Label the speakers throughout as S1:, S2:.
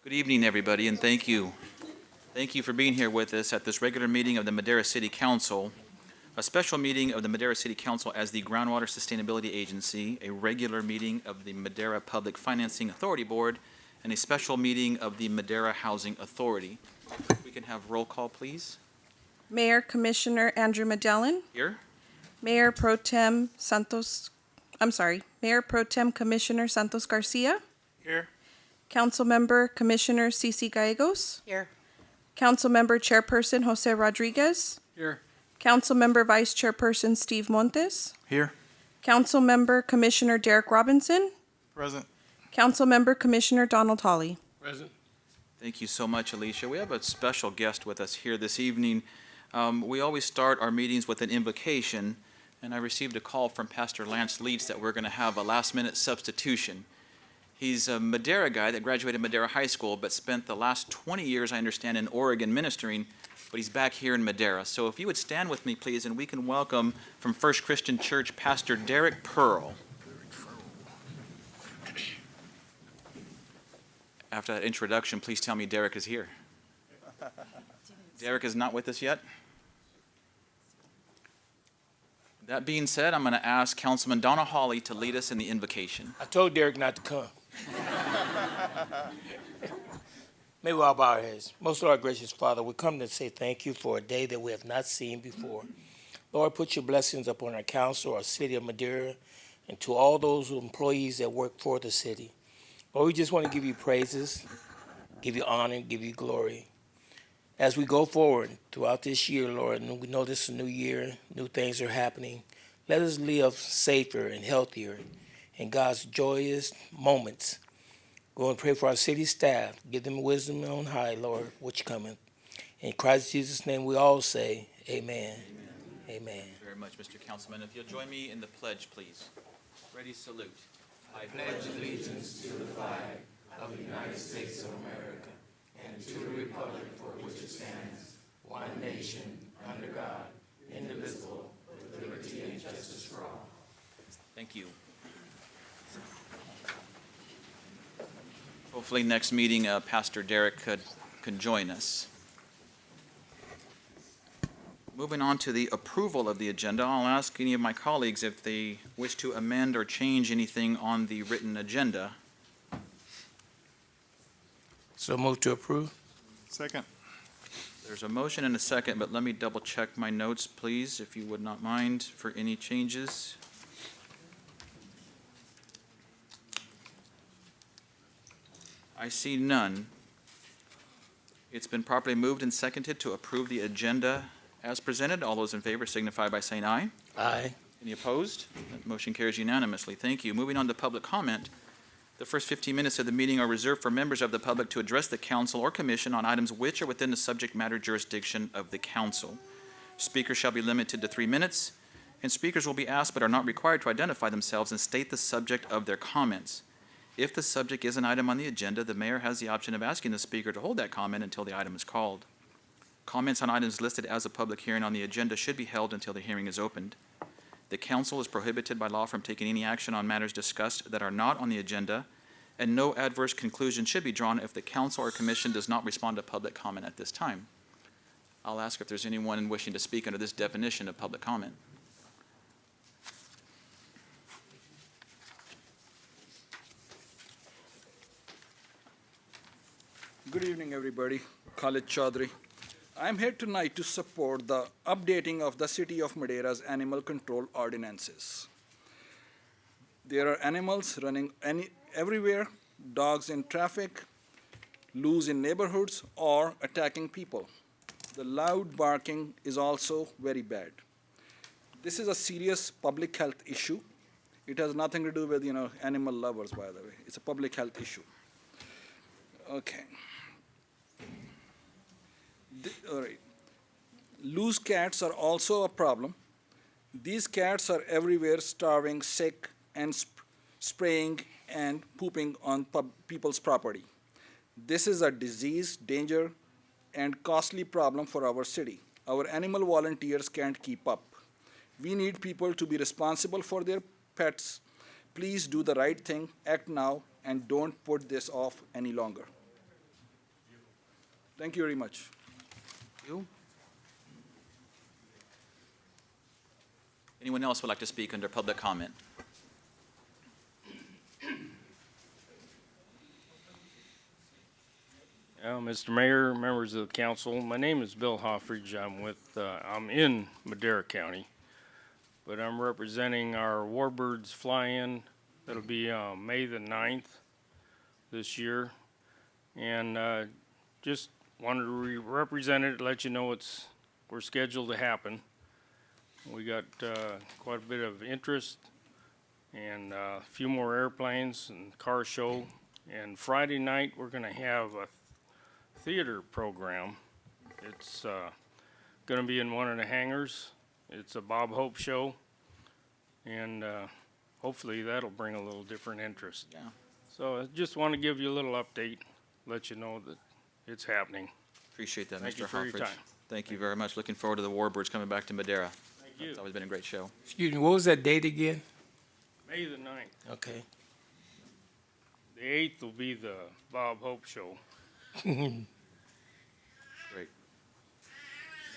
S1: Good evening, everybody, and thank you. Thank you for being here with us at this regular meeting of the Madera City Council, a special meeting of the Madera City Council as the Groundwater Sustainability Agency, a regular meeting of the Madera Public Financing Authority Board, and a special meeting of the Madera Housing Authority. We can have roll call, please.
S2: Mayor Commissioner Andrew Magellan,
S1: Here.
S2: Mayor Pro Tem Commissioner Santos Garcia,
S3: Here.
S2: Councilmember Commissioner Cici Gallegos,
S3: Here.
S2: Councilmember Chairperson Jose Rodriguez,
S3: Here.
S2: Councilmember Vice Chairperson Steve Montes,
S3: Here.
S2: Councilmember Commissioner Derek Robinson,
S3: Present.
S2: Councilmember Commissioner Donald Hawley.
S3: Present.
S1: Thank you so much, Alicia. We have a special guest with us here this evening. We always start our meetings with an invocation, and I received a call from Pastor Lance Leeds that we're going to have a last-minute substitution. He's a Madera guy that graduated Madera High School, but spent the last 20 years, I understand, in Oregon ministering, but he's back here in Madera. So if you would stand with me, please, and we can welcome from First Christian Church, Pastor Derek Pearl. After that introduction, please tell me Derek is here. Derek is not with us yet? That being said, I'm going to ask Councilman Donna Hawley to lead us in the invocation.
S4: I told Derek not to come. May we all bow our heads. Most Lord, gracious Father, we come to say thank you for a day that we have not seen before. Lord, put your blessings upon our council, our city of Madera, and to all those employees that work for the city. Lord, we just want to give you praises, give you honor, give you glory. As we go forward throughout this year, Lord, and we know this is a new year, new things are happening, let us live safer and healthier in God's joyous moments. Go and pray for our city staff. Give them wisdom on high, Lord, which cometh. In Christ Jesus' name we all say, amen. Amen. Amen.
S1: Thank you very much, Mr. Councilman. If you'll join me in the pledge, please. Ready, salute.
S4: I pledge allegiance to the flag of the United States of America and to the republic for which it stands, one nation, under God, indivisible, with liberty and justice for all.
S1: Thank you. Hopefully next meeting, Pastor Derek could join us. Moving on to the approval of the agenda, I'll ask any of my colleagues if they wish to amend or change anything on the written agenda.
S4: So move to approve.
S3: Second.
S1: There's a motion and a second, but let me double check my notes, please, if you would not mind, for any changes. I see none. It's been properly moved and seconded to approve the agenda as presented. All those in favor signify by saying aye.
S4: Aye.
S1: Any opposed? That motion carries unanimously. Thank you. Moving on to public comment. The first 15 minutes of the meeting are reserved for members of the public to address the council or commission on items which are within the subject matter jurisdiction of the council. Speakers shall be limited to 3 minutes, and speakers will be asked but are not required to identify themselves and state the subject of their comments. If the subject is an item on the agenda, the mayor has the option of asking the speaker to hold that comment until the item is called. Comments on items listed as a public hearing on the agenda should be held until the hearing is opened. The council is prohibited by law from taking any action on matters discussed that are not on the agenda, and no adverse conclusion should be drawn if the council or commission does not respond to public comment at this time. I'll ask if there's anyone wishing to speak under this definition of public comment.
S5: Good evening, everybody. Khalid Chaudhry. I'm here tonight to support the updating of the City of Madera's animal control ordinances. There are animals running everywhere, dogs in traffic, loose in neighborhoods, or attacking people. The loud barking is also very bad. This is a serious public health issue. It has nothing to do with, animal lovers, by the way. It's a public health issue. Okay. All right. Loose cats are also a problem. These cats are everywhere, starving, sick, and spraying and pooping on people's property. This is a disease, danger, and costly problem for our city. Our animal volunteers can't keep up. We need people to be responsible for their pets. Please do the right thing, act now, and don't put this off any longer. Thank you very much.
S1: You? Anyone else would like to speak under public comment?
S3: Mr. Mayor, members of the council, my name is Bill Hoffridge. I'm in Madera County, but I'm representing our Warbirds fly-in. That'll be May the 9th this year. And just wanted to represent it, let you know we're scheduled to happen. We got quite a bit of interest and a few more airplanes and car show. And Friday night, we're going to have a theater program. It's going to be in one of the hangars. It's a Bob Hope show, and hopefully that'll bring a little different interest.
S1: Yeah.
S3: So I just want to give you a little update, let you know that it's happening.
S1: Appreciate that,
S3: Thank
S1: Mr.
S3: you for your
S1: Hoffridge.
S3: time.
S1: Thank you very much. Looking forward to the Warbirds coming back to Madera.
S3: Thank you.
S1: It's always been a great show.
S4: Excuse me, what was that date again?
S3: May the 9th.
S4: Okay.
S3: The 8th will be the Bob Hope show.
S1: Great.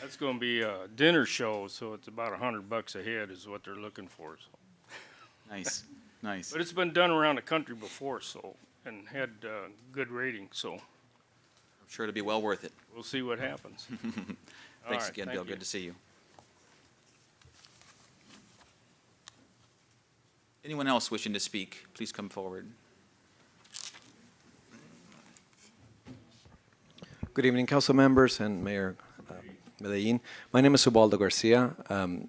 S3: That's going to be a dinner show, so it's about $100 a head is what they're looking for. So.
S1: Nice, nice.
S3: But it's been done around the country before, so, and had good ratings, so
S1: I'm sure it'll be well worth it.
S3: we'll see what happens. All
S1: Thanks
S3: right,
S1: again,
S3: thank
S1: Bill.
S3: you.
S1: Good to see you. Anyone else wishing to speak, please come forward.
S6: Good evening, council members and Mayor Medellin. My name is Ubaldo Garcia. I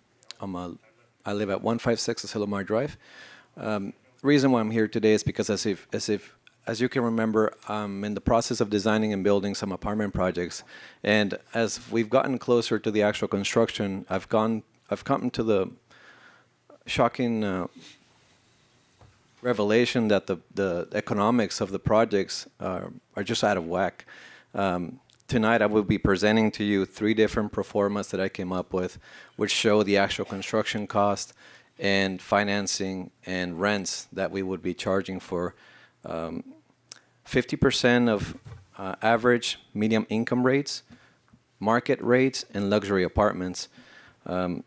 S6: live at 156 Asilomar Drive. Reason why I'm here today is because as you can remember, I'm in the process of designing and building some apartment projects. And as we've gotten closer to the actual construction, I've come to the shocking revelation that the economics of the projects are just out of whack. Tonight I will be presenting to you 3 different pro formas that I came up with, which show the actual construction cost and financing and rents that we would be charging for 50% of average medium income rates, market rates, and luxury apartments. Once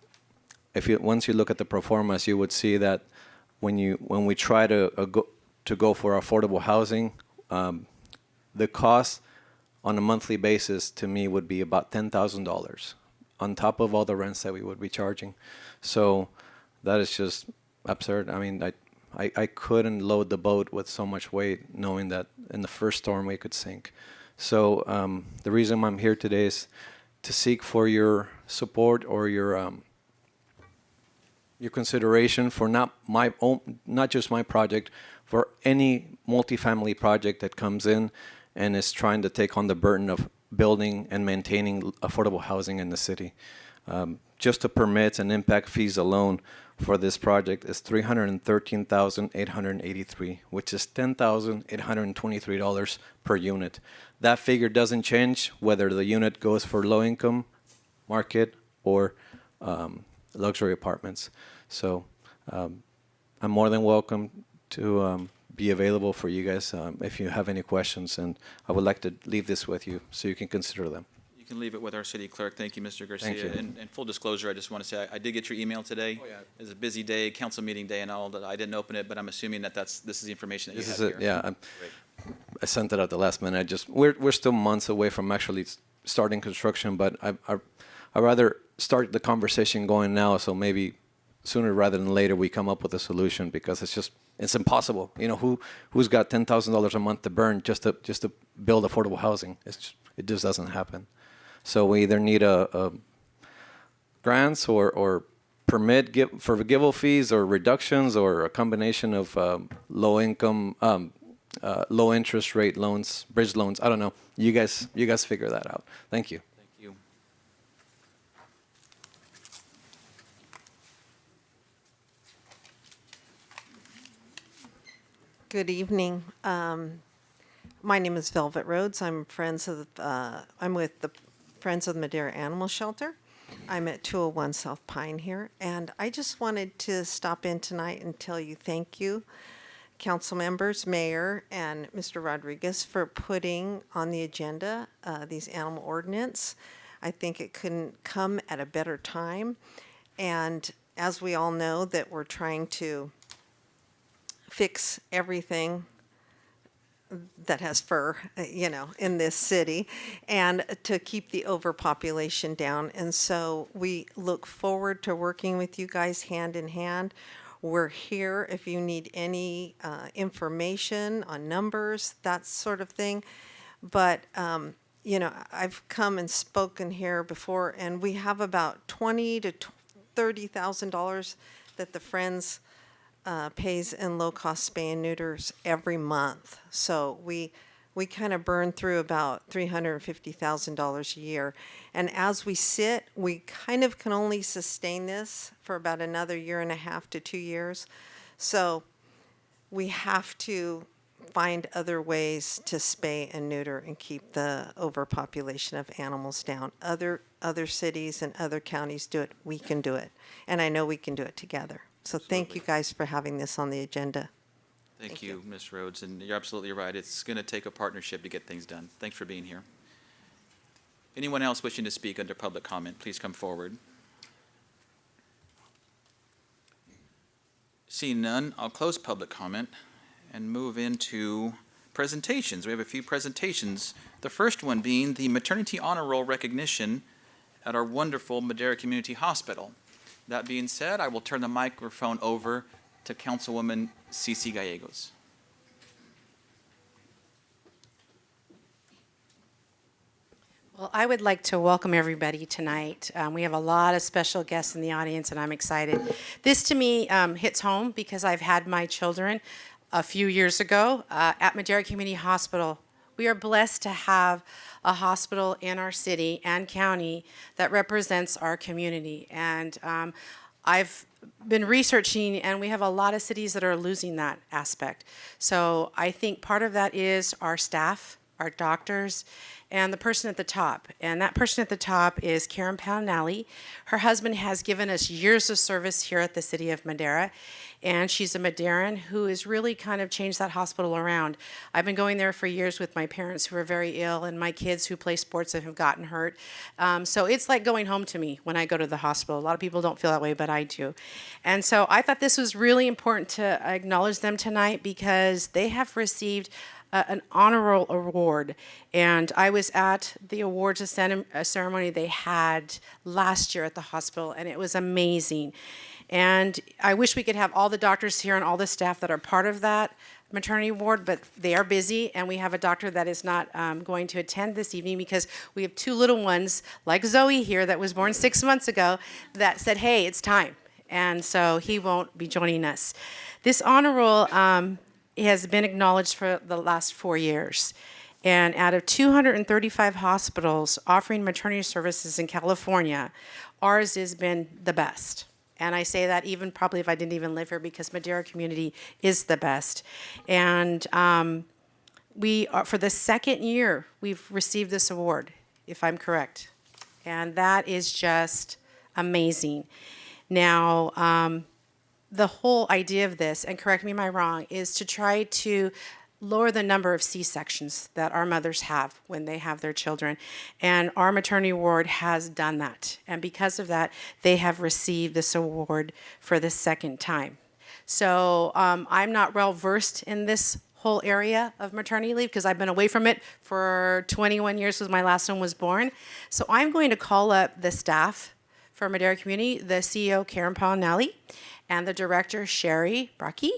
S6: you look at the pro formas, you would see that when we try to go for affordable housing, the cost on a monthly basis to me would be about $10,000 on top of all the rents that we would be charging. So that is just absurd. I mean, I couldn't load the boat with so much weight knowing that in the first storm we could sink. So the reason I'm here today is to seek for your support or your consideration for not just my project, for any multifamily project that comes in and is trying to take on the burden of building and maintaining affordable housing in the city. Just the permits and impact fees alone for this project is $313,883, which is $10,823 per unit. That figure doesn't change whether the unit goes for low income, market, or luxury apartments. So I'm more than welcome to be available for you guys if you have any questions, and I would like to leave this with you so you can consider them.
S1: You can leave it with our city clerk. Thank you, Mr. Garcia.
S6: Thank you.
S1: And full disclosure, I just want to say I did get your email today.
S6: Oh, yeah.
S1: It was a busy day, council meeting day and all that. I didn't open it, but I'm assuming that this is the information that you
S6: This
S1: have
S6: is it,
S1: here.
S6: yeah.
S1: Great.
S6: I sent it at the last minute. We're still months away from actually starting construction, but I'd rather start the conversation going now, so maybe sooner rather than later we come up with a solution, because it's impossible. You know, who's got $10,000 a month to burn just to build affordable housing? It just doesn't happen. So we either need a grants or permit forgivable fees or reductions, or a combination of low income, low interest rate loans, bridge loans. I don't know. You guys figure that out. Thank you.
S1: Thank you.
S7: Good evening. My name is Velvet Rhodes. I'm with the Friends of the Madera Animal Shelter. I'm at 201 South Pine here, and I just wanted to stop in tonight and tell you thank you. council members, mayor, and Mr. Rodriguez for putting on the agenda these animal ordinance. I think it couldn't come at a better time. And as we all know, that we're trying to fix everything that has fur, in this city, and to keep the overpopulation down. And so we look forward to working with you guys hand in hand. We're here if you need any information on numbers, that sort of thing. But, I've come and spoken here before, and we have about $20,000 to $30,000 that the Friends pays in low-cost spay and neuters every month. So we kind of burn through about $350,000 a year. And as we sit, we kind of can only sustain this for about another 1.5 to 2 years. So we have to find other ways to spay and neuter and keep the overpopulation of animals down. Other cities and other counties do it. We can do it. And I know we can do it together. So thank you guys for having this on the agenda.
S1: Thank you, Ms. Rhodes, and you're absolutely right. It's going to take a partnership to get things done. Thanks for being here. Anyone else wishing to speak under public comment, please come forward. Seeing none, I'll close public comment and move into presentations. We have a few presentations. The first one being the Maternity Honor Roll recognition at our wonderful Madera Community Hospital. That being said, I will turn the microphone over to Councilwoman Cici Gallegos.
S8: Well, I would like to welcome everybody tonight. We have a lot of special guests in the audience, and I'm excited. This, to me, hits home because I've had my children a few years ago at Madera Community Hospital. We are blessed to have a hospital in our city and county that represents our community. And I've been researching, and we have a lot of cities that are losing that aspect. So I think part of that is our staff, our doctors, and the person at the top. And that person at the top is Karen Pownally. Her husband has given us years of service here at the city of Madera, and she's a Maderan who has really kind of changed that hospital around. I've been going there for years with my parents who are very ill and my kids who play sports and have gotten hurt. So it's like going home to me when I go to the hospital. A lot of people don't feel that way, but I do. And so I thought this was really important to acknowledge them tonight because they have received an honor roll award, and I was at the awards ceremony they had last year at the hospital, and it was amazing. And I wish we could have all the doctors here and all the staff that are part of that maternity ward, but they are busy, and we have a doctor that is not going to attend this evening because we have 2 little ones, like Zoe here, that was born 6 months ago, that said, hey, it's time. And so he won't be joining us. This honor roll has been acknowledged for the last 4 years. And out of 235 hospitals offering maternity services in California, ours has been the best. And I say that even probably if I didn't even live here because Madera Community is the best. And we are, for the second year, we've received this award, if I'm correct. And that is just amazing. Now, the whole idea of this, and correct me if I'm wrong, is to try to lower the number of C-sections that our mothers have when they have their children. And our maternity ward has done that. And because of that, they have received this award for the second time. So I'm not well versed in this whole area of maternity leave because I've been away from it for 21 years since my last one was born. So I'm going to call up the staff for Madera Community, the CEO, Karen Pownally, and the director, Sherry Brocky,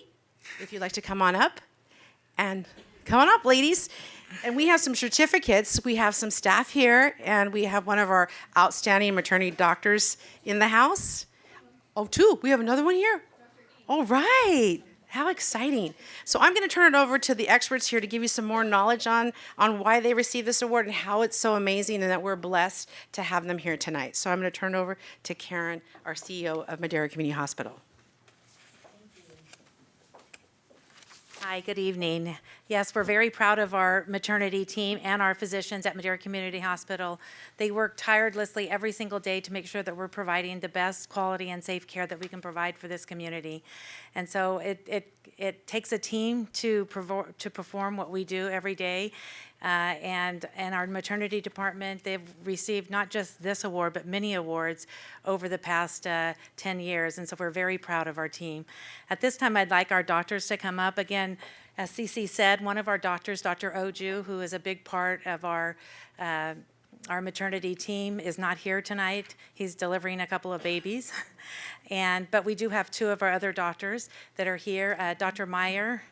S8: if you'd like to come on up. And come on up, ladies. And we have some certificates. We have some staff here, and we have one of our outstanding maternity doctors in the house. Oh, 2. We have another one here. All right. How exciting. So I'm going to turn it over to the experts here to give you some more knowledge on why they received this award and how it's so amazing and that we're blessed to have them here tonight. So I'm going to turn it over to Karen, our CEO of Madera Community Hospital.
S9: Hi, good evening. Yes, we're very proud of our maternity team and our physicians at Madera Community Hospital. They work tirelessly every single day to make sure that we're providing the best quality and safe care that we can provide for this community. And so it takes a team to perform what we do every day. And our maternity department, they've received not just this award, but many awards over the past 10 years. And so we're very proud of our team. At this time, I'd like our doctors to come up. Again, as Cece said, one of our doctors, Dr. Oju, who is a big part of our maternity team, is not here tonight. He's delivering a couple of babies. But we do have two of our other doctors that are here, Dr. Meyer,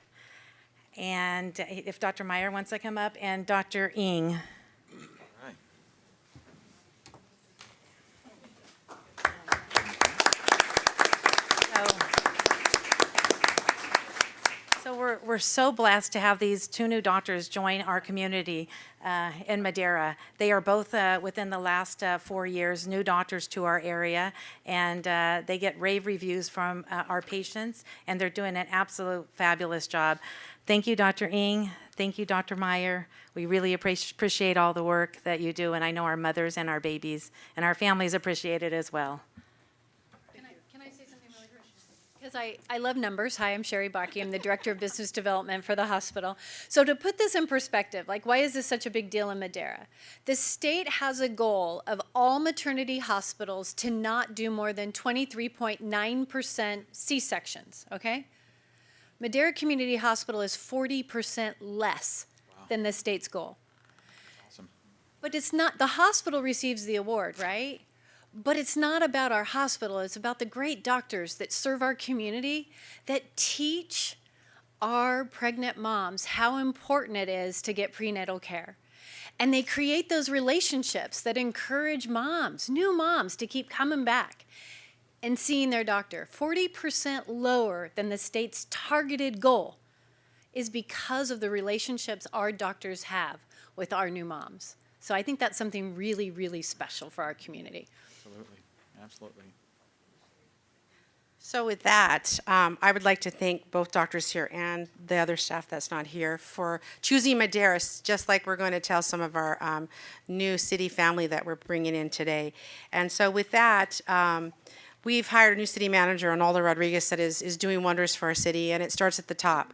S9: and if Dr. Meyer wants to come up, and Dr. Ng.
S1: Right.
S9: So we're so blessed to have these two new doctors join our community in Madera. They are both within the last 4 years new doctors to our area, and they get rave reviews from our patients, and they're doing an absolute fabulous job. Thank you, Dr. Ng. Thank you, Dr. Meyer. We really appreciate all the work that you do, and I know our mothers and our babies and our families appreciate it as well.
S10: Can I say something really quick? Because I love numbers. Hi, I'm Sherry Bakke. I'm the Director of Business Development for the hospital. So to put this in perspective, like why is this such a big deal in Madera? The state has a goal of all maternity hospitals to not do more than 23.9% C-sections, okay? Madera Community Hospital is 40% less than the state's goal.
S1: Awesome.
S10: But it's not, the hospital receives the award, right? But it's not about our hospital. It's about the great doctors that serve our community, that teach our pregnant moms how important it is to get prenatal care. And they create those relationships that encourage moms, new moms, to keep coming back and seeing their doctor. 40% lower than the state's targeted goal is because of the relationships our doctors have with our new moms. So I think that's something really, really special for our community.
S1: Absolutely. Absolutely.
S8: So with that, I would like to thank both doctors here and the other staff that's not here for choosing Madera, just like we're going to tell some of our new city family that we're bringing in today. And so with that, we've hired a new city manager, Arnaldo Rodriguez, that is doing wonders for our city, and it starts at the top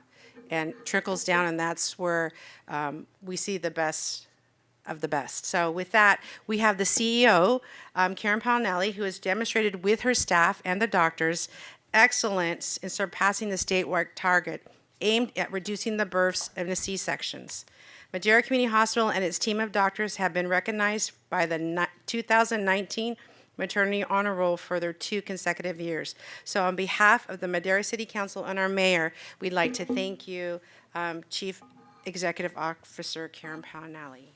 S8: and trickles down, and that's where we see the best of the best. So with that, we have the CEO, Karen Palinelli, who has demonstrated with her staff and the doctors excellence in surpassing the statewide target aimed at reducing the births and the C-sections. Madera Community Hospital and its team of doctors have been recognized by the 2019 Maternity Honor Roll for their 2 consecutive years. So on behalf of the Madera City Council and our mayor, we'd like to thank you, Chief Executive Officer Karen Palinelli.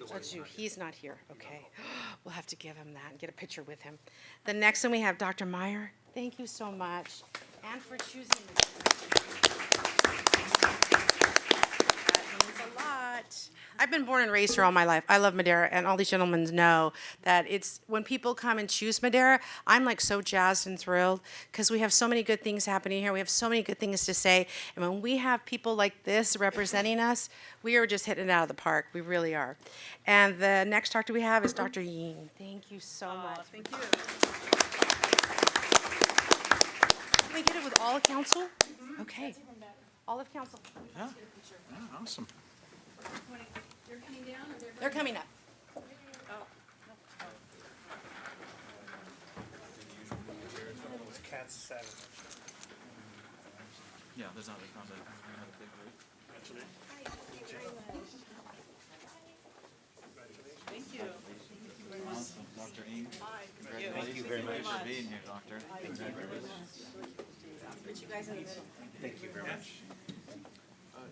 S8: That's you. He's not here. Okay. We'll have to give him that and get a picture with him. The next one we have Dr. Meyer. Thank you so much. And for choosing me. That means a lot. I've been born and raised here all my life. I love Madera, and all these gentlemen know that it's when people come and choose Madera, I'm like so jazzed and thrilled because we have so many good things happening here. We have so many good things to say. And when we have people like this representing us, we are just hitting it out of the park. We really are. And the next doctor we have is Dr. Ying. Thank you so much.
S2: Thank you.
S8: Can we get it with all of council? Okay. All of council.
S1: Yeah. Awesome.
S8: They're coming up.
S1: Yeah, there's not a big group.
S2: Thank you.
S1: Awesome. Dr. Ng. Thank you very much for being here, Doctor.
S8: Put you guys in the middle.
S1: Thank you very much.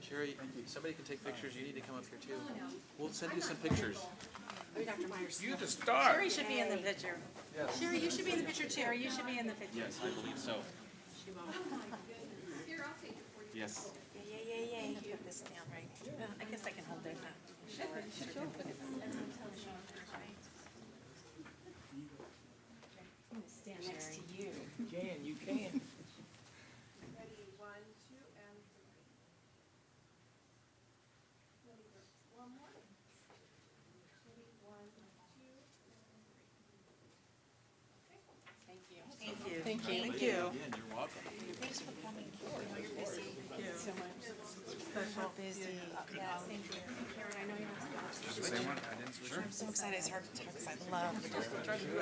S1: Sherry, somebody can take pictures. You need to come up here too. We'll send you some pictures.
S8: Dr. Myers.
S5: You the star.
S8: Sherry should be in the picture. Sherry, you should be in the picture too. Sherry, you should be in the picture.
S1: Yes, I believe so. Yes.
S8: Yeah. Put this down right.
S9: I guess I can hold it.
S8: Stand next to you.
S4: You can.
S2: Thank you.
S1: Thank you. You're welcome.
S9: Thanks for coming. I know you're busy. Thank you so much. Special busy. Yes, thank you. Karen, I know you want to go. I'm so excited. It's hard to talk because I love the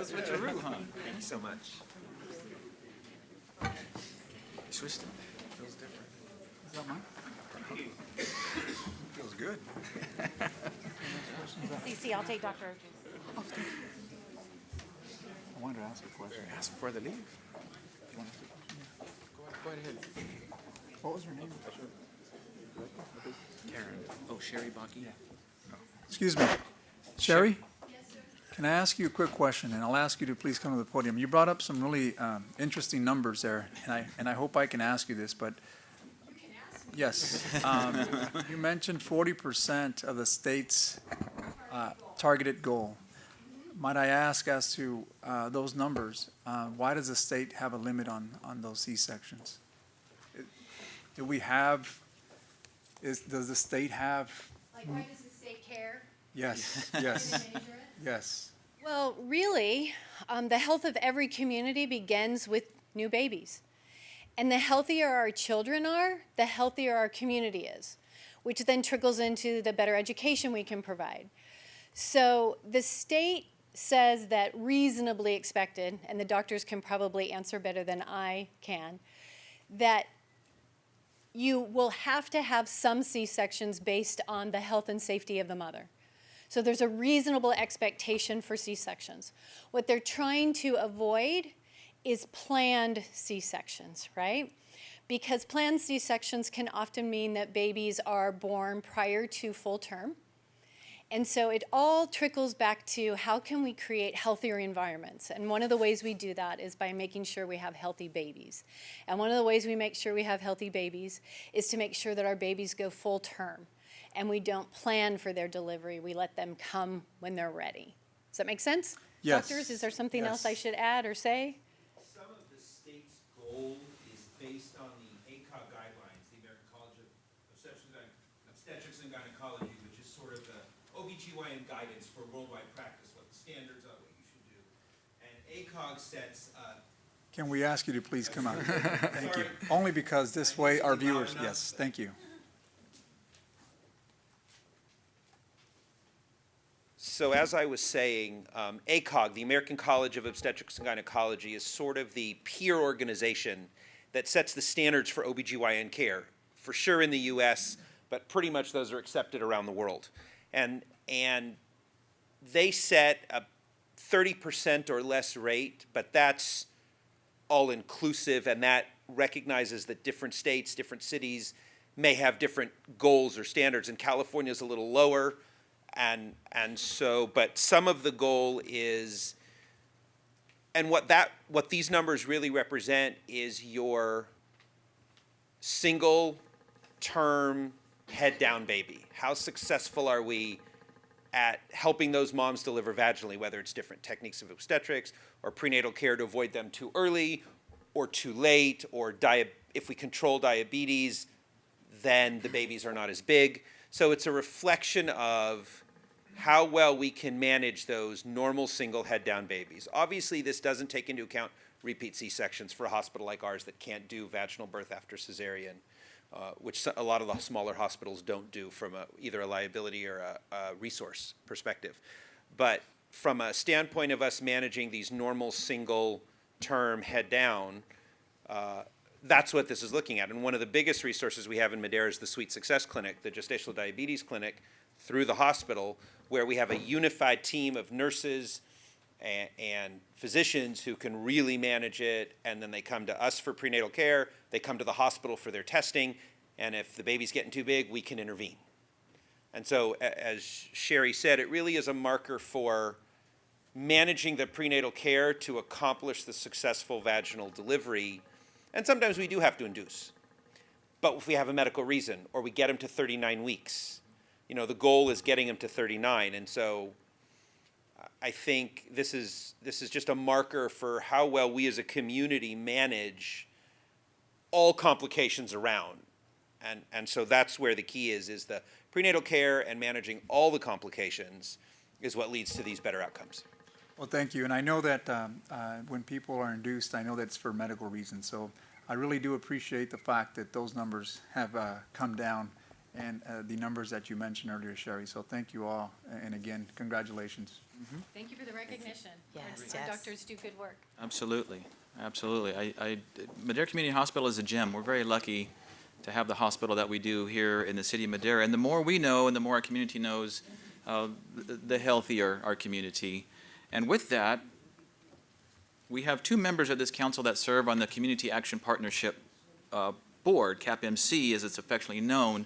S1: Switcheroo, huh?
S11: Thank you so much.
S1: You switched it.
S11: Feels different.
S5: Is that mine?
S11: Feels good.
S9: CC, I'll take Dr. Ojo's.
S5: I wanted to ask a question.
S11: Ask before they leave.
S1: Go ahead.
S5: What was her name?
S11: Karen.
S1: Oh, Sherry Baki?
S5: Excuse me. Sherry? Can I ask you a quick question, and I'll ask you to please come to the podium. You brought up some really interesting numbers there, and I hope I can ask you this, but yes. You mentioned 40% of the state's targeted goal. Might I ask as to those numbers, why does the state have a limit on those C-sections? Do we have, does the state have?
S10: Like, why does the state care?
S5: Yes,
S10: Can
S5: yes,
S10: they measure it?
S5: yes.
S10: Well, really, the health of every community begins with new babies. And the healthier our children are, the healthier our community is, which then trickles into the better education we can provide. So the state says that reasonably expected, and the doctors can probably answer better than I can, that you will have to have some C-sections based on the health and safety of the mother. So there's a reasonable expectation for C-sections. What they're trying to avoid is planned C-sections, right? Because planned C-sections can often mean that babies are born prior to full term. And so it all trickles back to how can we create healthier environments? And one of the ways we do that is by making sure we have healthy babies. And one of the ways we make sure we have healthy babies is to make sure that our babies go full term. And we don't plan for their delivery. We let them come when they're ready. Does that make sense?
S5: Yes.
S10: Doctors, is there something else
S5: Yes.
S10: I should add or say?
S12: Some of the state's goal is based on the ACOG guidelines, the American College of Obstetrics and Gynecology, which is sort of the OBGYN guidance for worldwide practice, what the standards are, what you should do. And ACOG sets,
S5: Can we ask you to please come out? Thank you.
S12: Sorry.
S5: Only because this way our
S12: Loud
S5: viewers,
S12: enough,
S5: yes,
S12: but-
S5: thank you.
S12: So as I was saying, ACOG, the American College of Obstetrics and Gynecology, is sort of the peer organization that sets the standards for OBGYN care, for sure in the US, but pretty much those are accepted around the world. And they set a 30% or less rate, but that's all inclusive, and that recognizes that different states, different cities may have different goals or standards, and California is a little lower. And so, but some of the goal is, and what these numbers really represent is your single term head down baby. How successful are we at helping those moms deliver vaginally, whether it's different techniques of obstetrics or prenatal care to avoid them too early or too late, or if we control diabetes, then the babies are not as big. So it's a reflection of how well we can manage those normal single head down babies. Obviously, this doesn't take into account repeat C-sections for a hospital like ours that can't do vaginal birth after cesarean, which a lot of the smaller hospitals don't do from either a liability or a resource perspective. But from a standpoint of us managing these normal single term head down, that's what this is looking at. And one of the biggest resources we have in Madera is the Sweet Success Clinic, the gestational diabetes clinic through the hospital, where we have a unified team of nurses and physicians who can really manage it, and then they come to us for prenatal care, they come to the hospital for their testing, and if the baby's getting too big, we can intervene. And so, as Sherry said, it really is a marker for managing the prenatal care to accomplish the successful vaginal delivery. And sometimes we do have to induce. But if we have a medical reason, or we get them to 39 weeks, you know, the goal is getting them to 39. And so I think this is just a marker for how well we as a community manage all complications around. And so that's where the key is the prenatal care, and managing all the complications is what leads to these better outcomes.
S13: Well, thank you. And I know that when people are induced, I know that's for medical reasons. So I really do appreciate the fact that those numbers have come down and the numbers that you mentioned earlier, Sherry. So thank you all. And again, congratulations.
S10: Thank you for the recognition.
S8: Yes,
S10: Our
S8: yes.
S10: doctors do good work.
S1: Absolutely, absolutely. Madera Community Hospital is a gem. We're very lucky to have the hospital that we do here in the city of Madera. And the more we know and the more our community knows, the healthier our community. And with that, we have two members of this council that serve on the Community Action Partnership Board, CAPMC as it's affectionately known.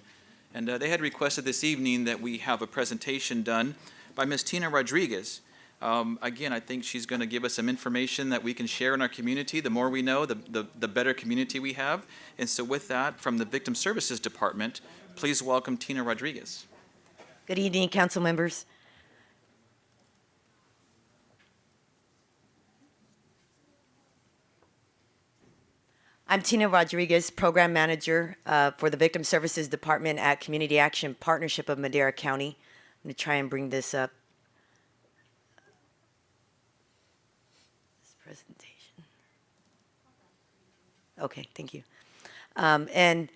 S1: And they had requested this evening that we have a presentation done by Ms. Tina Rodriguez. Again, I think she's going to give us some information that we can share in our community. The more we know, the better community we have. And so with that, from the Victim Services Department, please welcome Tina Rodriguez.
S14: Good evening, council members. I'm Tina Rodriguez, Program Manager for the Victim Services Department at Community Action Partnership of Madera County. I'm going to try and bring this up. This presentation. Okay, thank you. And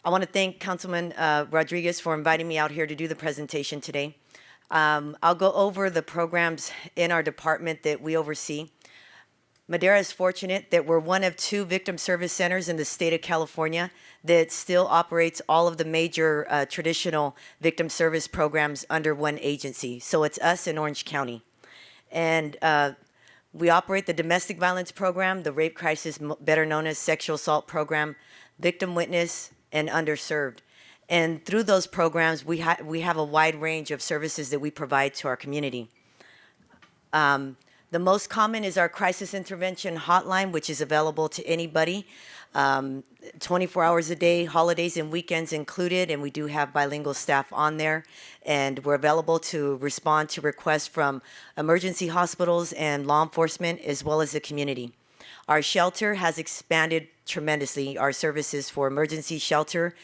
S14: I want to thank Councilman Rodriguez for inviting me out here to do the presentation today. I'll go over the programs in our department that we oversee. Madera is fortunate that we're one of 2 victim service centers in the state of California that still operates all of the major traditional victim service programs under one agency. So it's us in Orange County. And we operate the domestic violence program, the rape crisis, better known as sexual assault program, victim witness, and underserved. And through those programs, we have a wide range of services that we provide to our community. The most common is our crisis intervention hotline, which is available to anybody, 24 hours a day, holidays and weekends included, and we do have bilingual staff on there. And we're available to respond to requests from emergency hospitals and law enforcement, as well as the community. Our shelter has expanded tremendously, our services for emergency shelter.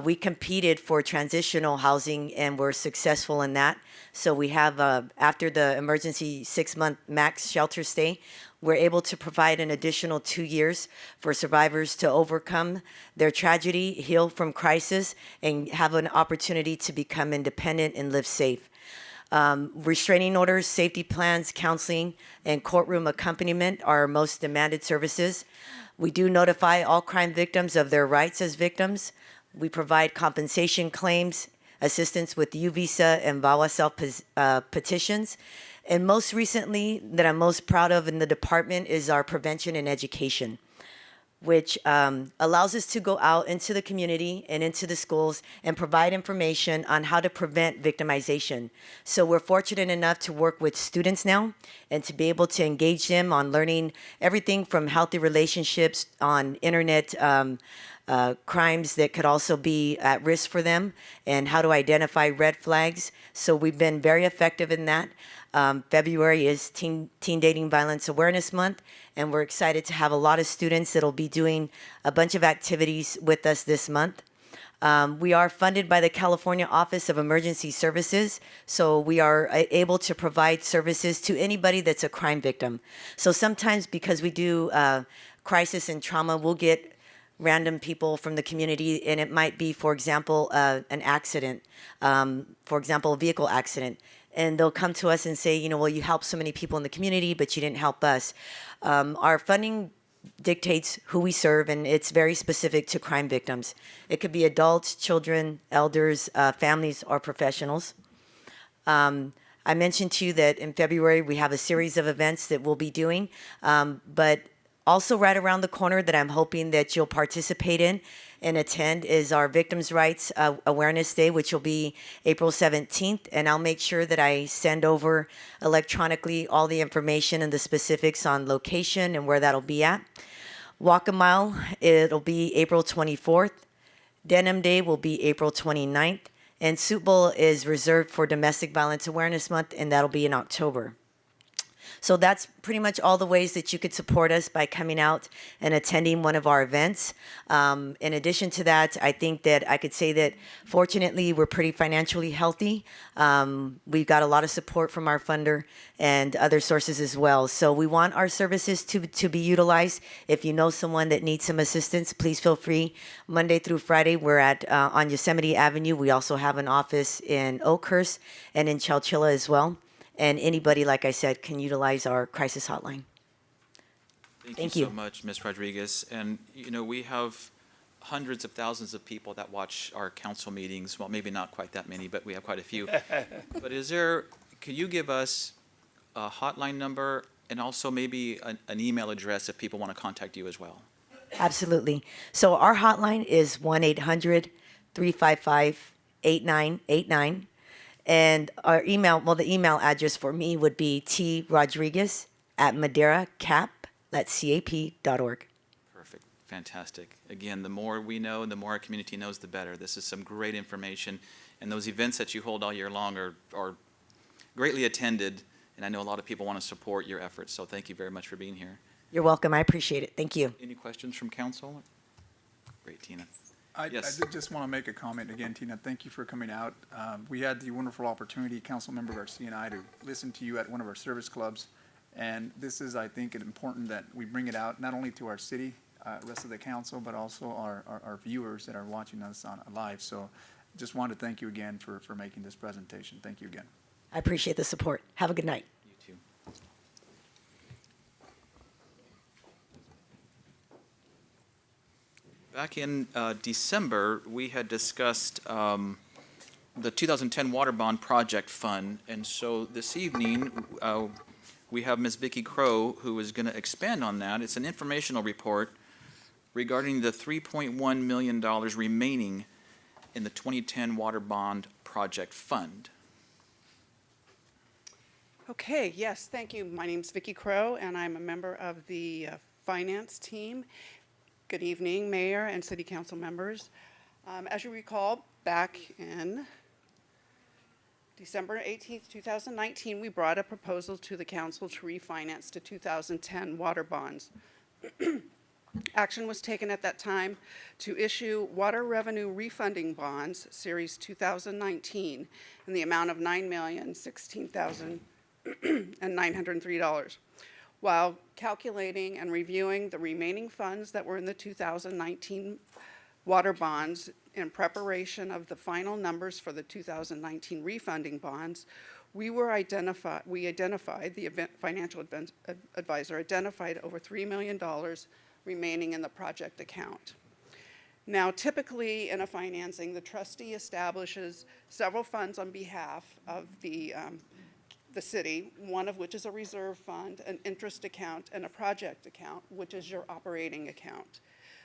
S14: We competed for transitional housing and were successful in that. So we have, after the emergency 6-month max shelter stay, we're able to provide an additional 2 years for survivors to overcome their tragedy, heal from crisis, and have an opportunity to become independent and live safe. Restraining orders, safety plans, counseling, and courtroom accompaniment are our most demanded services. We do notify all crime victims of their rights as victims. We provide compensation claims, assistance with U visa and VAWA self petitions. And most recently, that I'm most proud of in the department, is our prevention and education, which allows us to go out into the community and into the schools and provide information on how to prevent victimization. So we're fortunate enough to work with students now and to be able to engage them on learning everything from healthy relationships on internet crimes that could also be at risk for them, and how to identify red flags. So we've been very effective in that. February is Teen Dating Violence Awareness Month, and we're excited to have a lot of students that'll be doing a bunch of activities with us this month. We are funded by the California Office of Emergency Services, so we are able to provide services to anybody that's a crime victim. So sometimes, because we do crisis and trauma, we'll get random people from the community, and it might be, for example, an accident, for example, a vehicle accident. And they'll come to us and say, you know, well, you helped so many people in the community, but you didn't help us. Our funding dictates who we serve, and it's very specific to crime victims. It could be adults, children, elders, families, or professionals. I mentioned to you that in February we have a series of events that we'll be doing, but also right around the corner that I'm hoping that you'll participate in and attend is our Victims' Rights Awareness Day, which will be April 17th. And I'll make sure that I send over electronically all the information and the specifics on location and where that'll be at. Walk a Mile, it'll be April 24th. Denim Day will be April 29th. And Soup Bowl is reserved for Domestic Violence Awareness Month, and that'll be in October. So that's pretty much all the ways that you could support us by coming out and attending one of our events. In addition to that, I think that I could say that fortunately we're pretty financially healthy. We've got a lot of support from our funder and other sources as well. So we want our services to be utilized. If you know someone that needs some assistance, please feel free. Monday through Friday, we're at on Yosemite Avenue. We also have an office in Oakhurst and in Chowchilla as well. And anybody, like I said, can utilize our crisis hotline.
S1: Thank you so much, Ms. Rodriguez. And, you know, we have hundreds of thousands of people that watch our council meetings. Well, maybe not quite that many, but we have quite a few. But could you give us a hotline number and also maybe an email address if people want to contact you as well?
S14: Absolutely. So our hotline is 1-800-355-8989. And our email, well, the email address for me would be trodriguez@maderacap.org.
S1: Perfect. Fantastic. Again, the more we know and the more our community knows, the better. This is some great information. And those events that you hold all year long are greatly attended. And I know a lot of people want to support your efforts. So thank you very much for being here.
S14: You're welcome. I appreciate it. Thank you.
S1: Any questions from council? Great, Tina.
S13: I
S1: Yes.
S13: did just want to make a comment again, Tina. Thank you for coming out. We had the wonderful opportunity, Councilmember Garcia and I, to listen to you at one of our service clubs. And this is, I think, important that we bring it out, not only to our city, rest of the council, but also our viewers that are watching us on live. So just wanted to thank you again for making this presentation. Thank you again.
S14: I appreciate the support. Have a good night.
S1: You too. Back in December, we had discussed the 2010 Water Bond Project Fund, and so this evening we have Ms. Vicki Crow, who is going to expand on that. It's an informational report regarding the $3.1 million remaining in the 2010 Water Bond Project Fund.
S15: Okay, yes, thank you. My name's Vicki Crow, and I'm a member of the finance team. Good evening, Mayor and City Council members. As you recall, back in December 18th, 2019, we brought a proposal to the council to refinance the 2010 water bonds. Action was taken at that time to issue water revenue refunding bonds, Series 2019, in the amount of $9,016,903. While calculating and reviewing the remaining funds that were in the 2019 water bonds in preparation of the final numbers for the 2019 refunding bonds, we identified, the financial advisor identified over $3 million remaining in the project account. Now, typically in a financing, the trustee establishes several funds on behalf of the city, one of which is a reserve fund, an interest account, and a project account, which is your operating account.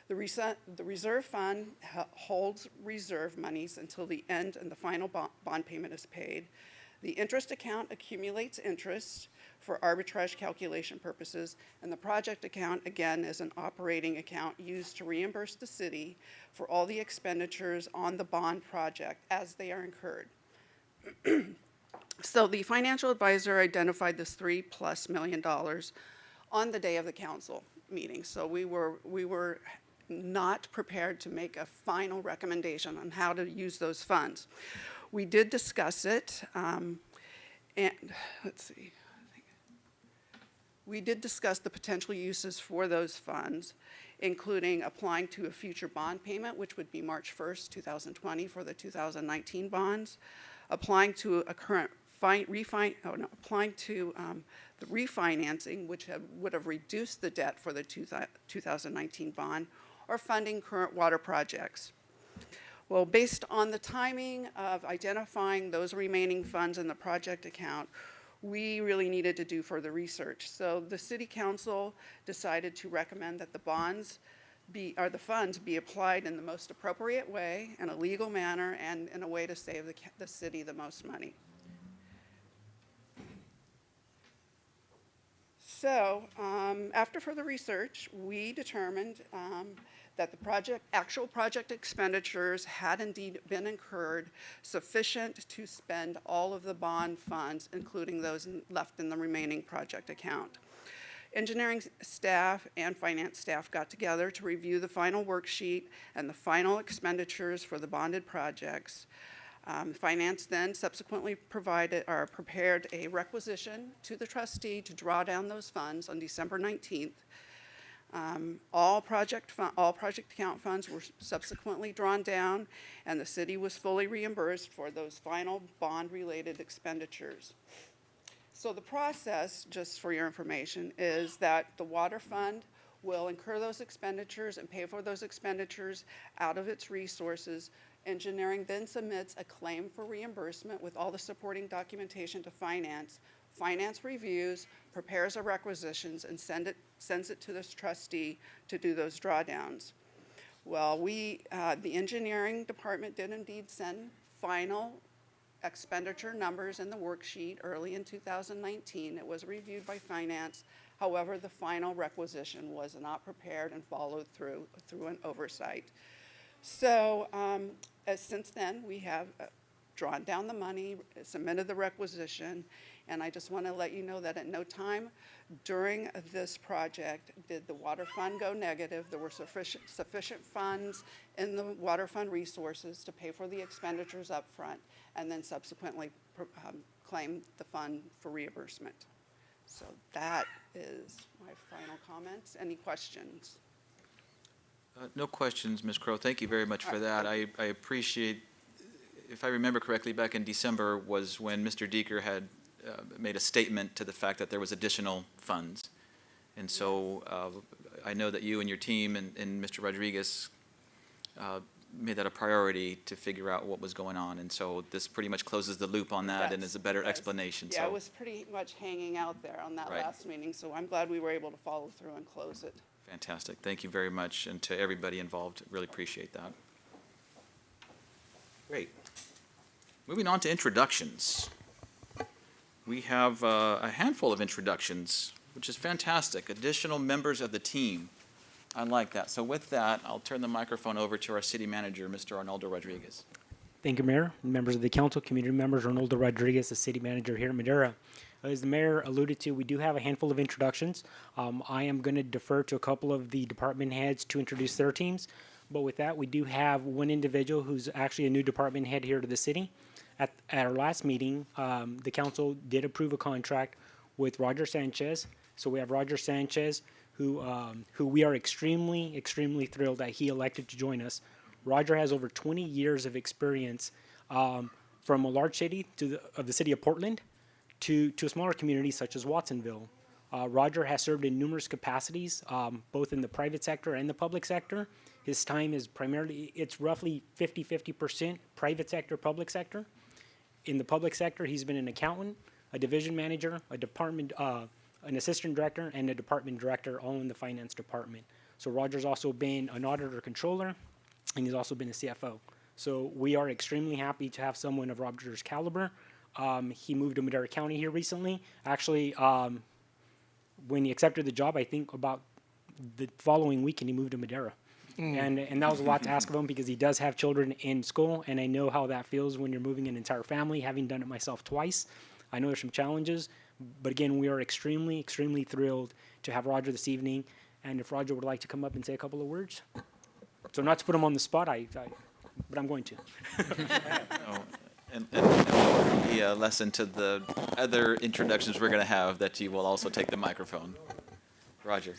S15: The reserve fund holds reserve monies until the end and the final bond payment is paid. The interest account accumulates interest for arbitrage calculation purposes, and the project account, again, is an operating account used to reimburse the city for all the expenditures on the bond project as they are incurred. So the financial advisor identified this $3+ million on the day of the council meeting. So we were not prepared to make a final recommendation on how to use those funds. We did discuss it, and let's see. We did discuss the potential uses for those funds, including applying to a future bond payment, which would be March 1st, 2020 for the 2019 bonds, applying to a current applying to the refinancing, which would have reduced the debt for the 2019 bond, or funding current water projects. Well, based on the timing of identifying those remaining funds in the project account, we really needed to do further research. So the City Council decided to recommend that the funds be applied in the most appropriate way, in a legal manner, and in a way to save the city the most money. So after further research, we determined that the actual project expenditures had indeed been incurred sufficient to spend all of the bond funds, including those left in the remaining project account. Engineering staff and finance staff got together to review the final worksheet and the final expenditures for the bonded projects. Finance then subsequently prepared a requisition to the trustee to draw down those funds on December 19th. All project account funds were subsequently drawn down, and the city was fully reimbursed for those final bond-related expenditures. So the process, just for your information, is that the water fund will incur those expenditures and pay for those expenditures out of its resources. Engineering then submits a claim for reimbursement with all the supporting documentation to finance. Finance reviews, prepares a requisitions, and sends it to this trustee to do those drawdowns. Well, the engineering department did indeed send final expenditure numbers in the worksheet early in 2019. It was reviewed by finance. However, the final requisition was not prepared and followed through an oversight. So since then, we have drawn down the money, submitted the requisition, and I just want to let you know that at no time during this project did the water fund go negative. There were sufficient funds in the water fund resources to pay for the expenditures up front and then subsequently claim the fund for reimbursement. So that is my final comments. Any questions?
S1: No questions, Ms. Crowe. Thank you very much for that. I appreciate, if I remember correctly, back in December was when Mr. Deeker had made a statement to the fact that there was additional funds. And so I know that you and your team and Mr. Rodriguez made that a priority to figure out what was going on. And so this pretty much closes the loop on that and is a better explanation.
S15: Yeah,
S1: So
S15: it was pretty much hanging out there on that
S1: Right.
S15: last meeting, so I'm glad we were able to follow through and close it.
S1: fantastic. Thank you very much. And to everybody involved, really appreciate that. Great. Moving on to introductions. We have a handful of introductions, which is fantastic. Additional members of the team. I like that. So with that, I'll turn the microphone over to our city manager, Mr. Arnoldo Rodriguez.
S16: Thank you, Mayor, members of the council, community members. Arnoldo Rodriguez, the city manager here in Madera. As the mayor alluded to, we do have a handful of introductions. I am going to defer to a couple of the department heads to introduce their teams. But with that, we do have one individual who's actually a new department head here to the city. At our last meeting, the council did approve a contract with Roger Sanchez. So we have Roger Sanchez, who we are extremely, extremely thrilled that he elected to join us. Roger has over 20 years of experience from a large city of the city of Portland to a smaller community such as Watsonville. Roger has served in numerous capacities, both in the private sector and the public sector. His time is primarily, it's roughly 50-50% private sector, public sector. In the public sector, he's been an accountant, a division manager, a department, an assistant director, and a department director, all in the finance department. So Roger's also been an auditor controller, and he's also been a CFO. So we are extremely happy to have someone of Roger's caliber. He moved to Madera County here recently. Actually, when he accepted the job, I think about the following weekend, he moved to Madera. And that was a lot to ask of him because he does have children in school, and I know how that feels when you're moving an entire family, having done it myself twice. I know there's some challenges, but again, we are extremely, extremely thrilled to have Roger this evening. And if Roger would like to come up and say a couple of words. So not to put him on the spot, but I'm going to.
S1: And that will be a lesson to the other introductions we're going to have that you will also take the microphone. Roger.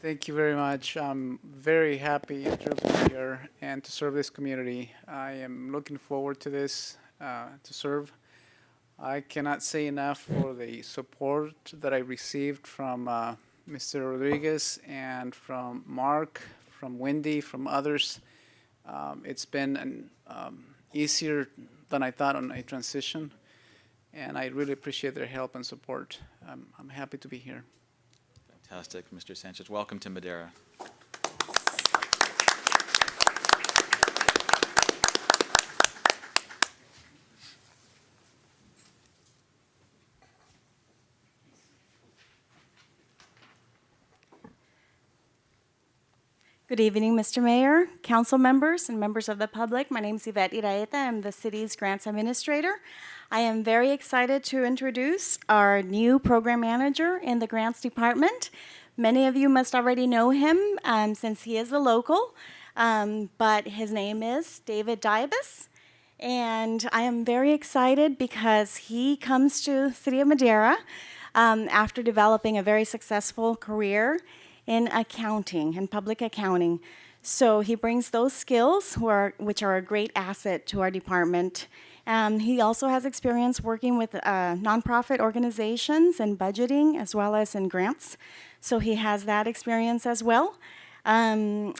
S17: Thank you very much. I'm very happy and thrilled to be here and to serve this community. I am looking forward to this, to serve. I cannot say enough for the support that I received from Mr. Rodriguez and from Mark, from Wendy, from others. It's been easier than I thought on a transition, and I really appreciate their help and support. I'm happy to be here.
S1: Fantastic, Mr. Sanchez. Welcome to Madera.
S18: Good evening, Mr. Mayor, council members, and members of the public. My name is Yvette Iraeta. I'm the city's grants administrator. I am very excited to introduce our new program manager in the grants department. Many of you must already know him since he is a local, but his name is David Diabas. And I am very excited because he comes to City of Madera after developing a very successful career in accounting and public accounting. So he brings those skills, which are a great asset to our department. He also has experience working with nonprofit organizations and budgeting, as well as in grants. So he has that experience as well. I'm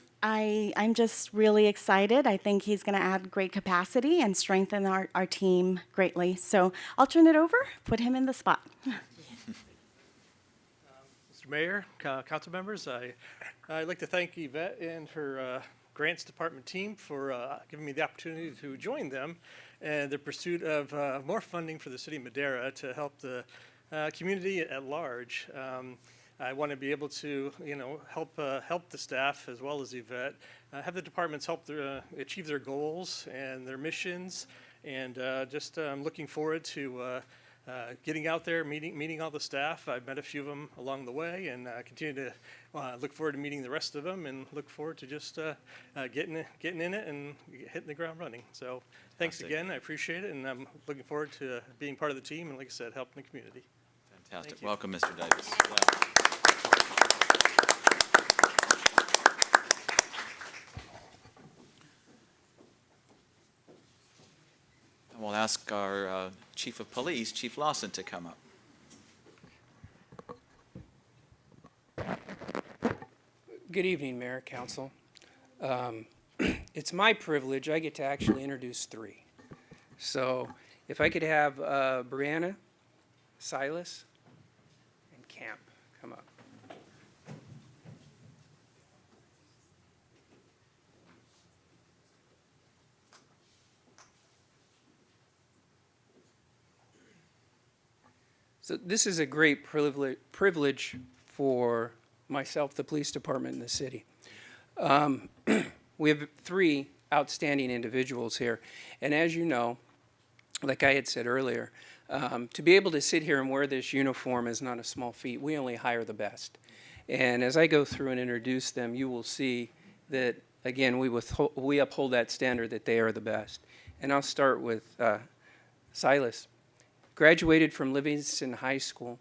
S18: just really excited. I think he's going to add great capacity and strengthen our team greatly. So I'll turn it over, put him in the spot.
S19: Mr. Mayor, council members, I'd like to thank Yvette and her grants department team for giving me the opportunity to join them in the pursuit of more funding for the city of Madera to help the community at large. I want to be able to, help the staff as well as Yvette, have the departments help achieve their goals and their missions, and just looking forward to getting out there, meeting all the staff. I've met a few of them along the way, and continue to look forward to meeting the rest of them, and look forward to just getting in it and hitting the ground running. So thanks again. I appreciate it, and I'm looking forward to being part of the team, and like I said, helping the community.
S1: Fantastic. Welcome, Mr. Davis. We'll ask our Chief of Police, Chief Lawson, to come up.
S20: Good evening, Mayor, Council. It's my privilege. I get to actually introduce three. So if I could have Brianna, Silas, and Camp come up. So this is a great privilege for myself, the police department, and the city. We have three outstanding individuals here. And as you know, like I had said earlier, to be able to sit here and wear this uniform is not a small feat. We only hire the best. And as I go through and introduce them, you will see that, again, we uphold that standard that they are the best. And I'll start with Silas. Graduated from Livingston High School,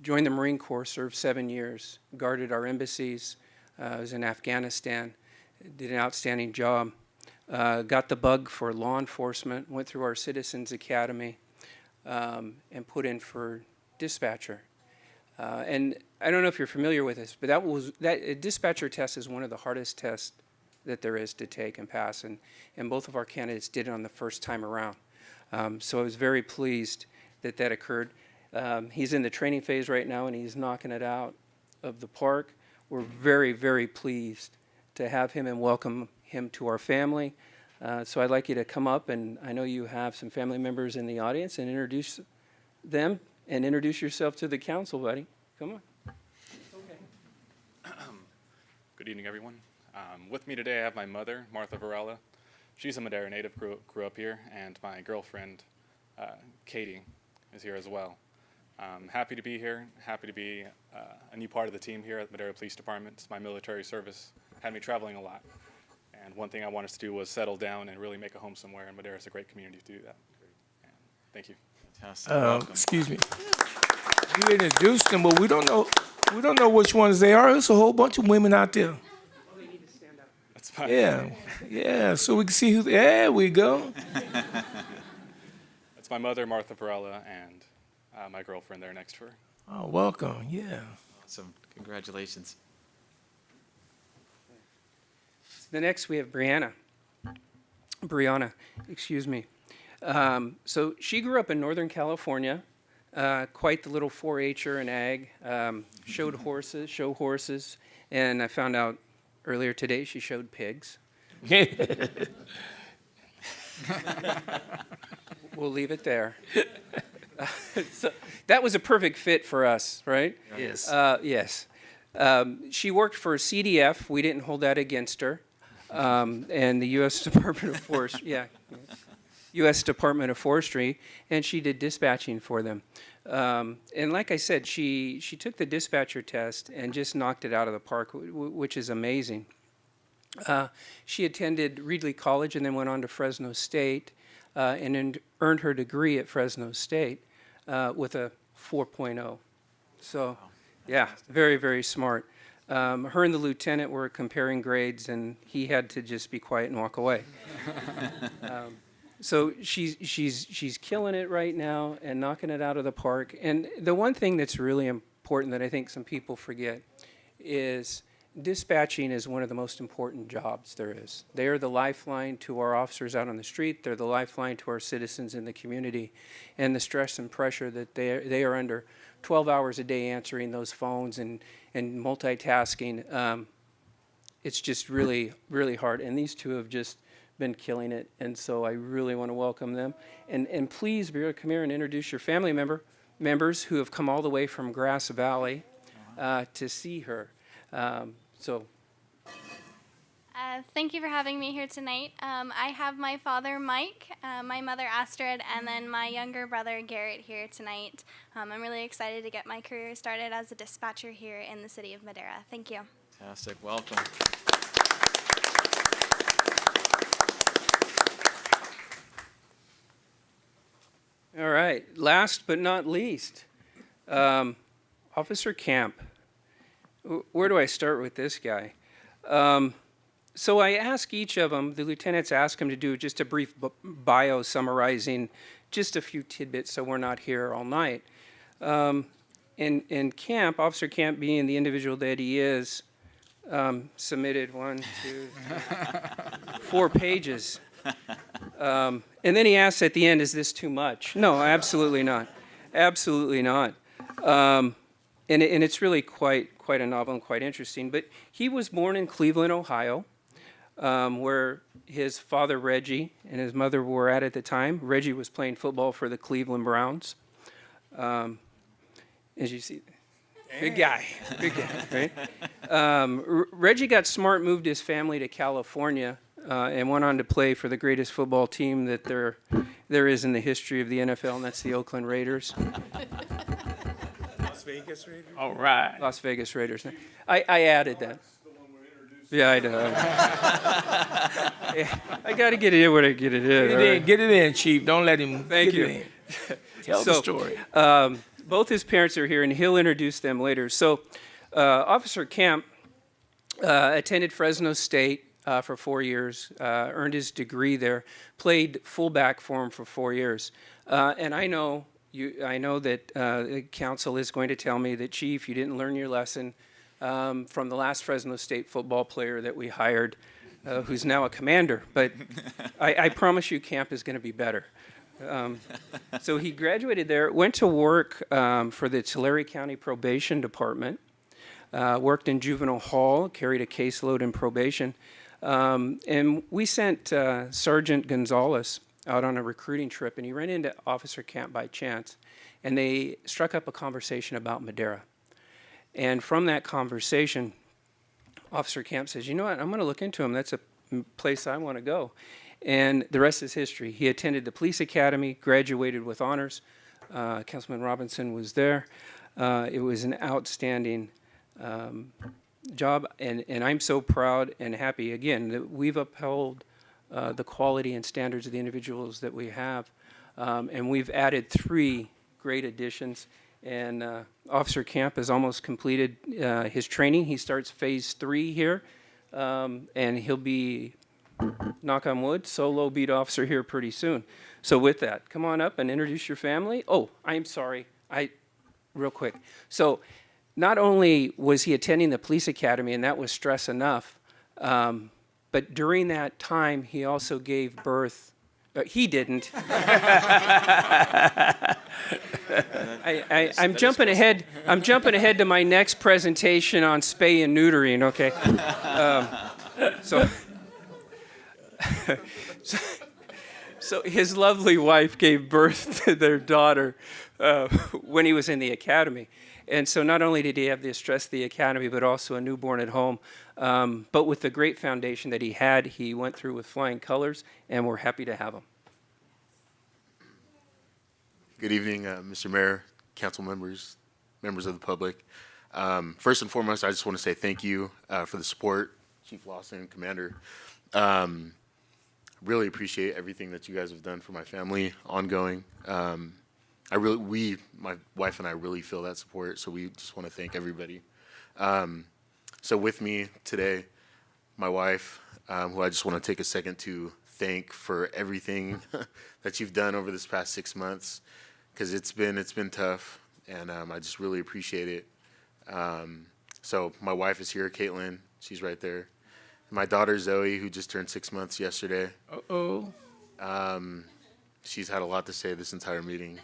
S20: joined the Marine Corps, served 7 years, guarded our embassies, was in Afghanistan, did an outstanding job, got the bug for law enforcement, went through our Citizens Academy, and put in for dispatcher. And I don't know if you're familiar with this, but that dispatcher test is one of the hardest tests that there is to take and pass, and both of our candidates did it on the first time around. So I was very pleased that that occurred. He's in the training phase right now, and he's knocking it out of the park. We're very, very pleased to have him and welcome him to our family. So I'd like you to come up, and I know you have some family members in the audience, and introduce them and introduce yourself to the council, buddy. Come on.
S21: Good evening, everyone. With me today, I have my mother, Martha Varela. She's a Madera native, grew up here, and my girlfriend, Katie, is here as well. Happy to be here, happy to be a new part of the team here at Madera Police Department. My military service had me traveling a lot, and one thing I wanted to do was settle down and really make a home somewhere, and Madera is a great community to do that. And thank you.
S1: Fantastic.
S4: Excuse me. You introduced them, but we don't know which ones they are. There's a whole bunch of women out there.
S21: That's fine.
S4: Yeah, so we can see who, there we go.
S21: That's my mother, Martha Varela, and my girlfriend there next to her.
S4: Oh, welcome, yeah.
S1: Awesome, congratulations.
S20: The next we have Brianna, excuse me. So she grew up in Northern California, quite the little 4-H'er in ag, show horses, and I found out earlier today she showed pigs. We'll leave it there. So that was a perfect fit for us, right?
S4: Yes.
S20: Yes. She worked for CDF. We didn't hold that against her. And the U.S. Department of Forestry, yeah, U.S. Department of Forestry, and she did dispatching for them. And like I said, she took the dispatcher test and just knocked it out of the park, which is amazing. She attended Reedley College and then went on to Fresno State and earned her degree at Fresno State with a 4.0. So, yeah, very, very smart. Her and the lieutenant were comparing grades, and he had to just be quiet and walk away. So she's killing it right now and knocking it out of the park. And the one thing that's really important that I think some people forget is dispatching is one of the most important jobs there is. They are the lifeline to our officers out on the street. They're the lifeline to our citizens in the community. And the stress and pressure that they are under 12 hours a day answering those phones and multitasking, it's just really, really hard. And these two have just been killing it, and so I really want to welcome them. And please, Vera, come here and introduce your family members who have come all the way from Grass Valley to see her.
S3: Thank you for having me here tonight. I have my father, Mike, my mother, Astrid, and then my younger brother, Garrett, here tonight. I'm really excited to get my career started as a dispatcher here in the city of Madera. Thank you.
S1: Fantastic. Welcome.
S20: All right. Last but not least, Officer Camp. Where do I start with this guy? So I ask each of them, the lieutenants ask him to do just a brief bio summarizing just a few tidbits so we're not here all night. And Camp, Officer Camp being the individual that he is, submitted 4 pages. And then he asks at the end, is this too much? No, absolutely not. Absolutely not. And it's really quite a novel and quite interesting. But he was born in Cleveland, Ohio, where his father, Reggie, and his mother were at the time. Reggie was playing football for the Cleveland Browns. As you see, big guy, right? Reggie got smart, moved his family to California, and went on to play for the greatest football team that there is in the history of the NFL, and that's the Oakland Raiders.
S11: Las Vegas Raiders?
S20: All right. Las Vegas Raiders. I added that. Yeah, I know. I got to get it in when I get it in.
S4: Get it in, Chief. Don't let him.
S20: Thank you.
S4: It in. Tell the story.
S20: Both his parents are here, and he'll introduce them later. So, Officer Camp attended Fresno State for 4 years, earned his degree there, played fullback for him for 4 years. And I know that the council is going to tell me that, Chief, you didn't learn your lesson from the last Fresno State football player that we hired, who's now a commander. But I promise you Camp is going to be better. So he graduated there, went to work for the Tulare County Probation Department, worked in juvenile hall, carried a caseload in probation. And we sent Sergeant Gonzalez out on a recruiting trip, and he ran into Officer Camp by chance, and they struck up a conversation about Madera. And from that conversation, Officer Camp says, you know what, I'm going to look into him. That's a place I want to go. And the rest is history. He attended the police academy, graduated with honors. Councilman Robinson was there. It was an outstanding job, and I'm so proud and happy, again, that we've upheld the quality and standards of the individuals that we have. And we've added 3 great additions. And Officer Camp has almost completed his training. He starts phase 3 here, and he'll be, knock on wood, solo beat officer here pretty soon. So with that, come on up and introduce your family. Oh, I'm sorry, real quick. So not only was he attending the police academy, and that was stress enough, but during that time, he also gave birth. He didn't. I'm jumping ahead. I'm jumping ahead to my next presentation on spay and neutering. Okay. So his lovely wife gave birth to their daughter when he was in the academy. And so not only did he have the Estrella the Academy, but also a newborn at home. But with the great foundation that he had, he went through with flying colors, and we're happy to have him.
S6: Good evening, Mr. Mayor, council members, members of the public. First and foremost, I just want to say thank you for the support, Chief Lawson, Commander. Really appreciate everything that you guys have done for my family, ongoing. My wife and I really feel that support, so we just want to thank everybody. So with me today, my wife, who I just want to take a second to thank for everything that you've done over this past 6 months, because it's been tough, and I just really appreciate it. So my wife is here, Caitlin. She's right there. My daughter Zoe, who just turned 6 months yesterday.
S4: Uh-oh.
S6: She's had a lot to say this entire meeting.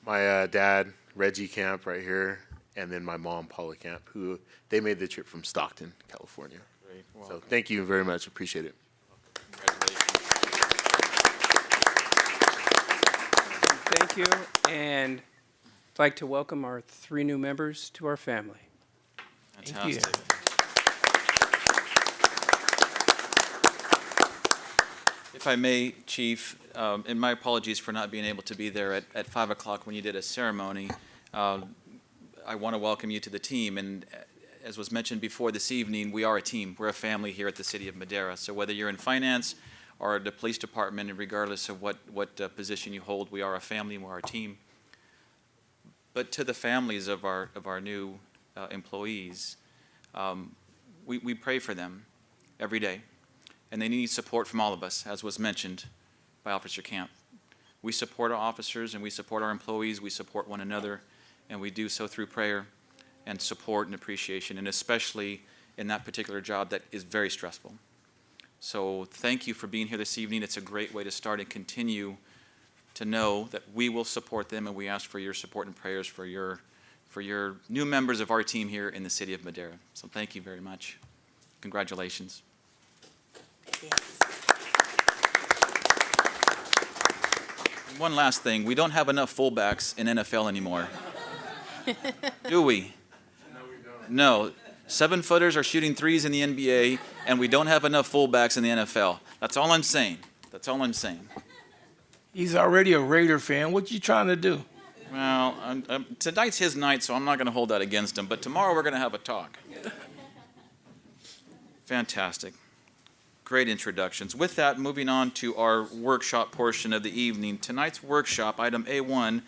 S6: My dad, Reggie Camp, right here, and then my mom, Paula Camp, who they made the trip from Stockton, California.
S1: Great.
S6: So thank you very much. Appreciate it.
S20: Thank you, and I'd like to welcome our 3 new members to our family.
S1: Fantastic. If I may, Chief, and my apologies for not being able to be there at 5 o'clock when you did a ceremony. I want to welcome you to the team, and as was mentioned before this evening, we are a team. We're a family here at the City of Madera. So whether you're in finance or the police department, and regardless of what position you hold, we are a family and we're a team. But to the families of our new employees, we pray for them every day, and they need support from all of us, as was mentioned by Officer Camp. We support our officers and we support our employees. We support one another, and we do so through prayer and support and appreciation, and especially in that particular job that is very stressful. So thank you for being here this evening. It's a great way to start and continue to know that we will support them, and we ask for your support and prayers for your new members of our team here in the City of Madera. So thank you very much. Congratulations. One last thing, we don't have enough fullbacks in NFL anymore. Do we?
S4: No, we don't.
S1: No. 7-footers are shooting threes in the NBA, and we don't have enough fullbacks in the NFL. That's all I'm saying. That's all I'm saying.
S4: He's already a Raider fan. What you trying to do?
S1: Well, tonight's his night, so I'm not going to hold that against him. But tomorrow we're going to have a talk. Fantastic. Great introductions. With that, moving on to our workshop portion of the evening. Tonight's workshop, item A1,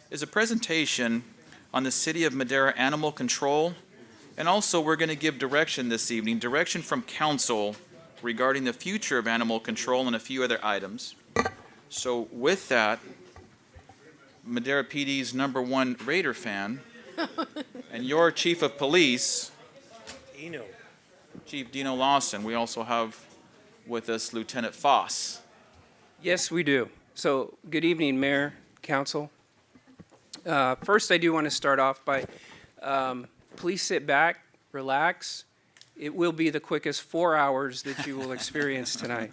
S1: is a presentation on the City of Madera animal control. And also, we're going to give direction this evening, direction from council regarding the future of animal control and a few other items. So with that, Madera PD's #1 Raider fan and your chief of police, Chief Dino Lawson. We also have with us Lieutenant Foss.
S20: Yes, we do. So good evening, Mayor, Council. First, I do want to start off by please sit back, relax. It will be the quickest 4 hours that you will experience tonight.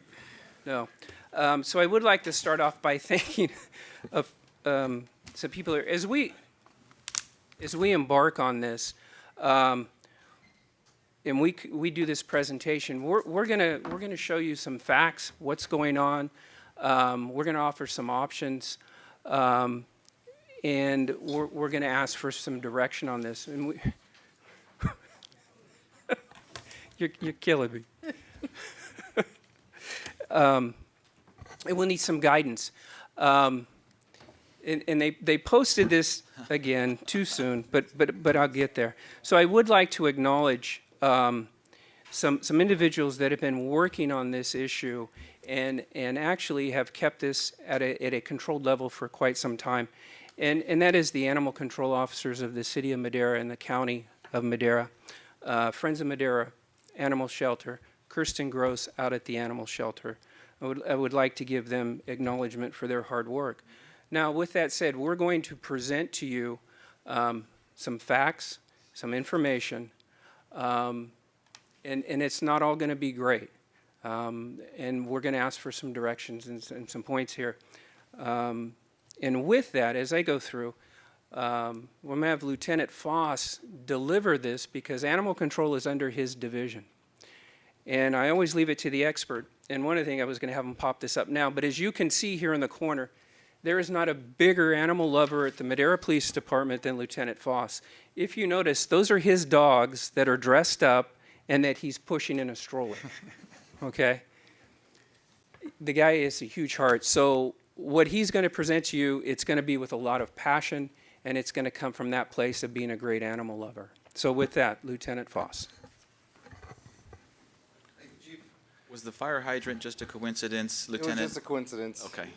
S20: No. So I would like to start off by thanking some people here. As we embark on this, and we do this presentation, we're gonna show you some facts, what's going on. We're gonna offer some options, and we're gonna ask for some direction on this. And you're killing me. And we'll need some guidance. And they posted this again too soon, but I'll get there. So I would like to acknowledge some individuals that have been working on this issue and actually have kept this at a controlled level for quite some time. And that is the animal control officers of the City of Madera and the County of Madera, Friends of Madera Animal Shelter, Kirsten Gross out at the animal shelter. I would like to give them acknowledgement for their hard work. Now, with that said, we're going to present to you some facts, some information, and it's not all going to be great. And we're going to ask for some directions and some points here. And with that, as I go through, We're going to have Lieutenant Foss deliver this because animal control is under his division. And I always leave it to the expert. And one of the things I was going to have him pop this up now, but as you can see here in the corner, there is not a bigger animal lover at the Madera Police Department than Lieutenant Foss. If you notice, those are his dogs that are dressed up and that he's pushing in a stroller. Okay? The guy is a huge heart. So what he's going to present to you, it's going to be with a lot of passion, and it's going to come from that place of being a great animal lover. So with that, Lieutenant Foss.
S1: Was the fire hydrant just a coincidence, Lieutenant?
S7: It was just a coincidence.
S1: Okay.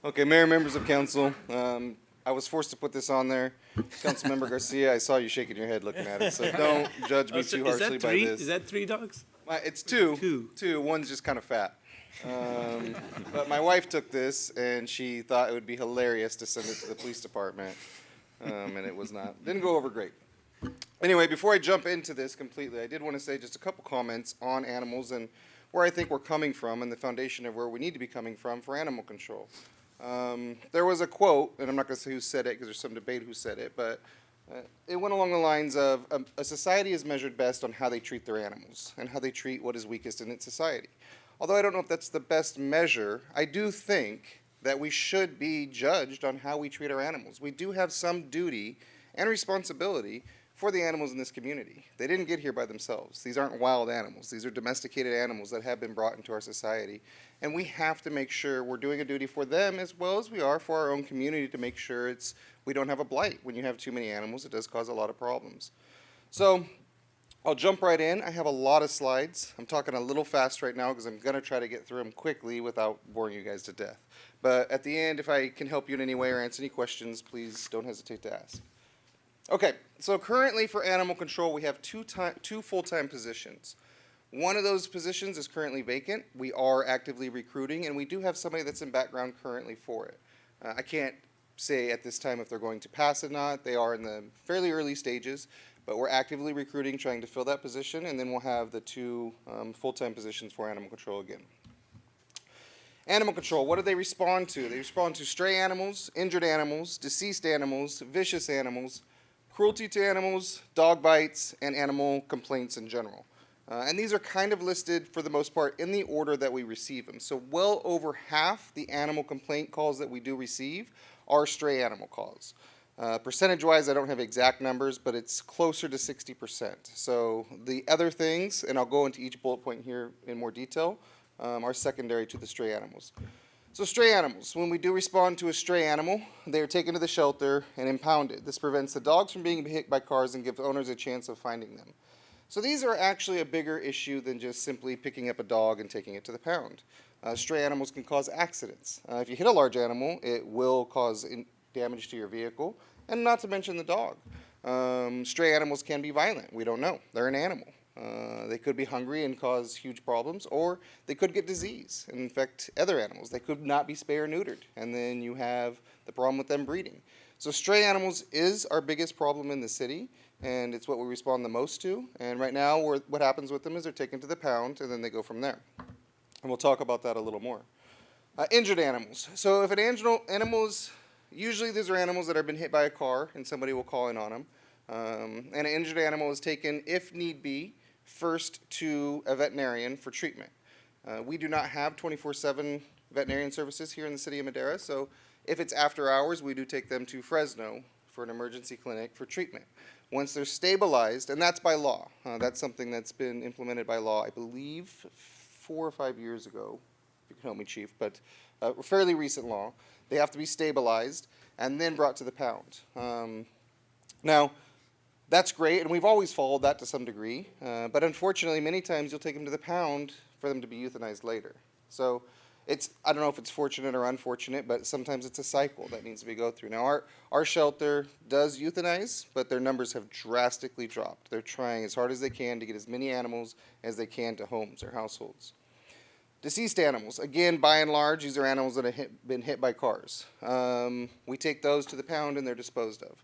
S7: Okay, Mayor, members of council, I was forced to put this on there. Councilmember Garcia, I saw you shaking your head looking at it, so don't judge me too harshly by this.
S11: Is that 3 dogs?
S7: It's two. Two. One's just kind of fat. But my wife took this, and she thought it would be hilarious to send it to the police department, and it was not. Didn't go over great. Anyway, before I jump into this completely, I did want to say just a couple comments on animals and where I think we're coming from and the foundation of where we need to be coming from for animal control. There was a quote, and I'm not going to say who said it because there's some debate who said it, but it went along the lines of a society is measured best on how they treat their animals and how they treat what is weakest in its society. Although I don't know if that's the best measure, I do think that we should be judged on how we treat our animals. We do have some duty and responsibility for the animals in this community. They didn't get here by themselves. These aren't wild animals. These are domesticated animals that have been brought into our society. And we have to make sure we're doing a duty for them as well as we are for our own community to make sure we don't have a blight. When you have too many animals, it does cause a lot of problems. So I'll jump right in. I have a lot of slides. I'm talking a little fast right now because I'm going to try to get through them quickly without boring you guys to death. But at the end, if I can help you in any way or answer any questions, please don't hesitate to ask. Okay, so currently for animal control, we have two full-time positions. One of those positions is currently vacant. We are actively recruiting, and we do have somebody that's in background currently for it. I can't say at this time if they're going to pass or not. They are in the fairly early stages, but we're actively recruiting, trying to fill that position, and then we'll have the two full-time positions for animal control again. Animal control, what do they respond to? They respond to stray animals, injured animals, deceased animals, vicious animals, cruelty to animals, dog bites, and animal complaints in general. And these are kind of listed, for the most part, in the order that we receive them. So well over half the animal complaint calls that we do receive are stray animal calls. Percentage-wise, I don't have exact numbers, but it's closer to 60%. So the other things, and I'll go into each bullet point here in more detail, are secondary to the stray animals. So stray animals, when we do respond to a stray animal, they are taken to the shelter and impounded. This prevents the dogs from being hit by cars and gives owners a chance of finding them. So these are actually a bigger issue than just simply picking up a dog and taking it to the pound. Stray animals can cause accidents. If you hit a large animal, it will cause damage to your vehicle, and not to mention the dog. Stray animals can be violent. We don't know. They're an animal. They could be hungry and cause huge problems, or they could get disease and infect other animals. They could not be spayed or neutered, and then you have the problem with them breeding. So stray animals is our biggest problem in the city, and it's what we respond the most to. And right now, what happens with them is they're taken to the pound, and then they go from there. And we'll talk about that a little more. Injured animals. So if an animals, usually these are animals that have been hit by a car, and somebody will call in on them. And an injured animal is taken, if need be, first to a veterinarian for treatment. We do not have 24/7 veterinarian services here in the city of Madera, so if it's after hours, we do take them to Fresno for an emergency clinic for treatment. Once they're stabilized, and that's by law, that's something that's been implemented by law, I believe 4 or 5 years ago, if you can help me, Chief, but a fairly recent law. They have to be stabilized and then brought to the pound. Now, that's great, and we've always followed that to some degree, but unfortunately, many times you'll take them to the pound for them to be euthanized later. So I don't know if it's fortunate or unfortunate, but sometimes it's a cycle that needs to be go through. Now, our shelter does euthanize, but their numbers have drastically dropped. They're trying as hard as they can to get as many animals as they can to homes or households. Deceased animals, again, by and large, these are animals that have been hit by cars. We take those to the pound and they're disposed of.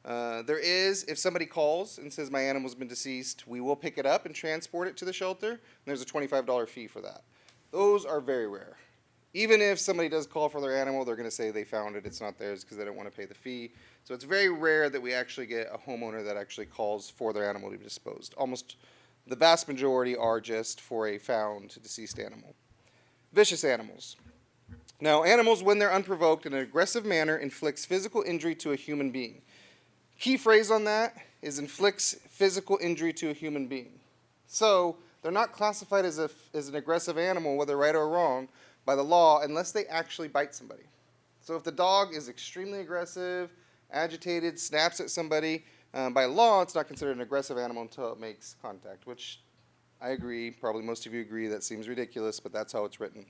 S7: If somebody calls and says my animal's been deceased, we will pick it up and transport it to the shelter, and there's a $25 fee for that. Those are very rare. Even if somebody does call for their animal, they're going to say they found it, it's not theirs because they don't want to pay the fee. So it's very rare that we actually get a homeowner that actually calls for their animal to be disposed. Almost the vast majority are just for a found deceased animal. Vicious animals. Now, animals, when they're unprovoked in an aggressive manner, inflicts physical injury to a human being. Key phrase on that is inflicts physical injury to a human being. So they're not classified as an aggressive animal, whether right or wrong, by the law unless they actually bite somebody. So if the dog is extremely aggressive, agitated, snaps at somebody, by law it's not considered an aggressive animal until it makes contact, which I agree, probably most of you agree that seems ridiculous, but that's how it's written.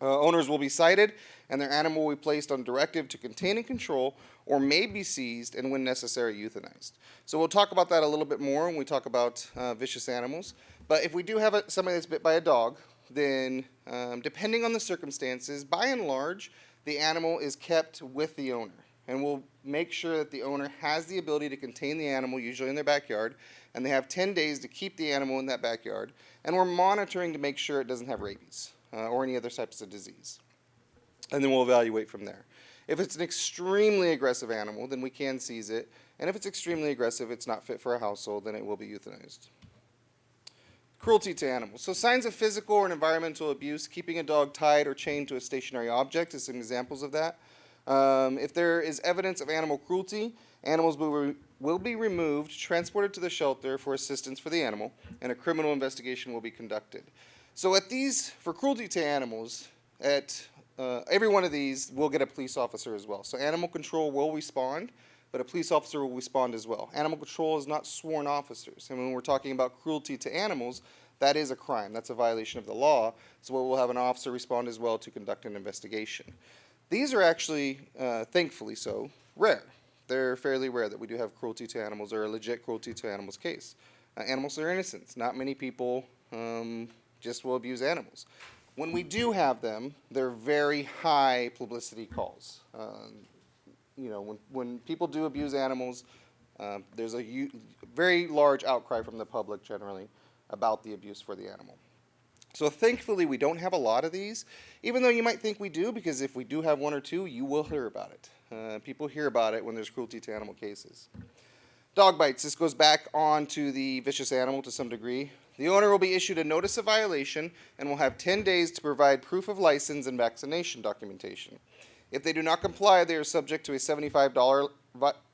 S7: Owners will be cited and their animal will be placed on directive to contain and control or may be seized and when necessary euthanized. So we'll talk about that a little bit more when we talk about vicious animals. But if we do have somebody that's bit by a dog, then depending on the circumstances, by and large, the animal is kept with the owner. And we'll make sure that the owner has the ability to contain the animal, usually in their backyard, and they have 10 days to keep the animal in that backyard. And we're monitoring to make sure it doesn't have rabies or any other types of disease. And then we'll evaluate from there. If it's an extremely aggressive animal, then we can seize it. And if it's extremely aggressive, it's not fit for a household, then it will be euthanized. Cruelty to animals. So signs of physical or environmental abuse, keeping a dog tied or chained to a stationary object is some examples of that. If there is evidence of animal cruelty, animals will be removed, transported to the shelter for assistance for the animal, and a criminal investigation will be conducted. So at these, for cruelty to animals, at every one of these, we'll get a police officer as well. So animal control will respond, but a police officer will respond as well. Animal control is not sworn officers. And when we're talking about cruelty to animals, that is a crime. That's a violation of the law. So we'll have an officer respond as well to conduct an investigation. These are actually, thankfully so, rare. They're fairly rare that we do have cruelty to animals or a legit cruelty to animals case. Animals are innocent. Not many people just will abuse animals. When we do have them, they're very high publicity calls. When people do abuse animals, there's a very large outcry from the public generally about the abuse for the animal. So thankfully, we don't have a lot of these, even though you might think we do, because if we do have one or two, you will hear about it. People hear about it when there's cruelty to animal cases. Dog bites. This goes back on to the vicious animal to some degree. The owner will be issued a notice of violation and will have 10 days to provide proof of license and vaccination documentation. If they do not comply, they are subject to a $75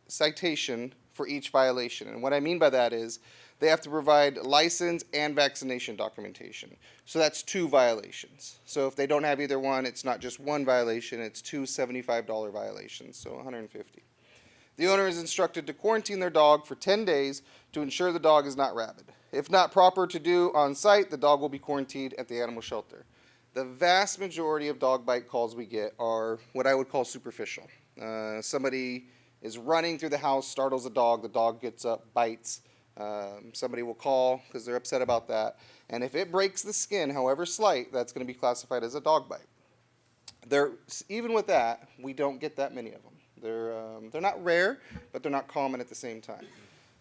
S7: citation for each violation. And what I mean by that is they have to provide license and vaccination documentation. So that's 2 violations. So if they don't have either one, it's not just 1 violation, it's 2 $75 violations, so $150. The owner is instructed to quarantine their dog for 10 days to ensure the dog is not rabid. If not proper to do on site, the dog will be quarantined at the animal shelter. The vast majority of dog bite calls we get are what I would call superficial. Somebody is running through the house, startles the dog gets up, bites. Somebody will call because they're upset about that. And if it breaks the skin, however slight, that's going to be classified as a dog bite. Even with that, we don't get that many of them. They're not rare, but they're not common at the same time.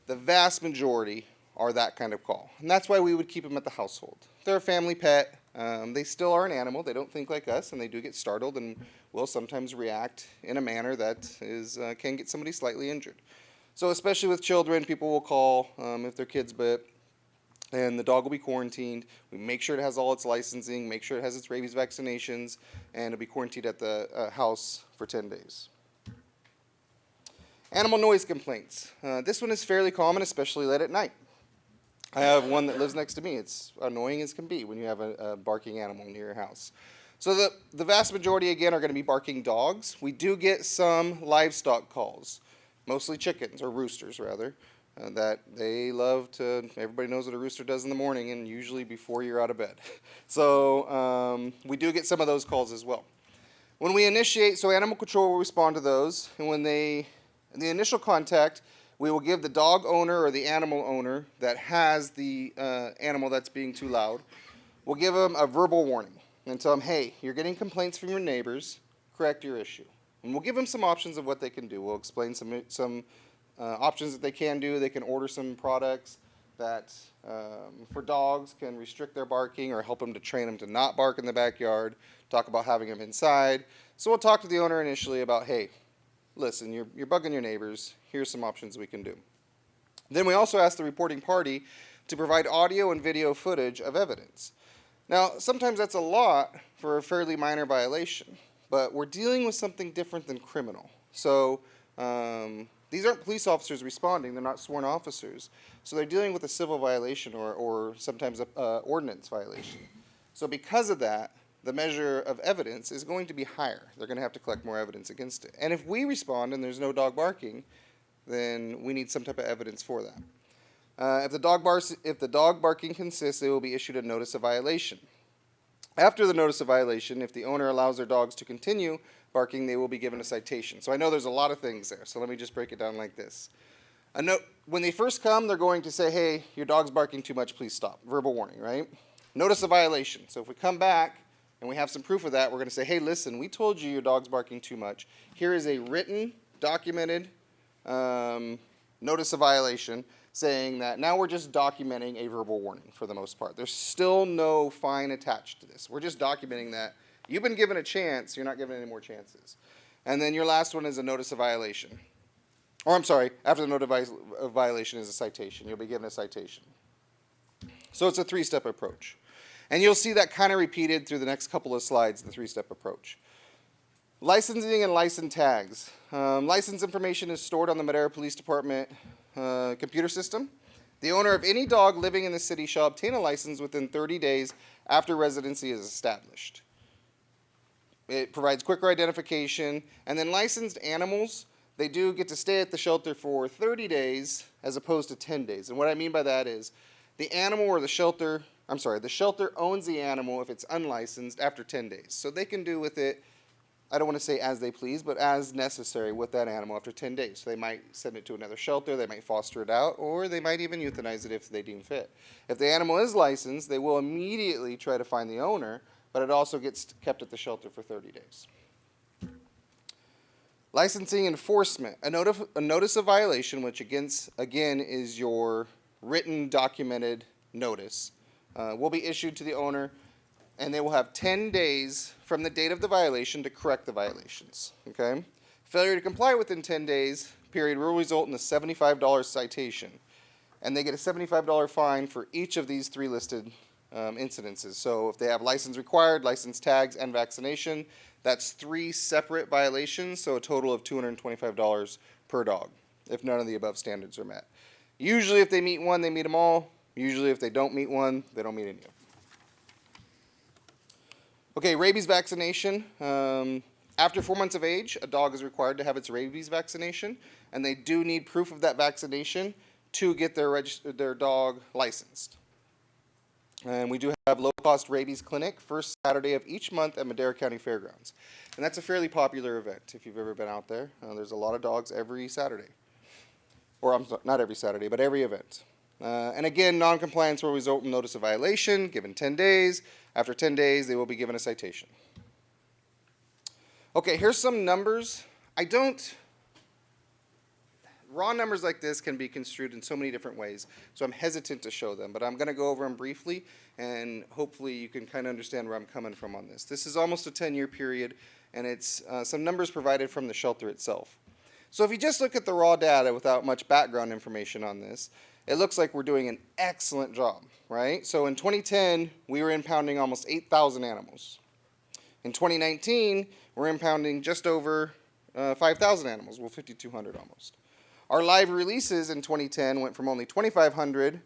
S7: The vast majority are that kind of call. And that's why we would keep them at the household. They're a family pet. They still are an animal. They don't think like us, and they do get startled and will sometimes react in a manner that can get somebody slightly injured. So especially with children, people will call if their kid's bit, and the dog will be quarantined. We make sure it has all its licensing, make sure it has its rabies vaccinations, and it'll be quarantined at the house for 10 days. Animal noise complaints. This one is fairly common, especially late at night. I have one that lives next to me. It's annoying as can be when you have a barking animal near your house. So the vast majority, again, are going to be barking dogs. We do get some livestock calls, mostly chickens, or roosters, rather, that they love to, everybody knows what a rooster does in the morning, and usually before you're out of bed. So we do get some of those calls as well. When we initiate, so animal control will respond to those, and when in the initial contact, we will give the dog owner or the animal owner that has the animal that's being too loud, we'll give them a verbal warning and tell them, hey, you're getting complaints from your neighbors, correct your issue. And we'll give them some options of what they can do. We'll explain some options that they can do. They can order some products. that for dogs can restrict their barking or help them to train them to not bark in the backyard, talk about having them inside. So we'll talk to the owner initially about, hey, listen, you're bugging your neighbors. Here's some options we can do. Then we also ask the reporting party to provide audio and video footage of evidence. Now, sometimes that's a lot for a fairly minor violation, but we're dealing with something different than criminal. So these aren't police officers responding. They're not sworn officers. So they're dealing with a civil violation or sometimes an ordinance violation. So because of that, the measure of evidence is going to be higher. They're going to have to collect more evidence against it. And if we respond and there's no dog barking, then we need some type of evidence for that. If the dog barking consists, they will be issued a notice of violation. After the notice of violation, if the owner allows their dogs to continue barking, they will be given a citation. So I know there's a lot of things there, so let me just break it down like this. When they first come, they're going to say, hey, your dog's barking too much, please stop. Verbal warning, right? Notice of violation. So if we come back and we have some proof of that, we're going to say, hey, listen, we told you your dog's barking too much. Here is a written, documented notice of violation saying that now we're just documenting a verbal warning for the most part. There's still no fine attached to this. We're just documenting that you've been given a chance, you're not given any more chances. And then your last one is a notice of violation. Or I'm sorry, after the notice of violation is a citation. You'll be given a citation. So it's a three-step approach. And you'll see that kind of repeated through the next couple of slides, the three-step approach. Licensing and license tags. License information is stored on the Madera Police Department computer system. The owner of any dog living in the city shall obtain a license within 30 days after residency is established. It provides quicker identification, and then licensed animals, they do get to stay at the shelter for 30 days as opposed to 10 days. And what I mean by that is the animal or the shelter owns the animal if it's unlicensed after 10 days. So they can do with it, I don't want to say as they please, but as necessary with that animal after 10 days. So they might send it to another shelter, they might foster it out, or they might even euthanize it if they deem fit. If the animal is licensed, they will immediately try to find the owner, but it also gets kept at the shelter for 30 days. Licensing enforcement. A notice of violation, which again is your written documented notice, will be issued to the owner, and they will have 10 days from the date of the violation to correct the violations. Okay? Failure to comply within 10 days period will result in a $75 citation, and they get a $75 fine for each of these three listed incidences. So if they have license required, license tags, and vaccination, that's 3 separate violations, so a total of $225 per dog if none of the above standards are met. Usually if they meet one, they meet them all. Usually if they don't meet one, they don't meet any of them. Okay, rabies vaccination. After 4 months of age, a dog is required to have its rabies vaccination, and they do need proof of that vaccination to get their dog licensed. And we do have low-cost rabies clinic first Saturday of each month at Madera County Fairgrounds. And that's a fairly popular event if you've ever been out there. There's a lot of dogs every Saturday. Or I'm sorry, not every Saturday, but every event. And again, non-compliance will result in notice of violation, given 10 days. After 10 days, they will be given a citation. Okay, here's some numbers. Raw numbers like this can be construed in so many different ways, so I'm hesitant to show them, but I'm going to go over them briefly, and hopefully you can kind of understand where I'm coming from on this. This is almost a 10-year period, and it's some numbers provided from the shelter itself. So if you just look at the raw data without much background information on this, it looks like we're doing an excellent job, right? So in 2010, we were impounding almost 8,000 animals. In 2019, we're impounding just over 5,000 animals, well, 5,200 almost. Our live releases in 2010 went from only 2,500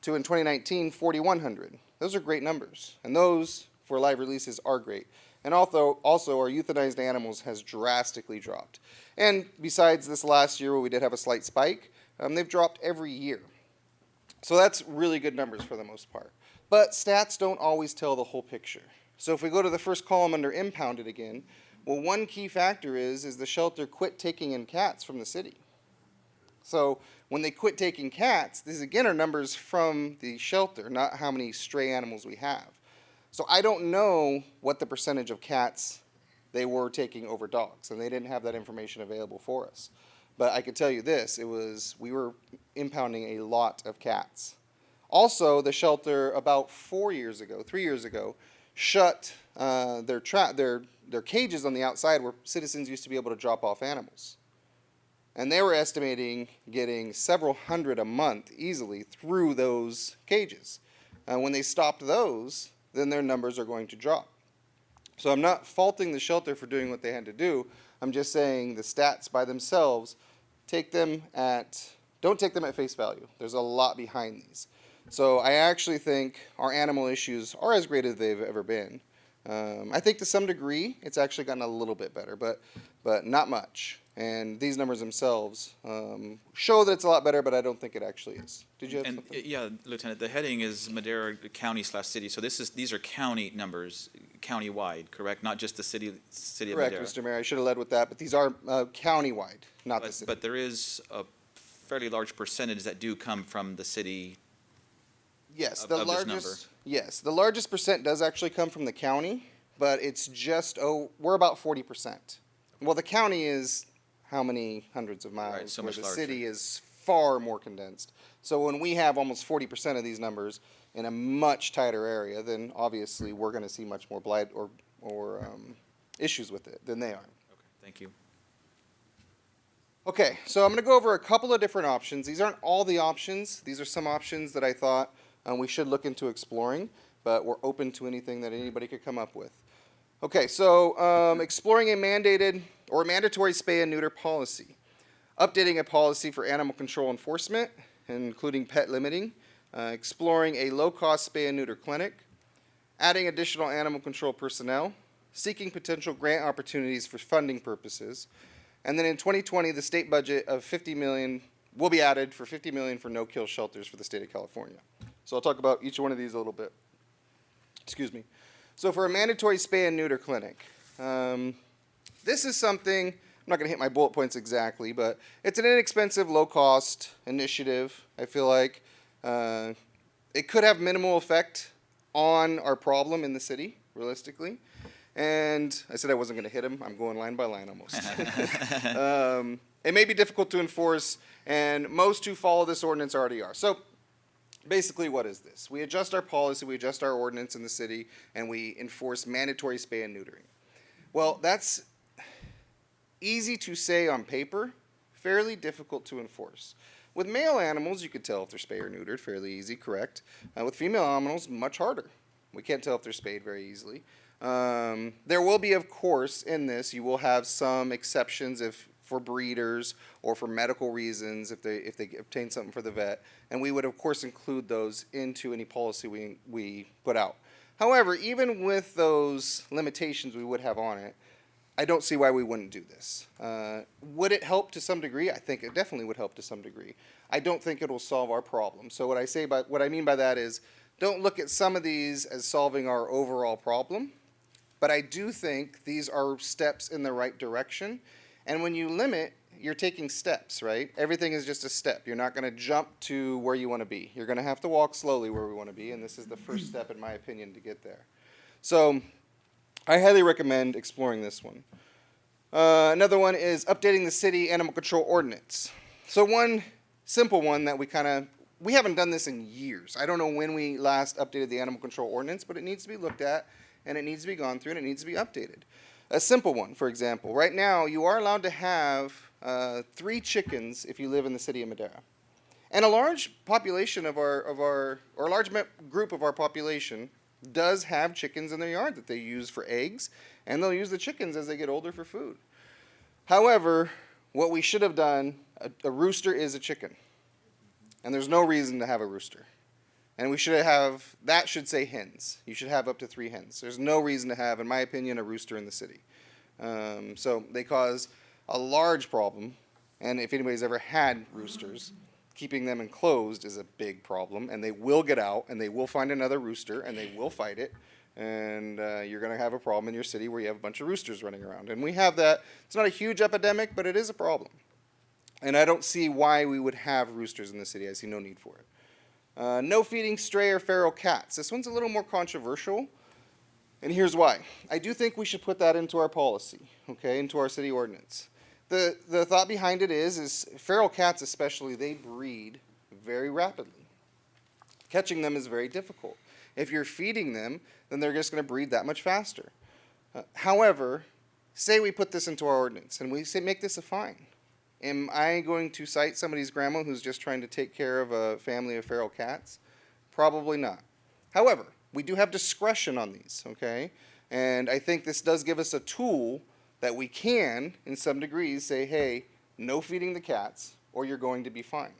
S7: to, in 2019, 4,100. Those are great numbers, and those for live releases are great. And also our euthanized animals has drastically dropped. And besides this last year where we did have a slight spike, they've dropped every year. So that's really good numbers for the most part. But stats don't always tell the whole picture. So if we go to the first column under impounded again, well, one key factor is the shelter quit taking in cats from the city. So when they quit taking cats, these again are numbers from the shelter, not how many stray animals we have. So I don't know what the percentage of cats they were taking over dogs, and they didn't have that information available for us. But I can tell you this, we were impounding a lot of cats. Also, the shelter about 3 years ago, shut their cages on the outside where citizens used to be able to drop off animals. And they were estimating getting several hundred a month easily through those cages. When they stopped those, then their numbers are going to drop. So I'm not faulting the shelter for doing what they had to do. I'm just saying the stats by themselves, don't take them at face value. There's a lot behind these. So I actually think our animal issues are as great as they've ever been. I think to some degree it's actually gotten a little bit better, but not much. And these numbers themselves show that it's a lot better, but I don't think it actually is. Did you have something?
S1: Yeah, Lieutenant, the heading is Madera County/City, so these are county numbers, county-wide, correct? Not just the city of
S7: Correct,
S1: Madera.
S7: Mr. Mayor. I should have led with that, but these are county-wide, not the city.
S1: But there is a fairly large percentage that do come from the city.
S7: Yes,
S1: of
S7: the
S1: this number.
S7: largest percent does actually come from the county, but it's just we're about 40%. Well, the county is how many hundreds of miles,
S1: Right, so
S7: where
S1: much
S7: the
S1: larger.
S7: city is far more condensed. So when we have almost 40% of these numbers in a much tighter area, then obviously we're going to see much more blight or issues with it than they are.
S1: Thank you.
S7: Okay, so I'm going to go over a couple of different options. These aren't all the options. These are some options that I thought we should look into exploring, but we're open to anything that anybody could come up with. Okay, so exploring a mandated or mandatory spay and neuter policy, updating a policy for animal control enforcement, including pet limiting, exploring a low-cost spay and neuter clinic, adding additional animal control personnel, seeking potential grant opportunities for funding purposes, and then in 2020, the state budget of $50 million will be added for $50 million for no-kill shelters for the state of California. So I'll talk about each one of these a little bit. Excuse me. So for a mandatory spay and neuter clinic, this is something, I'm not going to hit my bullet points exactly, but it's an inexpensive, low-cost initiative, I feel like. It could have minimal effect on our problem in the city, realistically. And I said I wasn't going to hit him. I'm going line by line almost. It may be difficult to enforce, and most who follow this ordinance already are. So basically, what is this? We adjust our policy, we adjust our ordinance in the city, and we enforce mandatory spay and neutering. Well, that's easy to say on paper, fairly difficult to enforce. With male animals, you could tell if they're spayed or neutered, fairly easy, correct. With female animals, much harder. We can't tell if they're spayed very easily. There will be, of course, in this, you will have some exceptions for breeders or for medical reasons if they obtain something for the vet, and we would, of course, include those into any policy we put out. However, even with those limitations we would have on it, I don't see why we wouldn't do this. Would it help to some degree? I think it definitely would help to some degree. I don't think it will solve our problem. So what I mean by that is, don't look at some of these as solving our overall problem, but I do think these are steps in the right direction. And when you limit, you're taking steps, right? Everything is just a step. You're not going to jump to where you want to be. You're going to have to walk slowly where we want to be, and this is the first step, in my opinion, to get there. So I highly recommend exploring this one. Another one is updating the city animal control ordinance. So one simple one that we haven't done this in years. I don't know when we last updated the animal control ordinance, but it needs to be looked at, and it needs to be gone through, and it needs to be updated. A simple one, for example. Right now, you are allowed to have 3 chickens if you live in the city of Madera. And a large population or a large group of our population does have chickens in their yard that they use for eggs, and they'll use the chickens as they get older for food. However, what we should have done, a rooster is a chicken. And there's no reason to have a rooster. And that should say hens. You should have up to 3 hens. There's no reason to have, in my opinion, a rooster in the city. So they cause a large problem. And if anybody's ever had roosters, keeping them enclosed is a big problem. And they will get out, and they will find another rooster, and they will fight it. And you're going to have a problem in your city where you have a bunch of roosters running around. And we have that. It's not a huge epidemic, but it is a problem. And I don't see why we would have roosters in the city. I see no need for it. No feeding stray or feral cats. This one's a little more controversial, and here's why. I do think we should put that into our policy, okay, into our city ordinance. The thought behind it is feral cats especially, they breed very rapidly. Catching them is very difficult. If you're feeding them, then they're just going to breed that much faster. However, say we put this into our ordinance and we say make this a fine. Am I going to cite somebody's grandma who's just trying to take care of a family of feral cats? Probably not. However, we do have discretion on these, okay? And I think this does give us a tool that we can, in some degrees, say, hey, no feeding the cats, or you're going to be fined.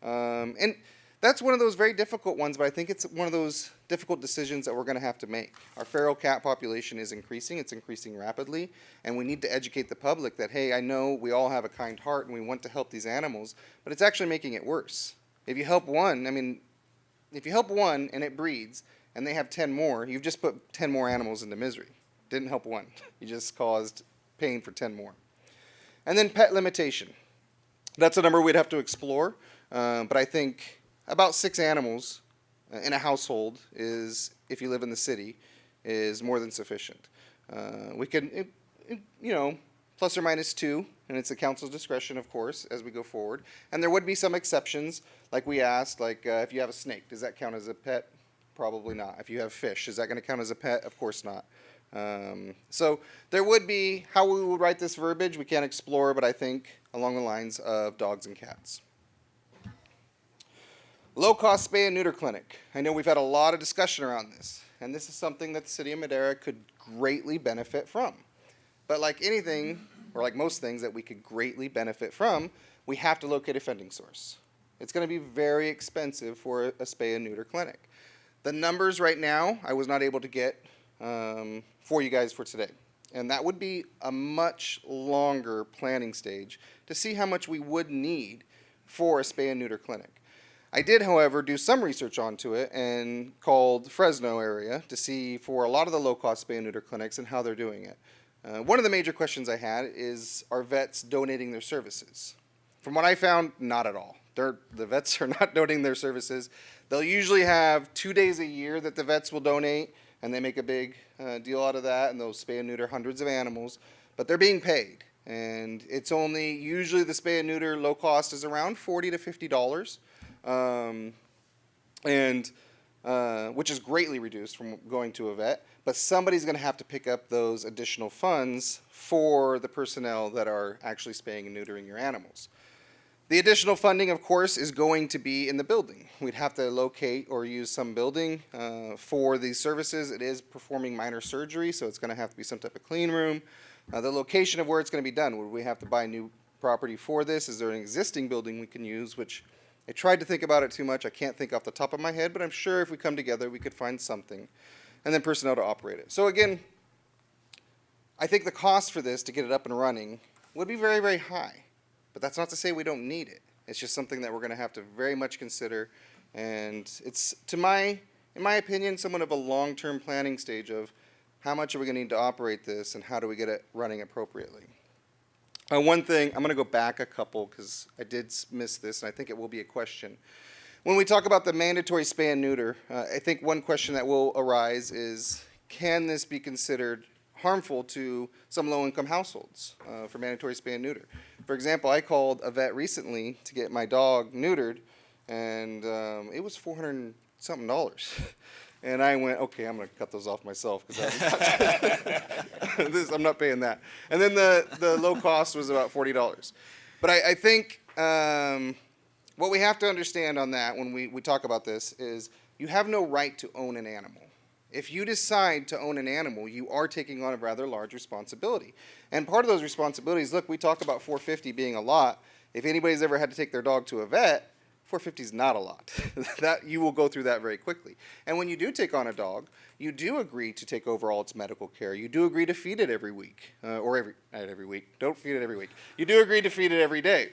S7: And that's one of those very difficult ones, but I think it's one of those difficult decisions that we're going to have to make. Our feral cat population is increasing. It's increasing rapidly, and we need to educate the public that, hey, I know we all have a kind heart and we want to help these animals, but it's actually making it worse. If you help one, if you help one and it breeds, and they have 10 more, you've just put 10 more animals into misery. Didn't help one. You just caused pain for 10 more. And then pet limitation. That's a number we'd have to explore, but I think about 6 animals in a household is, if you live in the city, is more than sufficient. We can, plus or minus 2, and it's the council's discretion, of course, as we go forward. And there would be some exceptions, like we asked, like if you have a snake, does that count as a pet? Probably not. If you have fish, is that going to count as a pet? Of course not. So there would be, how we would write this verbiage, we can't explore, but I think along the lines of dogs and cats. Low-cost spay and neuter clinic. I know we've had a lot of discussion around this, and this is something that the city of Madera could greatly benefit from. But like anything, or like most things that we could greatly benefit from, we have to locate a funding source. It's going to be very expensive for a spay and neuter clinic. The numbers right now, I was not able to get for you guys for today. And that would be a much longer planning stage to see how much we would need for a spay and neuter clinic. I did, however, do some research onto it and called Fresno area to see for a lot of the low-cost spay and neuter clinics and how they're doing it. One of the major questions I had is, are vets donating their services? From what I found, not at all. The vets are not donating their services. They'll usually have 2 days a year that the vets will donate, and they make a big deal out of that, and they'll spay and neuter hundreds of animals, but they're being paid. And it's only, usually the spay and neuter low cost is around $40 to $50, which is greatly reduced from going to a vet, but somebody's going to have to pick up those additional funds for the personnel that are actually spaying and neutering your animals. The additional funding, of course, is going to be in the building. We'd have to locate or use some building for these services. It is performing minor surgery, so it's going to have to be some type of clean room. The location of where it's going to be done, would we have to buy new property for this? Is there an existing building we can use, which I tried to think about it too much. I can't think off the top of my head, but I'm sure if we come together, we could find something. And then personnel to operate it. So again, I think the cost for this to get it up and running would be very, very high. But that's not to say we don't need it. It's just something that we're going to have to very much consider. And it's, in my opinion, somewhat of a long-term planning stage of how much are we going to need to operate this and how do we get it running appropriately. One thing, I'm going to go back a couple because I did miss this, and I think it will be a question. When we talk about the mandatory spay and neuter, I think one question that will arise is, can this be considered harmful to some low-income households for mandatory spay and neuter? For example, I called a vet recently to get my dog neutered, and it was $400-something. And I went, okay, I'm going to cut those off myself because I'm not paying that. And then the low cost was about $40. But I think what we have to understand on that when we talk about this is you have no right to own an animal. If you decide to own an animal, you are taking on a rather large responsibility. And part of those responsibilities, look, we talk about $450 being a lot. If anybody's ever had to take their dog to a vet, $450 is not a lot. That you will go through that very quickly. And when you do take on a dog, you do agree to take over all its medical care. You do agree to feed it every week, not every week. Don't feed it every week. You do agree to feed it every day.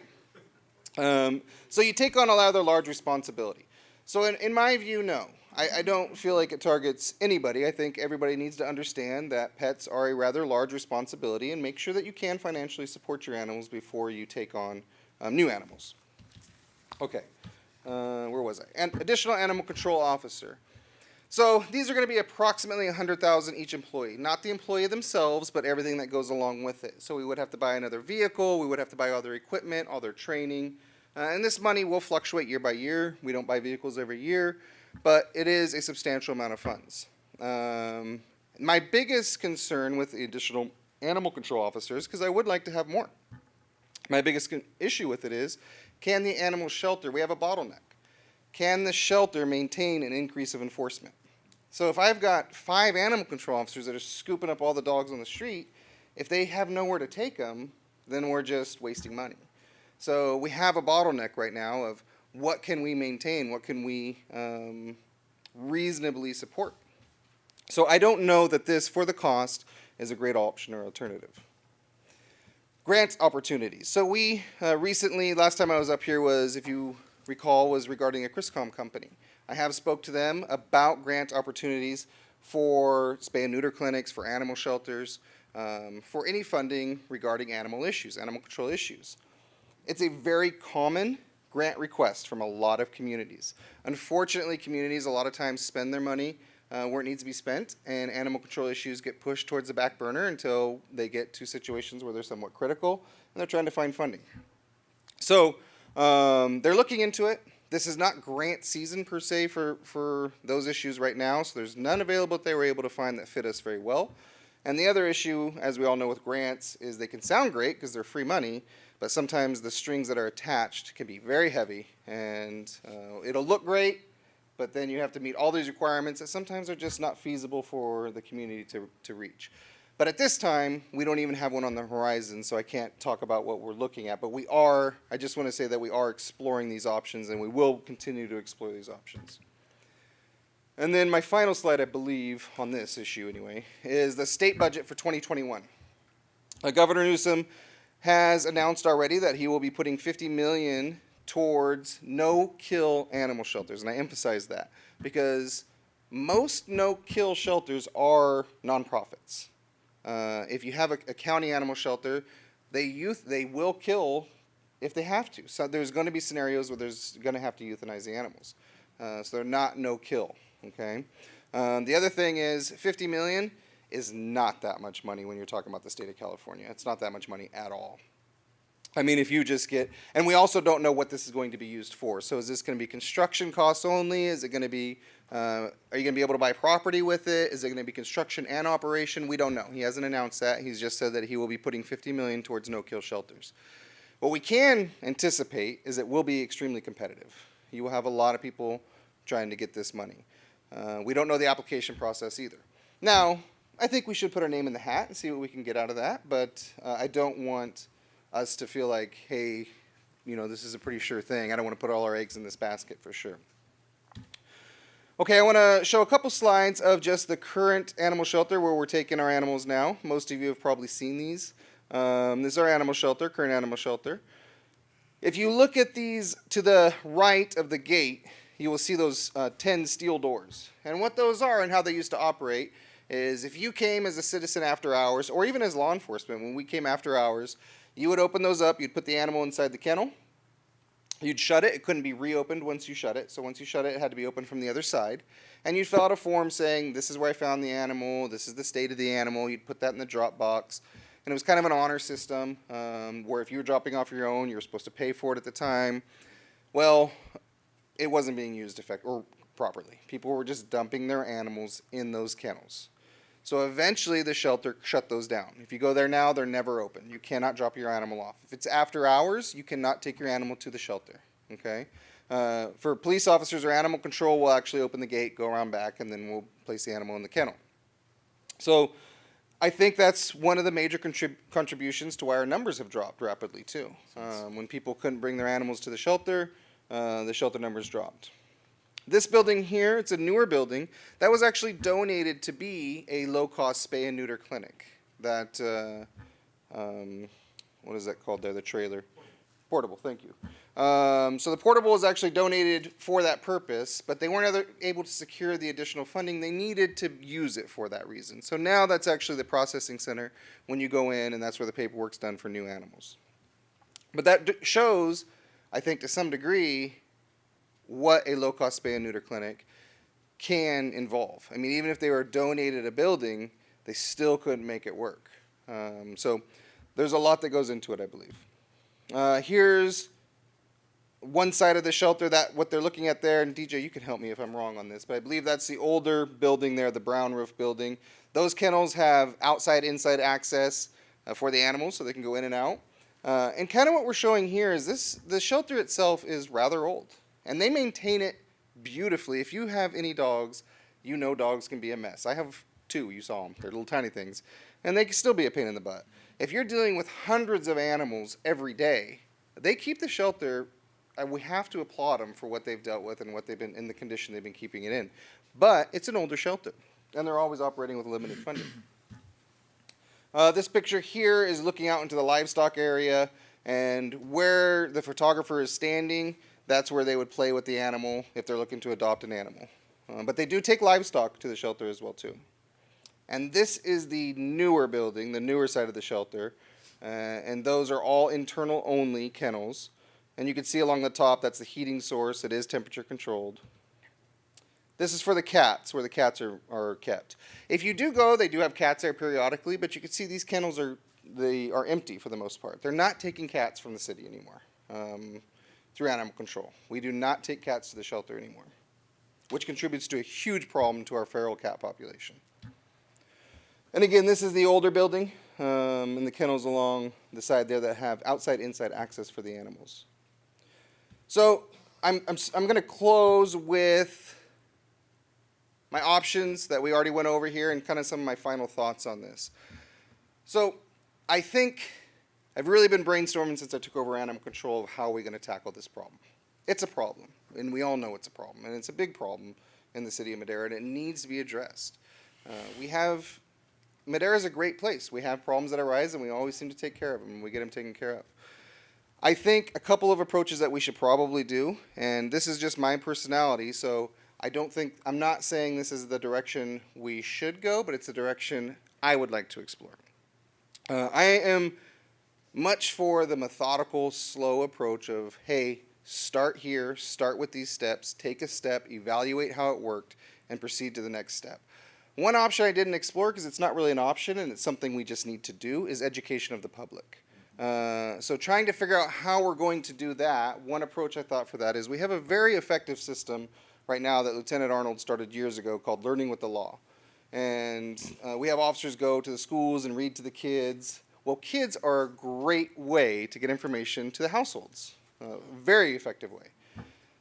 S7: So you take on a rather large responsibility. So in my view, no. I don't feel like it targets anybody. I think everybody needs to understand that pets are a rather large responsibility and make sure that you can financially support your animals before you take on new animals. Okay, where was I? And additional animal control officer. So these are going to be approximately $100,000 each employee, not the employee themselves, but everything that goes along with it. So we would have to buy another vehicle, we would have to buy all their equipment, all their training, and this money will fluctuate year by year. We don't buy vehicles every year. but it is a substantial amount of funds. My biggest concern with the additional animal control officers, because I would like to have more. My biggest issue with it is, can the animal shelter, we have a bottleneck, can the shelter maintain an increase of enforcement? So if I've got 5 animal control officers that are scooping up all the dogs on the street, if they have nowhere to take them, then we're just wasting money. So we have a bottleneck right now of what can we maintain, what can we reasonably support. So I don't know that this, for the cost, is a great option or alternative. Grant opportunities. So we recently, last time I was up here was, if you recall, was regarding a Criscom company. I have spoke to them about grant opportunities for spay and neuter clinics, for animal shelters, for any funding regarding animal issues, animal control issues. It's a very common grant request from a lot of communities. Unfortunately, communities a lot of times spend their money where it needs to be spent, and animal control issues get pushed towards the back burner until they get to situations where they're somewhat critical, and they're trying to find funding. So they're looking into it. This is not grant season per se for those issues right now, so there's none available that they were able to find that fit us very well. And the other issue, as we all know with grants, is they can sound great because they're free money, but sometimes the strings that are attached can be very heavy, and it'll look great, but then you have to meet all these requirements that sometimes are just not feasible for the community to reach. But at this time, we don't even have one on the horizon, so I can't talk about what we're looking at. But we are, I just want to say that we are exploring these options, and we will continue to explore these options. And then my final slide, I believe, on this issue anyway, is the state budget for 2021. Governor Newsom has announced already that he will be putting $50 million towards no-kill animal shelters, and I emphasize that because most no-kill shelters are nonprofits. If you have a county animal shelter, they will kill if they have to. So there's going to be scenarios where there's going to have to euthanize the animals. So they're not no-kill. Okay. The other thing is $50 million is not that much money when you're talking about the state of California. It's not that much money at all. I mean, if you just get, and we also don't know what this is going to be used for. So is this going to be construction costs only? Is it going to be, are you going to be able to buy property with it? Is it going to be construction and operation? We don't know. He hasn't announced that. He's just said that he will be putting $50 million towards no-kill shelters. What we can anticipate is it will be extremely competitive. You will have a lot of people trying to get this money. We don't know the application process either. Now, I think we should put our name in the hat and see what we can get out of that, but I don't want us to feel like, hey, you know, this is a pretty sure thing. I don't want to put all our eggs in this basket for sure. Okay, I want to show a couple slides of just the current animal shelter where we're taking our animals now. Most of you have probably seen these. This is our animal shelter, current animal shelter. If you look at these to the right of the gate, you will see those 10 steel doors. And what those are and how they used to operate is if you came as a citizen after hours, or even as law enforcement, when we came after hours, you would open those up, you'd put the animal inside the kennel, you'd shut it, it couldn't be reopened once you shut it, so once you shut it, it had to be opened from the other side, and you'd fill out a form saying, this is where I found the animal, this is the state of the animal, you'd put that in the drop box, and it was kind of an honor system, where if you were dropping off your own, you were supposed to pay for it at the time. Well, it wasn't being used properly. People were just dumping their animals in those kennels. So eventually the shelter shut those down. If you go there now, they're never open. You cannot drop your animal off. If it's after hours, you cannot take your animal to the shelter. Okay? For police officers or animal control, we'll actually open the gate, go around back, and then we'll place the animal in the kennel. So I think that's one of the major contributions to why our numbers have dropped rapidly too. When people couldn't bring their animals to the shelter numbers dropped. This building here, it's a newer building, that was actually donated to be a low-cost spay and neuter clinic. That, what is that called there, the trailer? Portable, thank you. So the portable was actually donated for that purpose, but they weren't able to secure the additional funding they needed to use it for that reason. So now that's actually the processing center when you go in, and that's where the paperwork's done for new animals. But that shows, I think to some degree, what a low-cost spay and neuter clinic can involve. I mean, even if they were donated a building, they still couldn't make it work. So there's a lot that goes into it, I believe. Here's one side of the shelter, that what they're looking at there, and DJ, you can help me if I'm wrong on this, but I believe that's the older building there, the brown roof building. Those kennels have outside, inside access for the animals so they can go in and out. And kind of what we're showing here is the shelter itself is rather old, and they maintain it beautifully. If you have any dogs, you know dogs can be a mess. I have 2, you saw them, they're little tiny things, and they can still be a pain in the butt. If you're dealing with hundreds of animals every day, they keep the shelter, and we have to applaud them for what they've dealt with and what they've been in the condition they've been keeping it in. But it's an older shelter, and they're always operating with limited funding. This picture here is looking out into the livestock area, and where the photographer is standing, that's where they would play with the animal if they're looking to adopt an animal. But they do take livestock to the shelter as well too. And this is the newer building, the newer side of the shelter, and those are all internal only kennels. And you can see along the top, that's the heating source. It is temperature controlled. This is for the cats, where the cats are kept. If you do go, they do have cats there periodically, but you can see these kennels are empty for the most part. They're not taking cats from the city anymore through animal control. We do not take cats to the shelter anymore, which contributes to a huge problem to our feral cat population. And again, this is the older building, and the kennels along the side there that have outside, inside access for the animals. So I'm going to close with my options that we already went over here and kind of some of my final thoughts on this. So I think I've really been brainstorming since I took over animal control of how we're going to tackle this problem. It's a problem, and we all know it's a problem, and it's a big problem in the city of Madera, and it needs to be addressed. Madera is a great place. We have problems that arise, and we always seem to take care of them, and we get them taken care of. I think a couple of approaches that we should probably do, and this is just my personality, so I'm not saying this is the direction we should go, but it's the direction I would like to explore. I am much for the methodical, slow approach of, hey, start here, start with these steps, take a step, evaluate how it worked, and proceed to the next step. One option I didn't explore, because it's not really an option and it's something we just need to do, is education of the public. So trying to figure out how we're going to do that, one approach I thought for that is we have a very effective system right now that Lieutenant Arnold started years ago called Learning with the Law. And we have officers go to the schools and read to the kids. Well, kids are a great way to get information to the households, very effective way.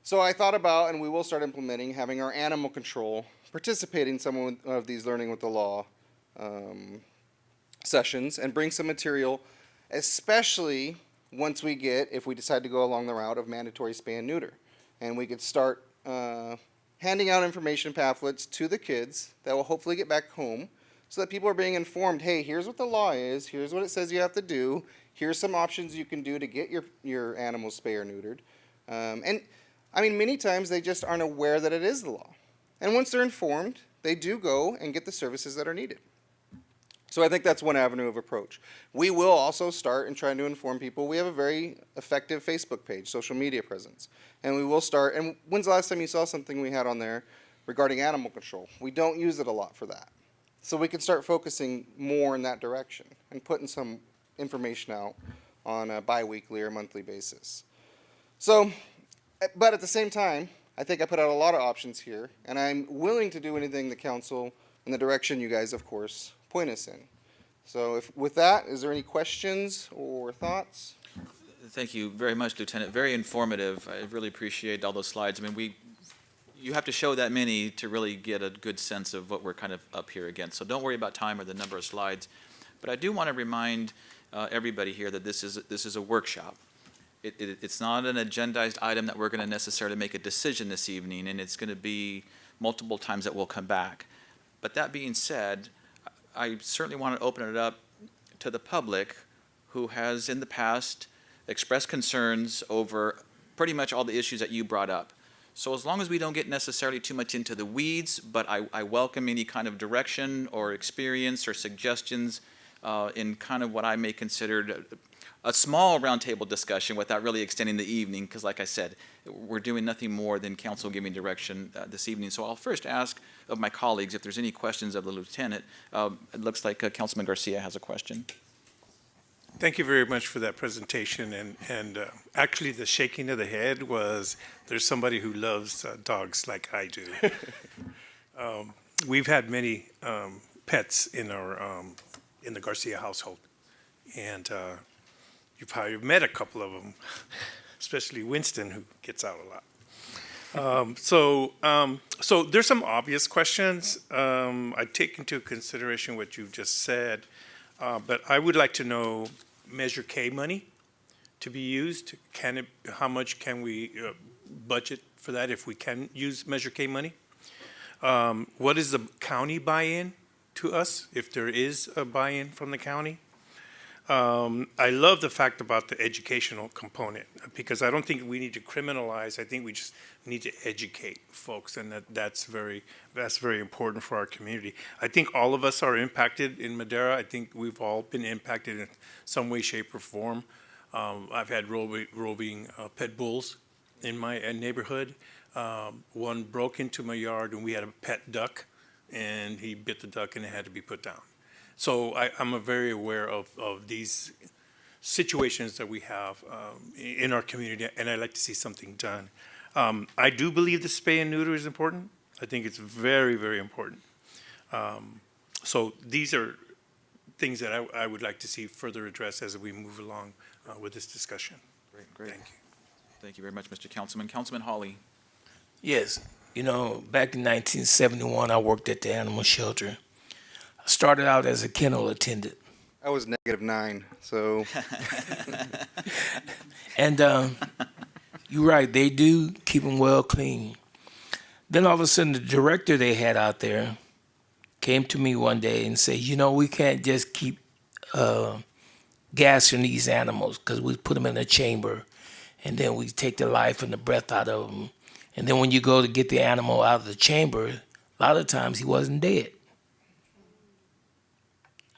S7: So I thought about, and we will start implementing, having our animal control participate in some of these Learning with the Law sessions and bring some material, especially once if we decide to go along the route of mandatory spay and neuter. And we could start handing out information pamphlets to the kids that will hopefully get back home so that people are being informed, hey, here's what the law is, here's what it says you have to do, here's some options you can do to get your animals spayed or neutered. And I mean, many times they just aren't aware that it is the law. And once they're informed, they do go and get the services that are needed. So I think that's one avenue of approach. We will also start in trying to inform people. We have a very effective Facebook page, social media presence. And we will start, and when's the last time you saw something we had on there regarding animal control? We don't use it a lot for that. So we can start focusing more in that direction and putting some information out on a bi-weekly or monthly basis. So, but at the same time, I think I put out a lot of options here, and I'm willing to do anything the council, in the direction you guys, of course, point us in. So with that, is there any questions or thoughts?
S1: Thank you very much, Lieutenant. Very informative. I really appreciate all those slides. I mean, you have to show that many to really get a good sense of what we're kind of up here against. So don't worry about time or the number of slides. But I do want to remind everybody here that this is a workshop. It's not an agendized item that we're going to necessarily make a decision this evening, and it's going to be multiple times that we'll come back. But that being said, I certainly want to open it up to the public who has in the past expressed concerns over pretty much all the issues that you brought up. So as long as we don't get necessarily too much into the weeds, but I welcome any kind of direction or experience or suggestions in kind of what I may consider a small roundtable discussion without really extending the evening, because like I said, we're doing nothing more than council giving direction this evening. So I'll first ask of my colleagues if there's any questions of the lieutenant. It looks like Councilman Garcia has a question.
S2: Thank you very much for that presentation. And actually, the shaking of the head was there's somebody who loves dogs like I do. We've had many pets in our in the Garcia household, and you probably met a couple of them, especially Winston, who gets out a lot. So there's some obvious questions. I take into consideration what you just said, but I would like to know Measure K money to be used. How much can we budget for that if we can use Measure K money? What is the county buy-in to us, if there is a buy-in from the county? I love the fact about the educational component, because I don't think we need to criminalize. I think we just need to educate folks, and that's very important for our community. I think all of us are impacted in Madera. I think we've all been impacted in some way, shape, or form. I've had roving pit bulls in my neighborhood. One broke into my yard, and we had a pet duck, and he bit the duck, and it had to be put down. So I'm very aware of these situations that we have in our community, and I'd like to see something done. I do believe the spay and neuter is important. I think it's very, very important. So these are things that I would like to see further addressed as we move along with this discussion.
S1: Great. Thank you. Thank you very much, Mr. Councilman. Councilman Hawley.
S4: Yes, back in 1971, I worked at the animal shelter. I started out as a kennel attendant.
S7: I was -9, so.
S4: And you're right, they do keep them well clean. Then all of a sudden, the director they had out there came to me one day and said, we can't just keep gassing these animals, because we put them in a chamber, and then we take the life and the breath out of them. And then when you go to get the animal out of the chamber, a lot of times he wasn't dead.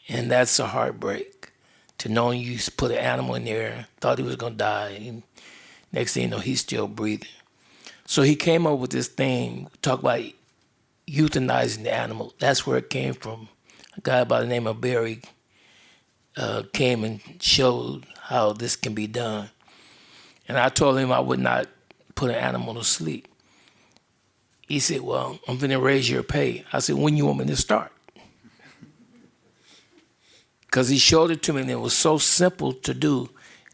S4: And that's a heartbreak, to know you put an animal in there, thought he was going to die, and next thing you know, he's still breathing. So he came up with this thing, talk about euthanizing the animal. That's where it came from. A guy by the name of Barry came and showed how this can be done. And I told him I would not put an animal to sleep. He said, well, I'm going to raise your pay. I said, when you want me to start? Because he showed it to me, and it was so simple to do.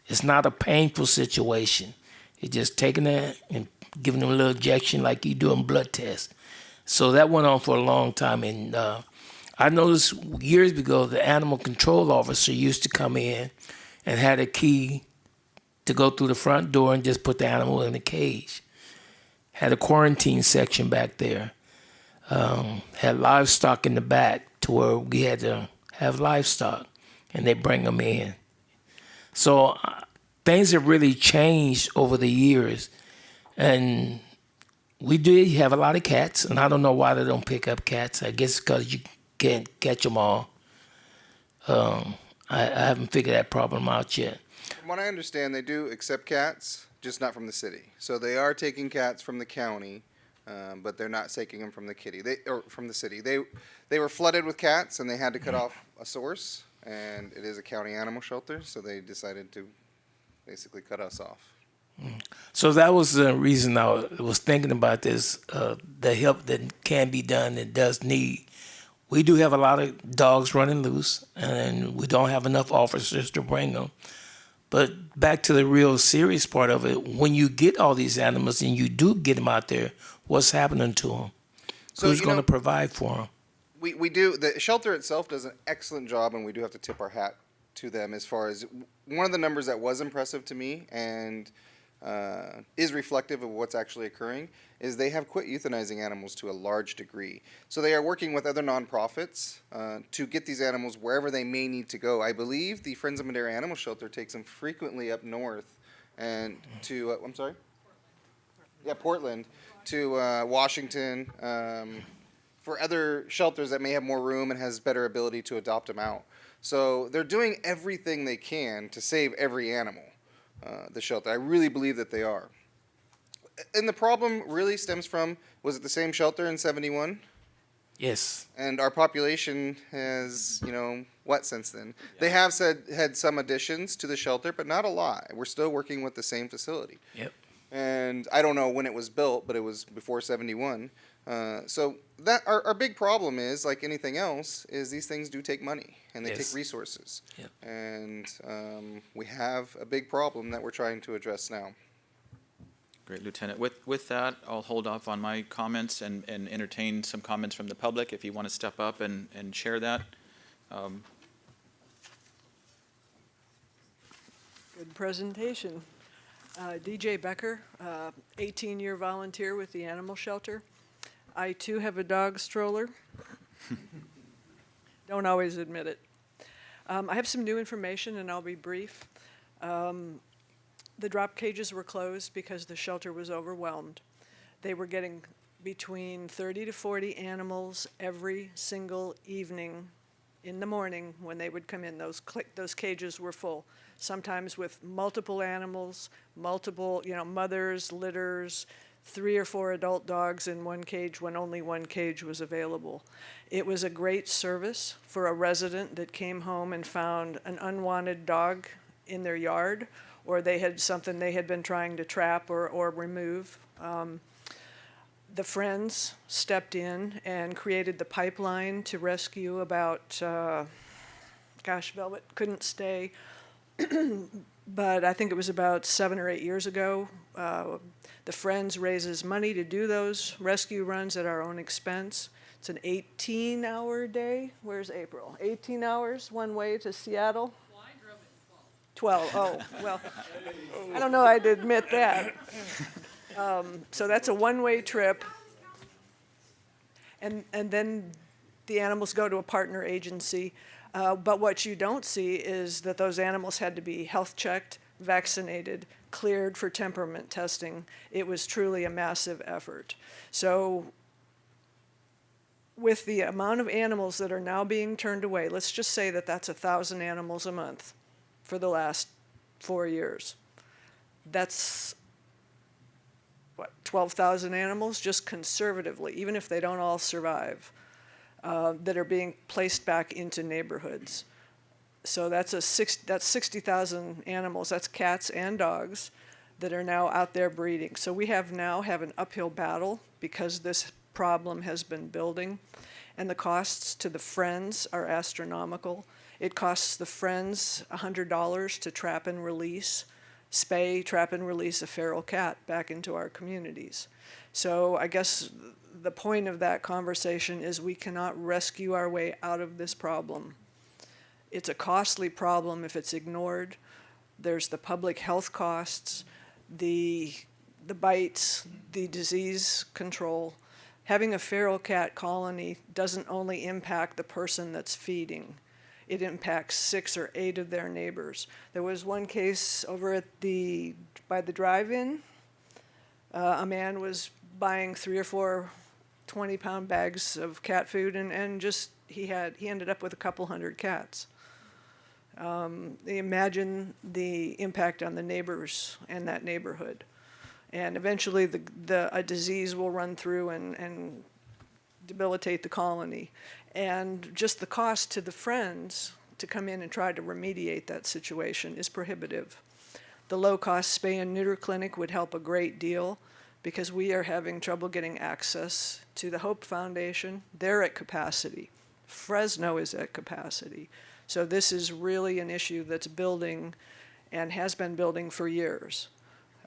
S4: It's not a painful situation. It's just taking it and giving them a little injection like you do in blood tests. So that went on for a long time. And I noticed years ago, the animal control officer used to come in and had a key to go through the front door and just put the animal in the cage. Had a quarantine section back there. Had livestock in the back to where we had to have livestock, and they bring them in. So things have really changed over the years, and we do have a lot of cats, and I don't know why they don't pick up cats. I guess because you can't catch them all. I haven't figured that problem out yet.
S7: From what I understand, they do accept cats, just not from the city. So they are taking cats from the county, but they're not taking them from the from the city. They were flooded with cats, and they had to cut off a source, and it is a county animal shelter, so they decided to basically cut us off.
S4: So that was the reason I was thinking about this, the help that can be done that does need. We do have a lot of dogs running loose, and we don't have enough officers to bring them. But back to the real serious part of it, when you get all these animals and you do get them out there, what's happening to them?
S7: So,
S4: who's going to provide for them?
S7: We do. The shelter itself does an excellent job, and we do have to tip our hat to them as far as one of the numbers that was impressive to me and is reflective of what's actually occurring is they have quit euthanizing animals to a large degree. So they are working with other nonprofits to get these animals wherever they may need to go. I believe the Friends of Madera Animal Shelter takes them frequently up north and to, I'm sorry? Yeah, Portland, to Washington, for other shelters that may have more room and has better ability to adopt them out. So they're doing everything they can to save every animal, the shelter. I really believe that they are. And the problem really stems from, was it the same shelter in 71?
S4: Yes.
S7: And our population has, what since then? They have had some additions to the shelter, but not a lot. We're still working with the same facility.
S4: Yep.
S7: And I don't know when it was built, but it was before 71. So that our big problem is, like anything else, is these things do take money and they
S4: Yes.
S7: take resources.
S4: Yep.
S7: And we have a big problem that we're trying to address now.
S1: Great, Lieutenant. With that, I'll hold off on my comments and entertain some comments from the public if you want to step up and share that.
S9: Good presentation. DJ Becker, 18-year volunteer with the animal shelter. I too have a dog stroller. Don't always admit it. I have some new information and I'll be brief. The drop cages were closed because the shelter was overwhelmed. They were getting between 30 to 40 animals every single evening in the morning when they would come in. Those cages were full, sometimes with multiple animals, multiple, mothers, litters, 3 or 4 adult dogs in one cage when only one cage was available. It was a great service for a resident that came home and found an unwanted dog in their yard, or they had something they had been trying to trap or remove. The Friends stepped in and created the pipeline to rescue about, Velvet couldn't stay, but I think it was about 7 or 8 years ago. The Friends raises money to do those rescue runs at our own expense. It's an 18-hour day. Where's April? 18 hours one way to Seattle. 12. Oh, well, I don't know I'd admit that. So that's a one-way trip. And then the animals go to a partner agency. But what you don't see is that those animals had to be health checked, vaccinated, cleared for temperament testing. It was truly a massive effort. So with the amount of animals that are now being turned away, let's just say that that's 1,000 animals a month for the last 4 years. That's, 12,000 animals, just conservatively, even if they don't all survive, that are being placed back into neighborhoods. So that's 60,000 animals, that's cats and dogs, that are now out there breeding. So we now have an uphill battle because this problem has been building, and the costs to the Friends are astronomical. It costs the Friends $100 to trap and release, trap and release a feral cat back into our communities. So I guess the point of that conversation is we cannot rescue our way out of this problem. It's a costly problem if it's ignored. There's the public health costs, the bites, the disease control. Having a feral cat colony doesn't only impact the person that's feeding. It impacts 6 or 8 of their neighbors. There was one case over by the drive-in. A man was buying 3 or 4 20-pound bags of cat food, and just he ended up with a couple hundred cats. Imagine the impact on the neighbors and that neighborhood. And eventually a disease will run through and debilitate the colony. And just the cost to the Friends to come in and try to remediate that situation is prohibitive. The low-cost spay and neuter clinic would help a great deal because we are having trouble getting access to the Hope Foundation. They're at capacity. Fresno is at capacity. So this is really an issue that's building and has been building for years.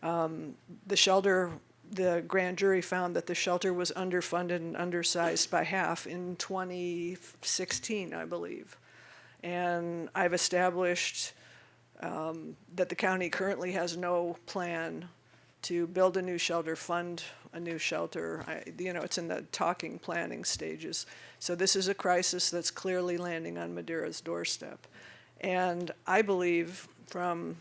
S9: The shelter, the grand jury found that the shelter was underfunded and undersized by half in 2016, I believe. And I've established that the county currently has no plan to build a new shelter, fund a new shelter. It's in the talking, planning stages. So this is a crisis that's clearly landing on Madera's doorstep. And I believe, from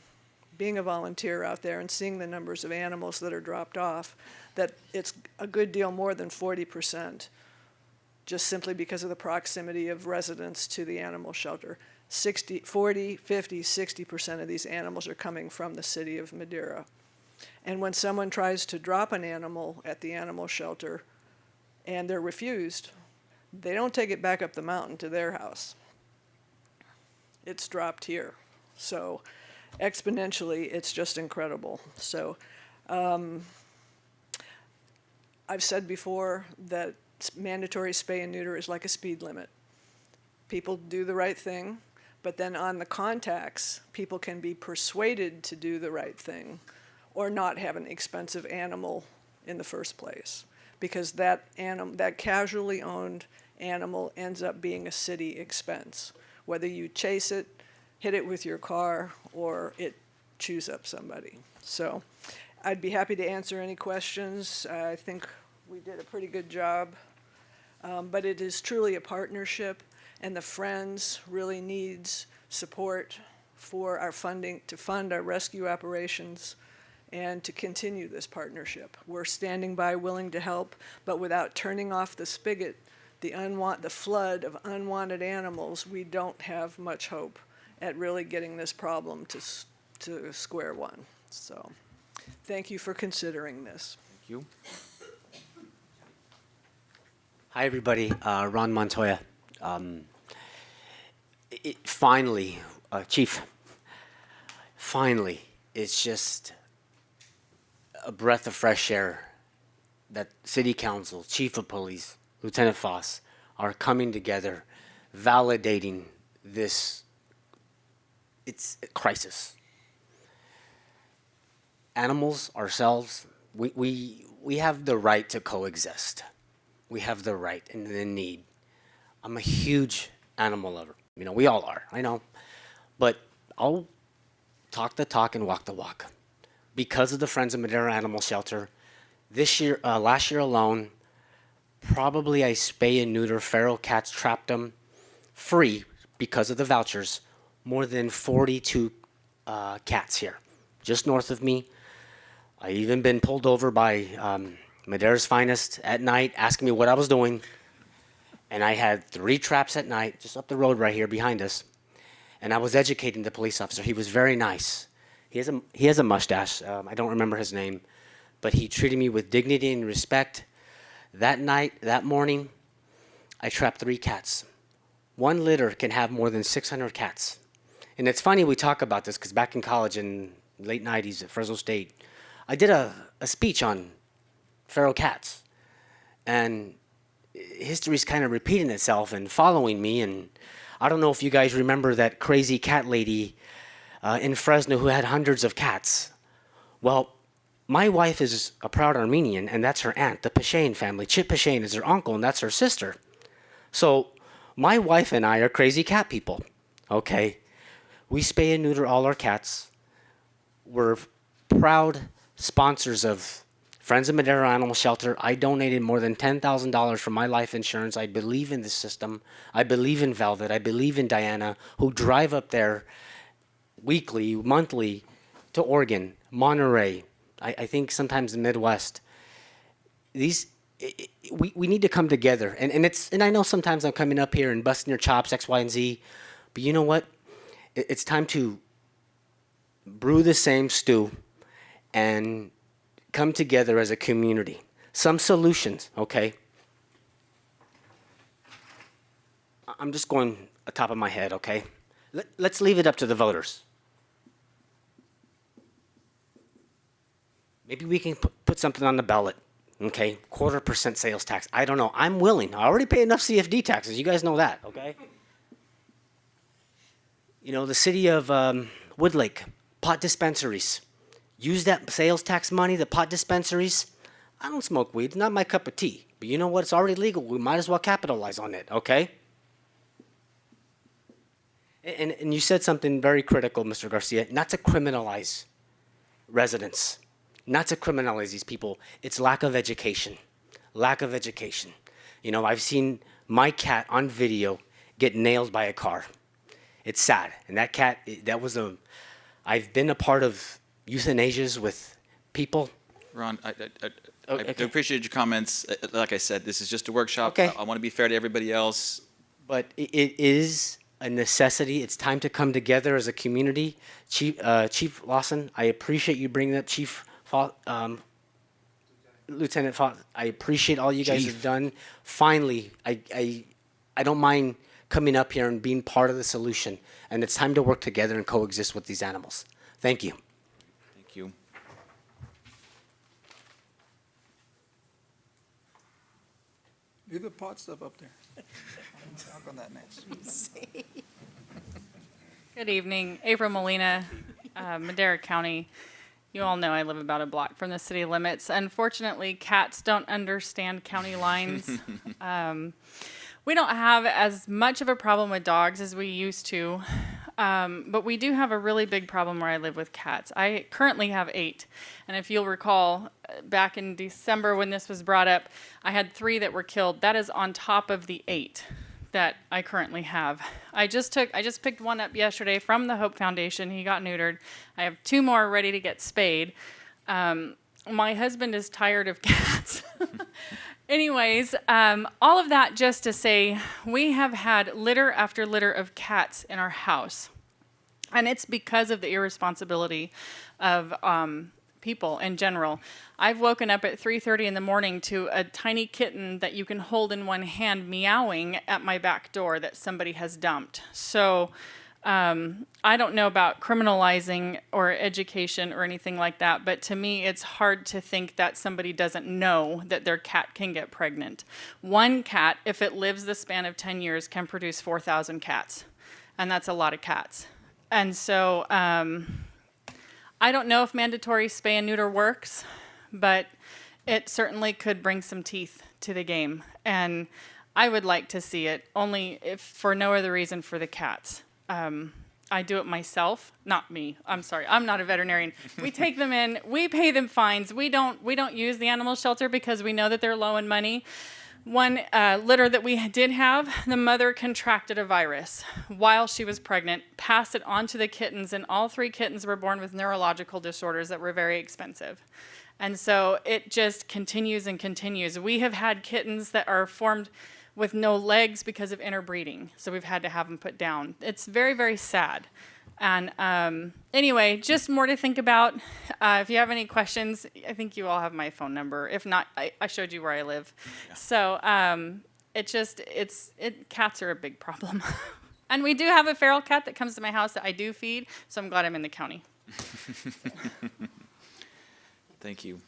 S9: being a volunteer out there and seeing the numbers of animals that are dropped off, that it's a good deal more than 40%, just simply because of the proximity of residents to the animal shelter. 40, 50, 60% of these animals are coming from the city of Madera. And when someone tries to drop an animal at the animal shelter and they're refused, They don't take it back up the mountain to their house. It's dropped here. So exponentially, it's just incredible. So I've said before that mandatory spay and neuter is like a speed limit. People do the right thing, but then on the contacts, people can be persuaded to do the right thing or not have an expensive animal in the first place, because that casually owned animal ends up being a city expense, whether you chase it, hit it with your car, or it chews up somebody. So I'd be happy to answer any questions. I think we did a pretty good job. But it is truly a partnership, and the Friends really needs support for our funding, to fund our rescue operations and to continue this partnership. We're standing by, willing to help, but without turning off the spigot, the flood of unwanted animals, we don't have much hope at really getting this problem to square one. So thank you for considering this.
S5: Thank you. Hi, everybody. Ron Montoya. Finally, Chief, finally, it's just a breath of fresh air that City Council, Chief of Police, Lieutenant Foss are coming together, validating this. It's a crisis. Animals, ourselves, we have the right to coexist. We have the right and the need. I'm a huge animal lover. You know, we all are, I know. But I'll talk the talk and walk the walk. Because of the Friends of Madera Animal Shelter, this year, last year alone, probably I spay and neuter feral cats, trapped them free because of the vouchers, more than 42 cats here, just north of me. I even been pulled over by Madera's Finest at night, asking me what I was doing. And I had 3 traps at night, just up the road right here behind us. And I was educating the police officer. He was very nice. He has a mustache. I don't remember his name. But he treated me with dignity and respect. That night, that morning, I trapped 3 cats. 1 litter can have more than 600 cats. And it's funny we talk about this, because back in college in late 90s at Fresno State, I did a speech on feral cats. And history's kind of repeating itself and following me. And I don't know if you guys remember that crazy cat lady in Fresno who had hundreds of cats. Well, my wife is a proud Armenian, and that's her aunt, the Pashane family. Chip Pashane is her uncle, and that's her sister. So my wife and I are crazy cat people, okay? We spay and neuter all our cats. We're proud sponsors of Friends of Madera Animal Shelter. I donated more than $10,000 for my life insurance. I believe in the system. I believe in Velvet. I believe in Diana, who drive up there weekly, monthly, to Oregon, Monterey, I think sometimes the Midwest. We need to come together. And I know sometimes I'm coming up here and busting your chops, X, Y, and Z. But you know what? It's time to brew the same stew and come together as a community. Some solutions, okay? I'm just going atop of my head, okay? Let's leave it up to the voters. Maybe we can put something on the ballot, okay? 0.25% sales tax. I don't know. I'm willing. I already pay enough CFD taxes. You guys know that, okay? You know, the city of Woodlake, pot dispensaries. Use that sales tax money, the pot dispensaries. I don't smoke weed. It's not my cup of tea. But you know what? It's already legal. We might as well capitalize on it, okay? And you said something very critical, Mr. Garcia, not to criminalize residents, not to criminalize these people. It's lack of education. Lack of education. You know, I've seen my cat on video get nailed by a car. It's sad. And that cat, I've been a part of euthanasias with people.
S1: Ron, I appreciate your comments. Like I said, this is just a workshop.
S5: Okay.
S1: I want to be fair to everybody else.
S5: But it is a necessity. It's time to come together as a community. Chief Lawson, I appreciate you bringing up Lieutenant Fox, I appreciate all you guys have done. Finally, I don't mind coming up here and being part of the solution. And it's time to work together and coexist with these animals. Thank you.
S1: Thank you.
S13: Leave the pot stuff up there. I'll talk on that next.
S12: Good evening, April Molina, Madera County. You all know I live about a block from the city limits. Unfortunately, cats don't understand county lines. We don't have as much of a problem with dogs as we used to, but we do have a really big problem where I live with cats. I currently have 8, and if you'll recall, back in December when this was brought up, I had 3 that were killed. That is on top of the 8 that I currently have. I just picked one up yesterday from the Hope Foundation. He got neutered. I have 2 more ready to get spayed. My husband is tired of cats. Anyways, all of that just to say, we have had litter after litter of cats in our house. And it's because of the irresponsibility of people in general. I've woken up at 3:30 in the morning to a tiny kitten that you can hold in one hand meowing at my back door that somebody has dumped. So I don't know about criminalizing or education or anything like that, but to me it's hard to think that somebody doesn't know that their cat can get pregnant. One cat, if it lives the span of 10 years, can produce 4,000 cats, and that's a lot of cats. And so I don't know if mandatory spay and neuter works, but it certainly could bring some teeth to the game. And I would like to see it, only if for no other reason for the cats. I do it myself, not me. I'm sorry, I'm not a veterinarian. We take them in, we pay them fines. We don't use the animal shelter because we know that they're low in money. One litter that we did have, the mother contracted a virus while she was pregnant, passed it on to the kittens, and all 3 kittens were born with neurological disorders that were very expensive. And so it just continues and continues. We have had kittens that are formed with no legs because of interbreeding, so we've had to have them put down. It's very, very sad. And anyway, just more to think about. If you have any questions, I think you all have my phone number. If not, I showed you where I live. Yeah. So cats are a big problem. And we do have a feral cat that comes to my house that I do feed, so I'm glad I'm in the county.
S1: Thank you.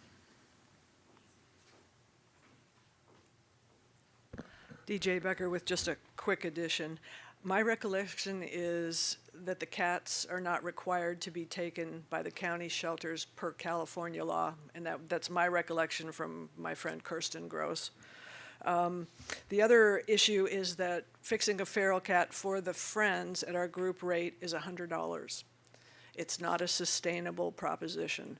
S9: DJ Becker with just a quick addition. My recollection is that the cats are not required to be taken by the county shelters per California law, and that's my recollection from my friend Kirsten Gross. The other issue is that fixing a feral cat for the friends at our group rate is $100. It's not a sustainable proposition.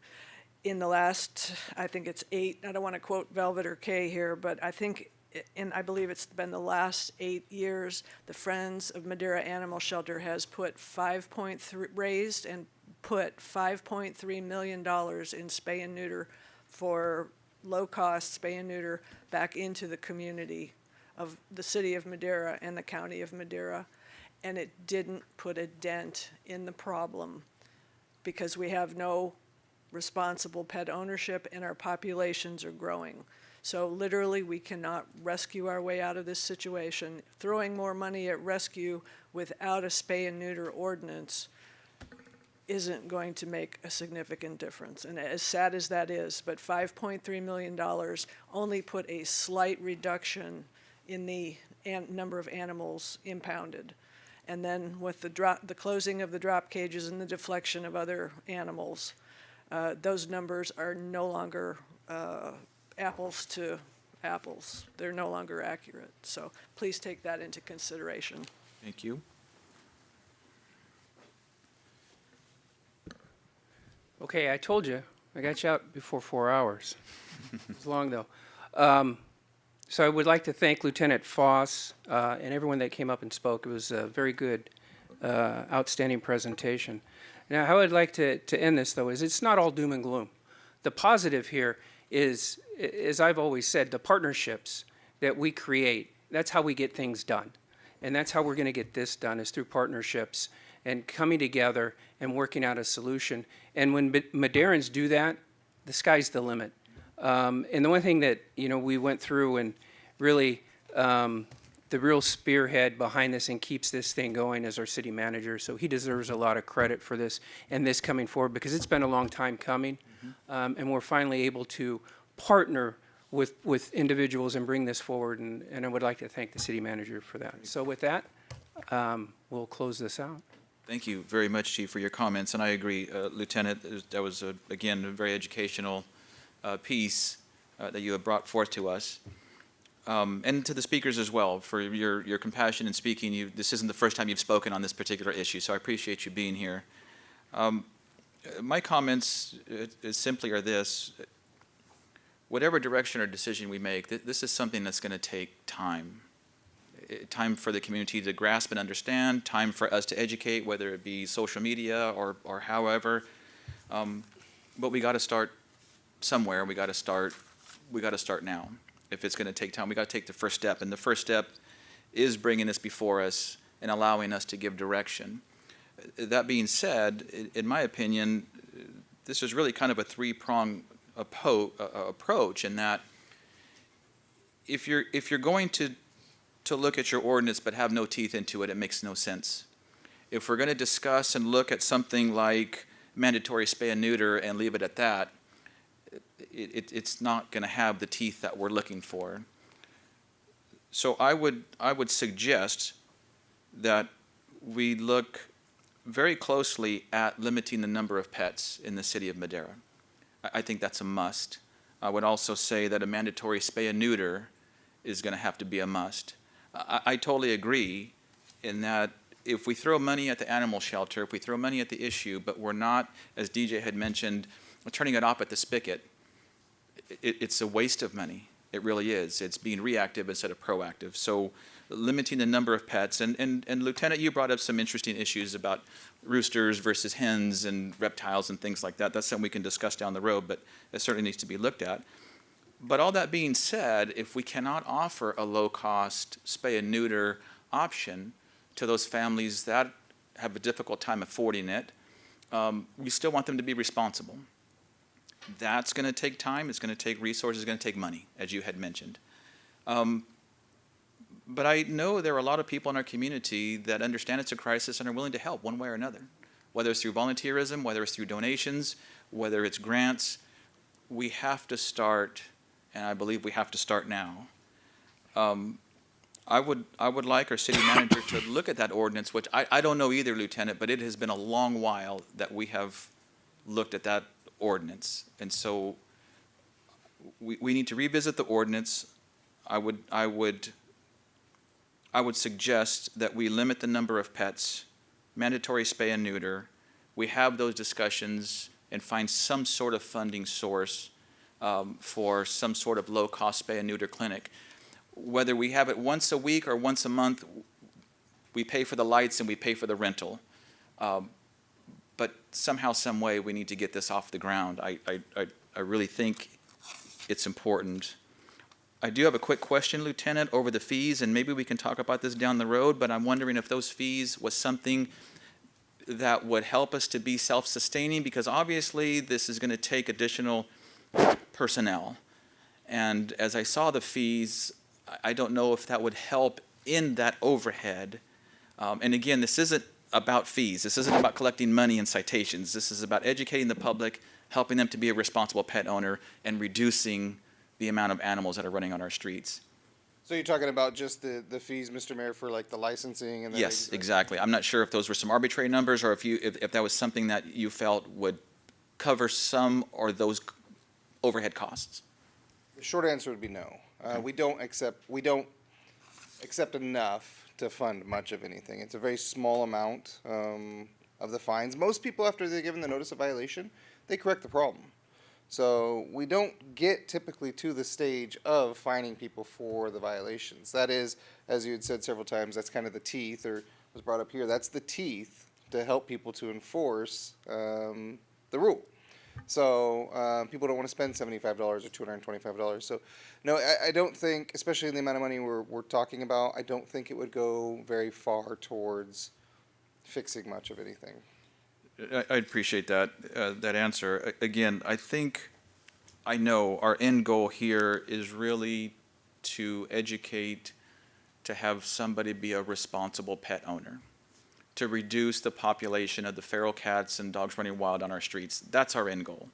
S9: In the last, I think it's 8, I don't want to quote Velvet or Kay here, but I think I believe it's been the last 8 years, the Friends of Madera Animal Shelter has put raised and put $5.3 million in spay and neuter for low-cost spay and neuter back into the community of the city of Madera and the county of Madera, and it didn't put a dent in the problem because we have no responsible pet ownership and our populations are growing. So literally, we cannot rescue our way out of this situation. Throwing more money at rescue without a spay and neuter ordinance isn't going to make a significant difference. And as sad as that is, but $5.3 million only put a slight reduction in the number of animals impounded. And then with the closing of the drop cages and the deflection of other animals, those numbers are no longer apples to apples. They're no longer accurate. So please take that into consideration.
S1: Thank you.
S20: Okay, I told you. I got you out before 4 hours. It's long, though. So I would like to thank Lieutenant Foss and everyone that came up and spoke. It was a very good, outstanding presentation. Now, how I'd like to end this, though, is it's not all doom and gloom. The positive here is, as I've always said, the partnerships that we create. That's how we get things done. And that's how we're going to get this done, is through partnerships and coming together and working out a solution. And when Maderans do that, the sky's the limit. And the one thing that, we went through and really, the real spearhead behind this and keeps this thing going is our city manager. So he deserves a lot of credit for this and this coming forward because it's been a long time coming. And we're finally able to partner with individuals and bring this forward. And I would like to thank the city manager for that. So with that, we'll close this out.
S1: Thank you very much, Chief, for your comments, and I agree, Lieutenant, that was, again, a very educational piece that you have brought forth to us. And to the speakers as well, for your compassion in speaking. This isn't the first time you've spoken on this particular issue, so I appreciate you being here. My comments simply are this. Whatever direction or decision we make, this is something that's going to take time. Time for the community to grasp and understand, time for us to educate, whether it be social media or however. But we got to start somewhere. We got to start now. If it's going to take time, we got to take the first step. And the first step is bringing this before us and allowing us to give direction. That being said, in my opinion, this is really kind of a three-pronged approach in that if you're going to look at your ordinance but have no teeth into it, it makes no sense. If we're going to discuss and look at something like mandatory spay and neuter and leave it at that, it's not going to have the teeth that we're looking for. So I would suggest that we look very closely at limiting the number of pets in the city of Madera. I think that's a must. I would also say that a mandatory spay and neuter is going to have to be a must. I totally agree in that if we throw money at the animal shelter, if we throw money at the issue, but we're not, as DJ had mentioned, turning it off at the spigot, it's a waste of money. It really is. It's being reactive instead of proactive. So limiting the number of pets, and Lieutenant, you brought up some interesting issues about roosters versus hens and reptiles and things like that. That's something we can discuss down the road, but it certainly needs to be looked at. But all that being said, if we cannot offer a low-cost spay and neuter option to those families that have a difficult time affording it, we still want them to be responsible. That's going to take time. It's going to take resources. It's going to take money, as you had mentioned. But I know there are a lot of people in our community that understand it's a crisis and are willing to help one way or another, whether it's through volunteerism, whether it's through donations, whether it's grants. We have to start, and I believe we have to start now. I would like our city manager to look at that ordinance, which I don't know either, Lieutenant, but it has been a long while that we have looked at that ordinance. And so we need to revisit the ordinance. I would suggest that we limit the number of pets, mandatory spay and neuter. We have those discussions and find some sort of funding source for some sort of low-cost spay and neuter clinic. Whether we have it once a week or once a month, we pay for the lights and we pay for the rental. But somehow, some way, we need to get this off the ground. I really think it's important. I do have a quick question, Lieutenant, over the fees, and maybe we can talk about this down the road, but I'm wondering if those fees was something that would help us to be self-sustaining, because obviously this is going to take additional personnel. And as I saw the fees, I don't know if that would help in that overhead. And again, this isn't about fees. This isn't about collecting money and citations. This is about educating the public, helping them to be a responsible pet owner, and reducing the amount of animals that are running on our streets.
S7: So you're talking about just the fees, Mr. Mayor, for like the licensing and
S1: Yes, exactly. I'm not sure if those were some arbitrary numbers or if that was something that you felt would cover some or those overhead costs.
S7: The short answer would be no. We don't accept enough to fund much of anything. It's a very small amount of the fines. Most people, after they're given the notice of violation, they correct the problem. So we don't get typically to the stage of fining people for the violations. That is, as you had said several times, that's kind of the teeth, or was brought up here, that's the teeth to help people to enforce the rule. So people don't want to spend $75 or $225. So no, I don't think, especially in the amount of money we're talking about, I don't think it would go very far towards fixing much of anything.
S1: I appreciate that answer. Again, I think I know our end goal here is really to educate, to have somebody be a responsible pet owner, to reduce the population of the feral cats and dogs running wild on our streets. That's our end goal.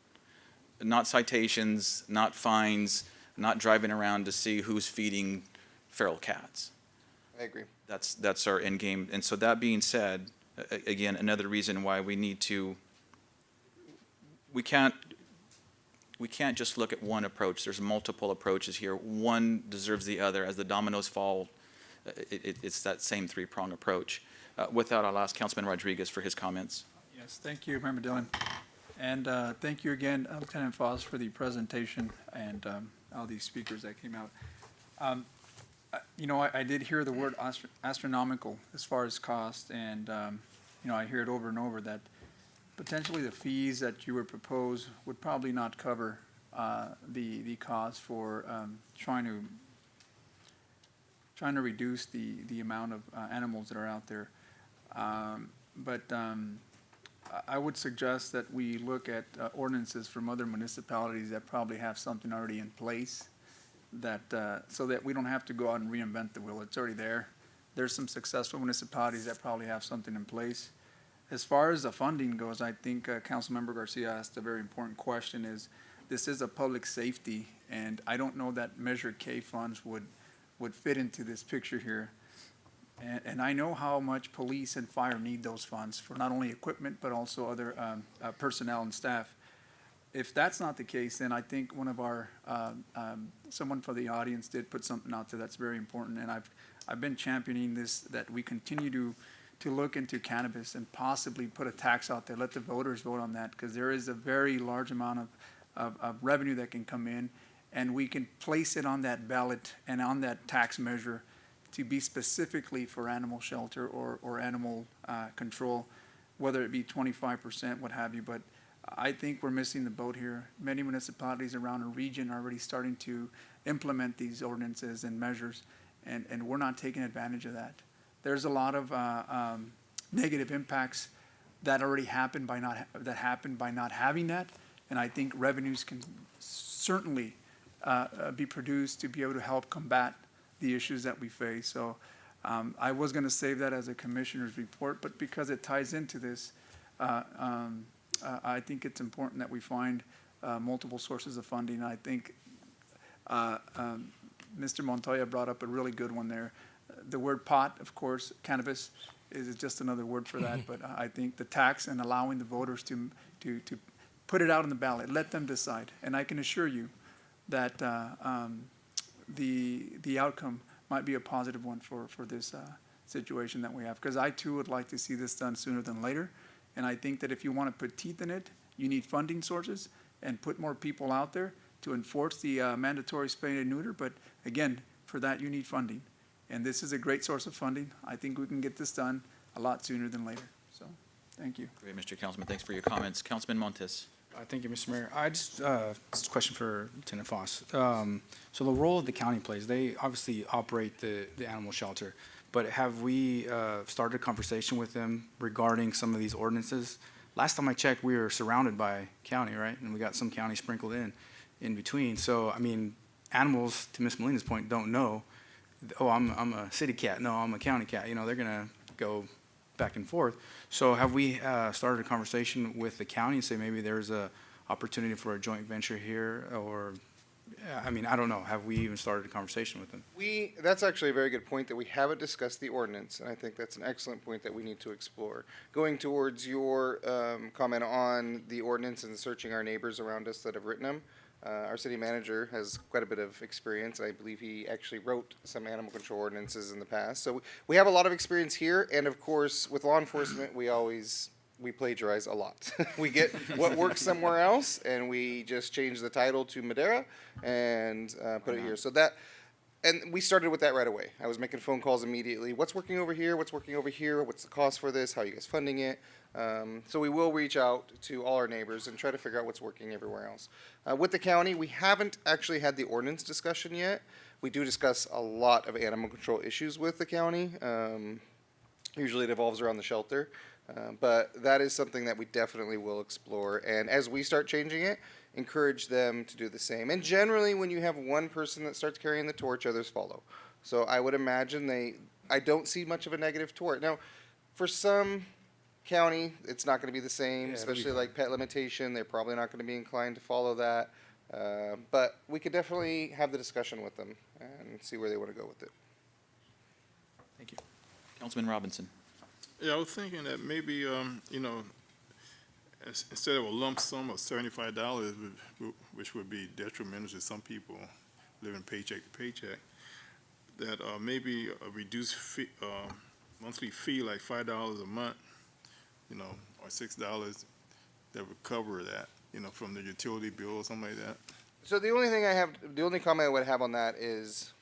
S1: Not citations, not fines, not driving around to see who's feeding feral cats.
S7: I agree.
S1: That's our end game. And so that being said, again, another reason why we need to, we can't just look at one approach. There's multiple approaches here. One deserves the other. As the dominoes fall, it's that same three-prong approach. With that, I'll ask Councilman Rodriguez for his comments.
S13: Yes, thank you, Member Dillon. And thank you again, Lieutenant Foss, for the presentation and all these speakers that came out. You know, I did hear the word astronomical as far as cost, and, you know, I hear it over and over that potentially the fees that you would propose would probably not cover the cost for trying to reduce the amount of animals that are out there. But I would suggest that we look at ordinances from other municipalities that probably have something already in place, that so that we don't have to go out and reinvent the wheel. It's already there. There's some successful municipalities that probably have something in place. As far as the funding goes, I think Councilmember Garcia asked a very important question. This is a public safety, and I don't know that Measure K funds would fit into this picture here. And I know how much police and fire need those funds for not only equipment, but also other personnel and staff. If that's not the case, then I think one of our, someone for the audience did put something out there that's very important, and I've been championing this, that we continue to look into cannabis and possibly put a tax out there, let the voters vote on that, because there is a very large amount of revenue that can come in, and we can place it on that ballot and on that tax measure to be specifically for animal shelter or animal control, whether it be 25%, what have you. But I think we're missing the boat here. Many municipalities around the region are already starting to implement these ordinances and measures, and we're not taking advantage of that. There's a lot of negative impacts that already happened by not having that, and I think revenues can certainly be produced to be able to help combat the issues that we face. So I was going to save that as a commissioner's report, but because it ties into this, I think it's important that we find multiple sources of funding. I think Mr. Montoya brought up a really good one there. The word pot, of course, cannabis is just another word for that, but I think the tax and allowing the voters to put it out on the ballot, let them decide. And I can assure you that the outcome might be a positive one for this situation that we have, because I too would like to see this done sooner than later. And I think that if you want to put teeth in it, you need funding sources and put more people out there to enforce the mandatory spay and neuter. But again, for that you need funding, and this is a great source of funding. I think we can get this done a lot sooner than later. So thank you.
S1: Great, Mr. Councilman, thanks for your comments. Councilman Montes.
S8: Thank you, Mr. Mayor. I just, this is a question for Lieutenant Foss. So the role the county plays, they obviously operate the animal shelter, but have we started a conversation with them regarding some of these ordinances? Last time I checked, we were surrounded by county, right? And we got some county sprinkled in between. So, I mean, animals, to Ms. Molina's point, don't know, oh, I'm a city cat. No, I'm a county cat. You know, they're going to go back and forth. So have we started a conversation with the county and say maybe there's a opportunity for a joint venture here, or, I mean, I don't know. Have we even started a conversation with them?
S7: That's actually a very good point, that we haven't discussed the ordinance, and I think that's an excellent point that we need to explore. Going towards your comment on the ordinance and searching our neighbors around us that have written them, our city manager has quite a bit of experience. I believe he actually wrote some animal control ordinances in the past. So we have a lot of experience here, and of course, with law enforcement, we plagiarize a lot. We get what works somewhere else, and we just change the title to Madera and put it here. So that, and we started with that right away. I was making phone calls immediately. What's working over here? What's working over here? What's the cost for this? How are you guys funding it? So we will reach out to all our neighbors and try to figure out what's working everywhere else. With the county, we haven't actually had the ordinance discussion yet. We do discuss a lot of animal control issues with the county. Usually it evolves around the shelter. But that is something that we definitely will explore. And as we start changing it, encourage them to do the same. And generally, when you have one person that starts carrying the torch, others follow. So I would imagine I don't see much of a negative toward it. Now, for some county, it's not going to be the same,
S2: Yeah,
S7: especially like pet limitation. They're probably not going to be inclined to follow that. But we could definitely have the discussion with them and see where they want to go with it.
S1: Thank you. Councilman Robinson.
S10: Yeah, I was thinking that maybe, you know, instead of a lump sum of $75, which would be detrimental to some people living paycheck to paycheck, that maybe a reduced fee, monthly fee like $5 a month, you know, or $6 that would cover that, you know, from the utility bill or something like that.
S7: So the only comment I would have on that is,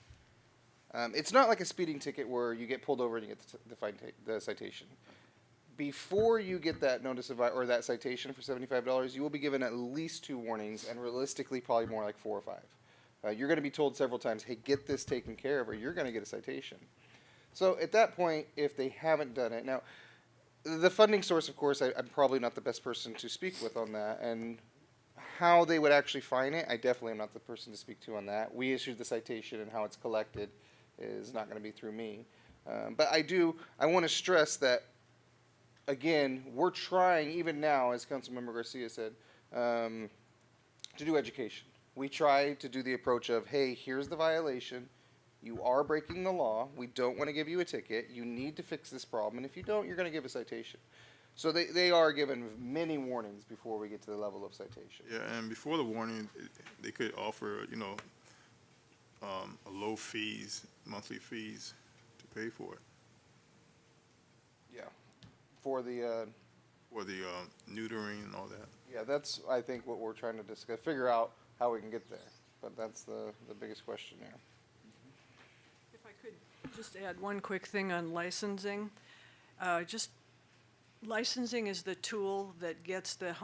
S7: it's not like a speeding ticket where you get pulled over and you get the citation. Before you get that notice of or that citation for $75, you will be given at least 2 warnings, and realistically, probably more like 4 or 5. You're going to be told several times, "Hey, get this taken care of, or you're going to get a citation." So at that point, if they haven't done it, now the funding source, of course, I'm probably not the best person to speak with on that, and how they would actually fine it, I definitely am not the person to speak to on that. We issued the citation, and how it's collected is not going to be through me. But I want to stress that, again, we're trying, even now, as Councilmember Garcia said, to do education. We try to do the approach of, hey, here's the violation. You are breaking the law. We don't want to give you a ticket. You need to fix this problem. And if you don't, you're going to give a citation. So they are given many warnings before we get to the level of citation.
S10: Yeah, and before the warning, they could offer, you know, a low fees, monthly fees to pay for it.
S7: Yeah. For the
S10: neutering and all that.
S7: yeah, that's, I think, what we're trying to discuss, figure out how we can get there. But that's the biggest question here.
S9: If I could just add one quick thing on licensing. Licensing is the tool that gets the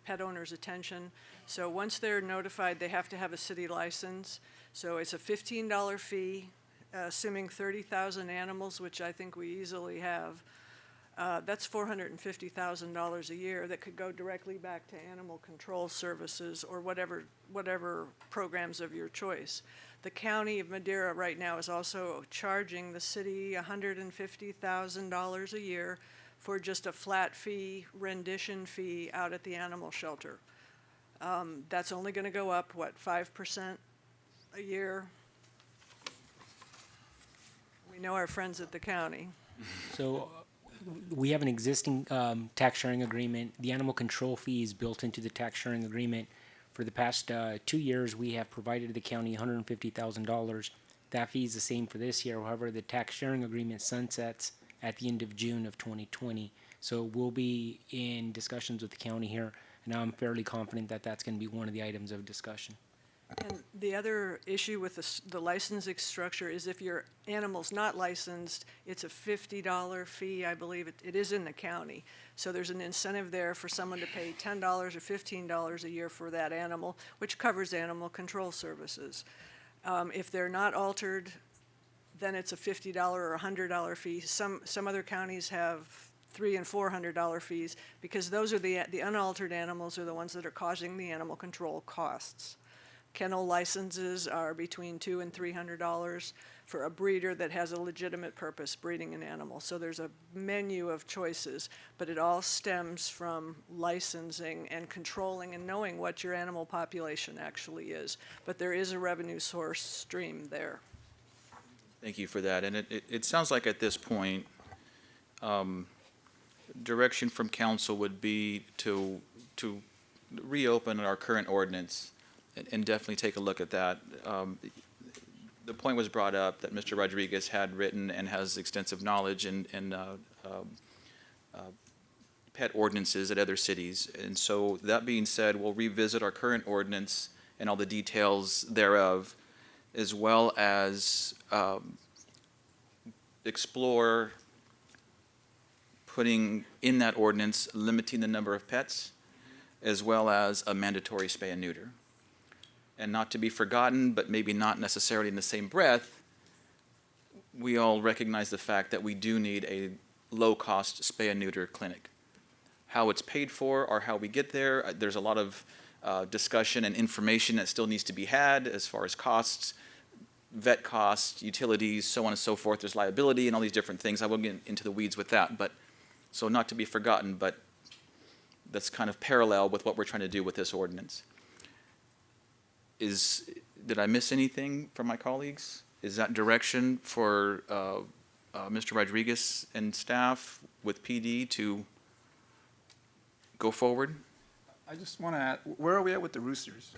S9: pet owner's attention. So once they're notified, they have to have a city license. So it's a $15 fee, assuming 30,000 animals, which I think we easily have. That's $450,000 a year that could go directly back to animal control services or whatever programs of your choice. The county of Madera right now is also charging the city $150,000 a year for just a flat fee, rendition fee out at the animal shelter. That's only going to go up, 5% a year? We know our friends at the county.
S16: So we have an existing tax sharing agreement. The animal control fee is built into the tax sharing agreement. For the past 2 years, we have provided the county $150,000. That fee is the same for this year. However, the tax sharing agreement sunsets at the end of June of 2020. So we'll be in discussions with the county here, and I'm fairly confident that that's going to be one of the items of discussion.
S9: And the other issue with the licensing structure is if your animal's not licensed, it's a $50 fee, I believe. It is in the county. So there's an incentive there for someone to pay $10 or $15 a year for that animal, which covers animal control services. If they're not altered, then it's a $50 or $100 fee. Some other counties have $300 and $400 fees because those are the unaltered animals are the ones that are causing the animal control costs. Kennel licenses are between $200 and $300 for a breeder that has a legitimate purpose, breeding an animal. So there's a menu of choices, but it all stems from licensing and controlling and knowing what your animal population actually is. But there is a revenue source stream there.
S1: Thank you for that. And it sounds like at this point, direction from council would be to reopen our current ordinance and definitely take a look at that. The point was brought up that Mr. Rodriguez had written and has extensive knowledge in pet ordinances at other cities. And so that being said, we'll revisit our current ordinance and all the details thereof, as well as explore putting in that ordinance, limiting the number of pets, as well as a mandatory spay and neuter. And not to be forgotten, but maybe not necessarily in the same breath, we all recognize the fact that we do need a low-cost spay and neuter clinic. How it's paid for or how we get there, there's a lot of discussion and information that still needs to be had as far as costs, vet costs, utilities, so on and so forth. There's liability and all these different things. I won't get into the weeds with that, but so not to be forgotten, but that's kind of parallel with what we're trying to do with this ordinance. Did I miss anything from my colleagues? Is that direction for Mr. Rodriguez and staff with PD to go forward?
S13: I just want to add, where are we at with the roosters?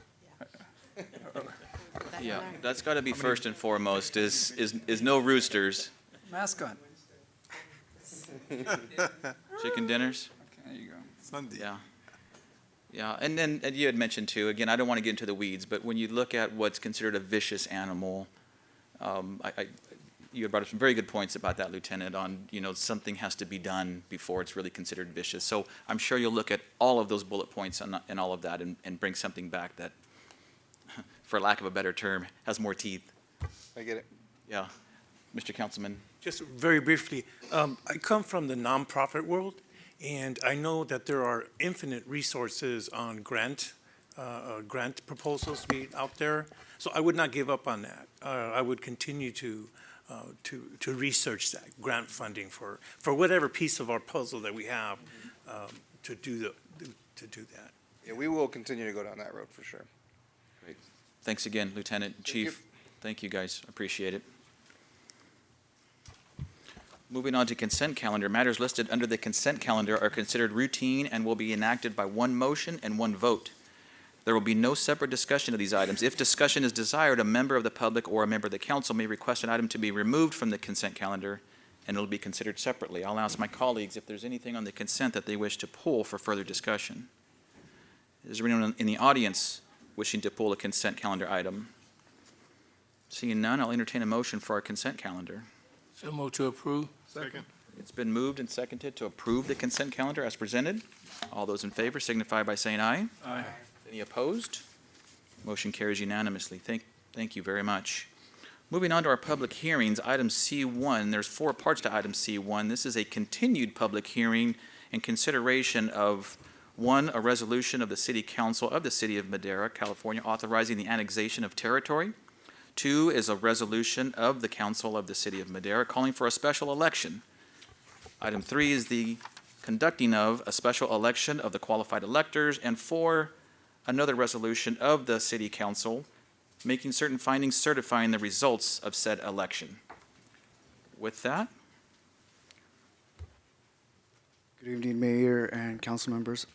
S1: Yeah, that's got to be first and foremost, is no roosters.
S13: Mascot.
S1: Chicken dinners?
S13: Okay, there you go.
S11: Sunday.
S1: Yeah. Yeah, and then and you had mentioned too, again, I don't want to get into the weeds, but when you look at what's considered a vicious animal, you had brought up some very good points about that, Lieutenant, on, something has to be done before it's really considered vicious. So I'm sure you'll look at all of those bullet points and all of that and bring something back that, for lack of a better term, has more teeth.
S7: I get it.
S1: Yeah. Mr. Councilman?
S2: Just very briefly, I come from the nonprofit world, and I know that there are infinite resources on grant proposals made out there. So I would not give up on that. I would continue to research that grant funding for whatever piece of our puzzle that we have to do that.
S7: Yeah, we will continue to go down that road for sure.
S1: Great. Thanks again, Lieutenant, Chief. Thank you, guys. Appreciate it. Moving on to consent calendar. Matters listed under the consent calendar are considered routine and will be enacted by one motion and one vote. There will be no separate discussion of these items. If discussion is desired, a member of the public or a member of the council may request an item to be removed from the consent calendar, and it will be considered separately. I'll ask my colleagues if there's anything on the consent that they wish to pull for further discussion. Is there anyone in the audience wishing to pull a consent calendar item? Seeing none, I'll entertain a motion for our consent calendar.
S4: So move to approve.
S10: Second.
S1: It's been moved and seconded to approve the consent calendar as presented. All those in favor signify by saying aye.
S10: Aye.
S1: Any opposed? Motion carries unanimously. Thank you very much. Moving on to our public hearings, item C1. There's 4 parts to item C1. This is a continued public hearing and consideration of 1, a resolution of the City Council of the City of Madera, California, authorizing the annexation of territory. 2 is a resolution of the Council of the City of Madera calling for a special election. Item 3 is the conducting of a special election of the qualified electors. And 4, another resolution of the City Council making certain findings certifying the results of said election. With that,
S14: good evening, Mayor and council members.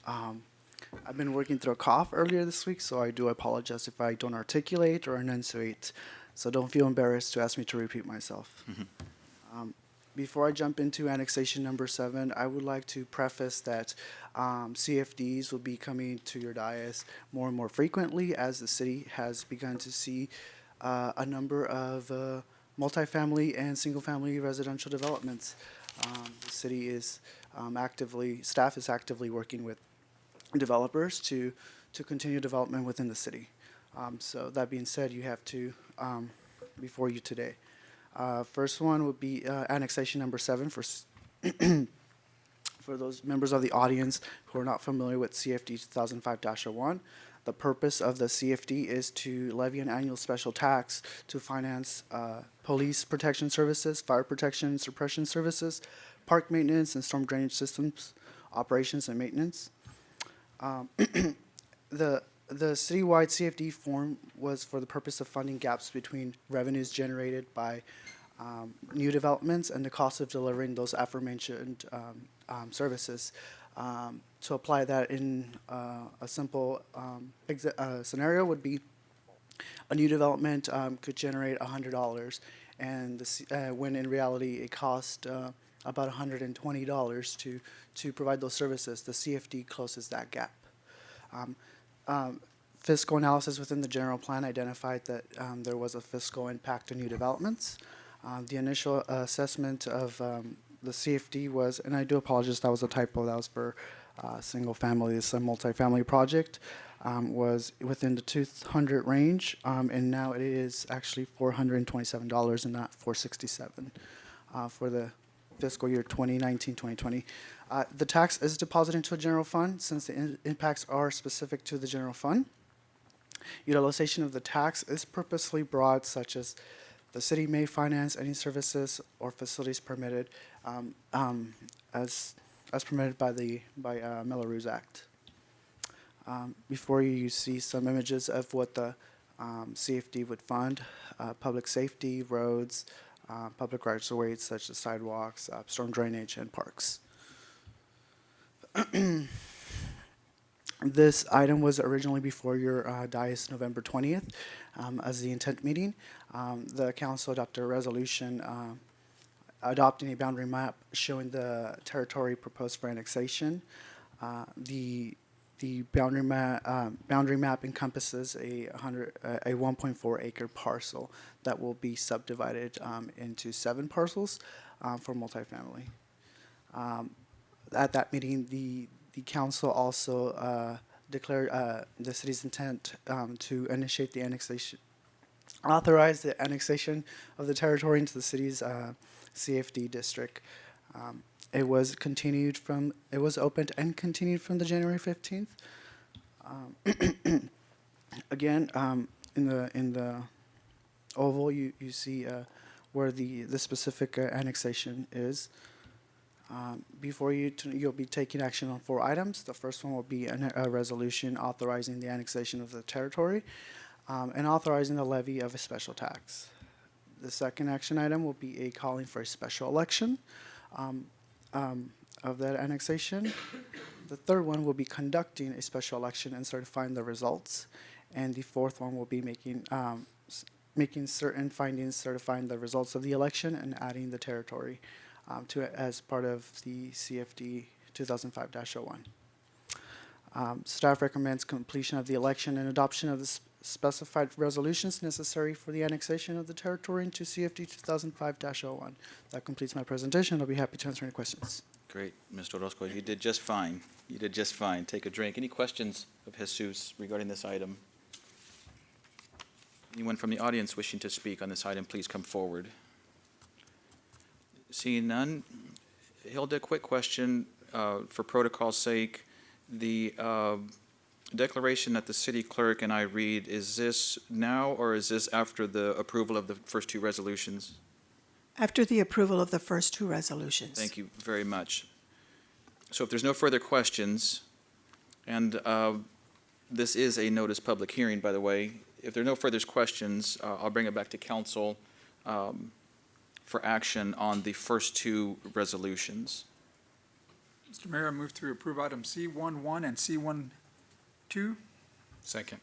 S14: I've been working through a cough earlier this week, so I do apologize if I don't articulate or enunciate. So don't feel embarrassed to ask me to repeat myself. Before I jump into annexation number 7, I would like to preface that CFDs will be coming to your dais more and more frequently as the city has begun to see a number of multifamily and single-family residential developments. The city is staff is actively working with developers to continue development within the city. So that being said, you have 2 before you today. First one would be annexation number 7 for for those members of the audience who are not familiar with CFD 2005-01. The purpose of the CFD is to levy an annual special tax to finance police protection services, fire protection and suppression services, park maintenance and storm drainage systems, operations and maintenance. The citywide CFD form was for the purpose of funding gaps between revenues generated by new developments and the cost of delivering those aforementioned services. To apply that in a simple scenario would be a new development could generate $100, and when in reality it cost about $120 to provide those services. The CFD closes that gap. Fiscal analysis within the general plan identified that there was a fiscal impact to new developments. The initial assessment of the CFD was, and I do apologize, that was a typo, that was for single family. It's a multifamily project, was within the 200 range, and now it is actually $427 and not $467 for the fiscal year 2019-2020. The tax is deposited into a general fund since the impacts are specific to the general fund. Utilization of the tax is purposely broad, such as the city may finance any services or facilities permitted as permitted by Melrose Act. Before you see some images of what the CFD would fund: public safety, roads, public rights of ways such as sidewalks, storm drainage, and parks. This item was originally before your dais November 20th as the intent meeting. The council adopted a resolution adopting a boundary map showing the territory proposed for annexation. The boundary map encompasses a 1.4 acre parcel that will be subdivided into 7 parcels for multifamily. At that meeting, the council also declared the city's intent to initiate the annexation, authorize the annexation of the territory into the city's CFD district. It was opened and continued from the January 15th. Again, in the oval, you see where the specific annexation is. Before you'll be taking action on 4 items. The first one will be a resolution authorizing the annexation of the territory and authorizing the levy of a special tax. The second action item will be a calling for a special election of that annexation. The third one will be conducting a special election and certifying the results. And the fourth one will be making certain findings, certifying the results of the election, and adding the territory to it as part of the CFD 2005-01. Staff recommends completion of the election and adoption of the specified resolutions necessary for the annexation of the territory into CFD 2005-01. That completes my presentation. I'll be happy to answer any questions.
S1: Great, Mr. Orozco, you did just fine. You did just fine. Take a drink. Any questions of Jesus regarding this item? Anyone from the audience wishing to speak on this item, please come forward. Seeing none, Hilda, quick question for protocol's sake. The declaration that the city clerk and I read, is this now or is this after the approval of the first 2 resolutions?
S15: After the approval of the first 2 resolutions.
S1: Thank you very much. So if there's no further questions, and this is a notice public hearing, by the way, if there are no further questions, I'll bring it back to council for action on the first 2 resolutions.
S13: Mr. Mayor, I move to approve item C11 and C12.
S8: Second.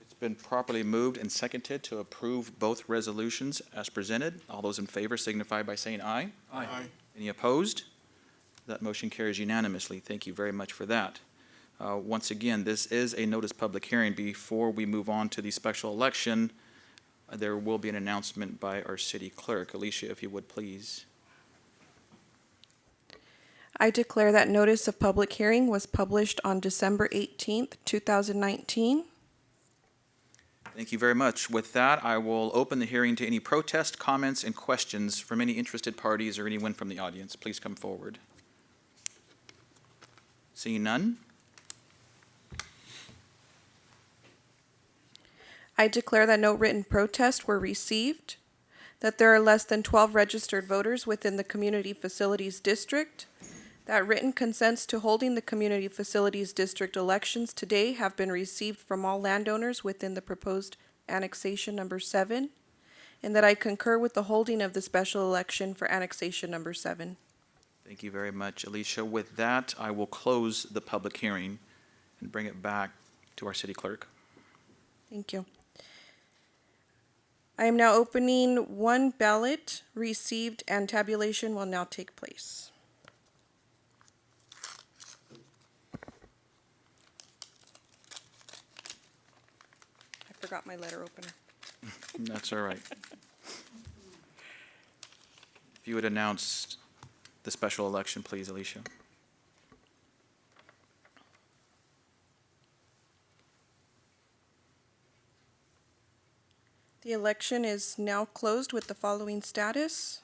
S1: It's been properly moved and seconded to approve both resolutions as presented. All those in favor signify by saying aye.
S8: Aye.
S1: Any opposed? That motion carries unanimously. Thank you very much for that. Once again, this is a notice public hearing. Before we move on to the special election, there will be an announcement by our city clerk. Alicia, if you would, please.
S22: I declare that notice of public hearing was published on December 18th, 2019.
S1: Thank you very much. With that, I will open the hearing to any protest, comments, and questions from any interested parties or anyone from the audience. Please come forward. Seeing none?
S22: I declare that no written protests were received, that there are less than 12 registered voters within the Community Facilities District, that written consents to holding the Community Facilities District elections today have been received from all landowners within the proposed annexation number 7, and that I concur with the holding of the special election for annexation number 7.
S1: Thank you very much, Alicia. With that, I will close the public hearing and bring it back to our city clerk.
S22: Thank you. I am now opening one ballot received, and tabulation will now take place. I forgot my letter opener.
S1: That's all right. If you would announce the special election, please, Alicia.
S22: The election is now closed with the following status.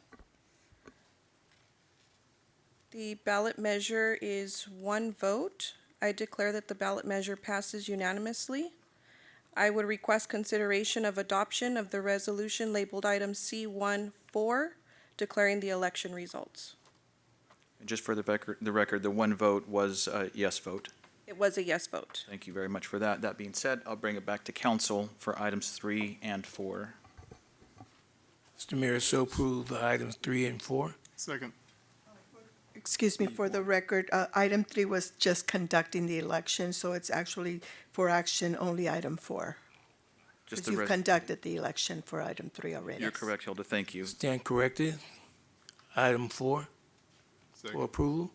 S22: The ballot measure is one vote. I declare that the ballot measure passes unanimously. I would request consideration of adoption of the resolution labeled item C14, declaring the election results.
S1: And just for the record, the one vote was a yes vote.
S22: It was a yes vote.
S1: Thank you very much for that. That being said, I'll bring it back to council for items 3 and 4.
S4: Mr. Mayor, so approve items 3 and 4.
S10: Second.
S15: Excuse me, for the record, item 3 was just conducting the election, so it's actually for action only item 4.
S1: Just
S15: Because you've conducted the election for item 3 already.
S1: You're correct, Hilda. Thank you.
S4: Stand corrected. Item 4 for approval.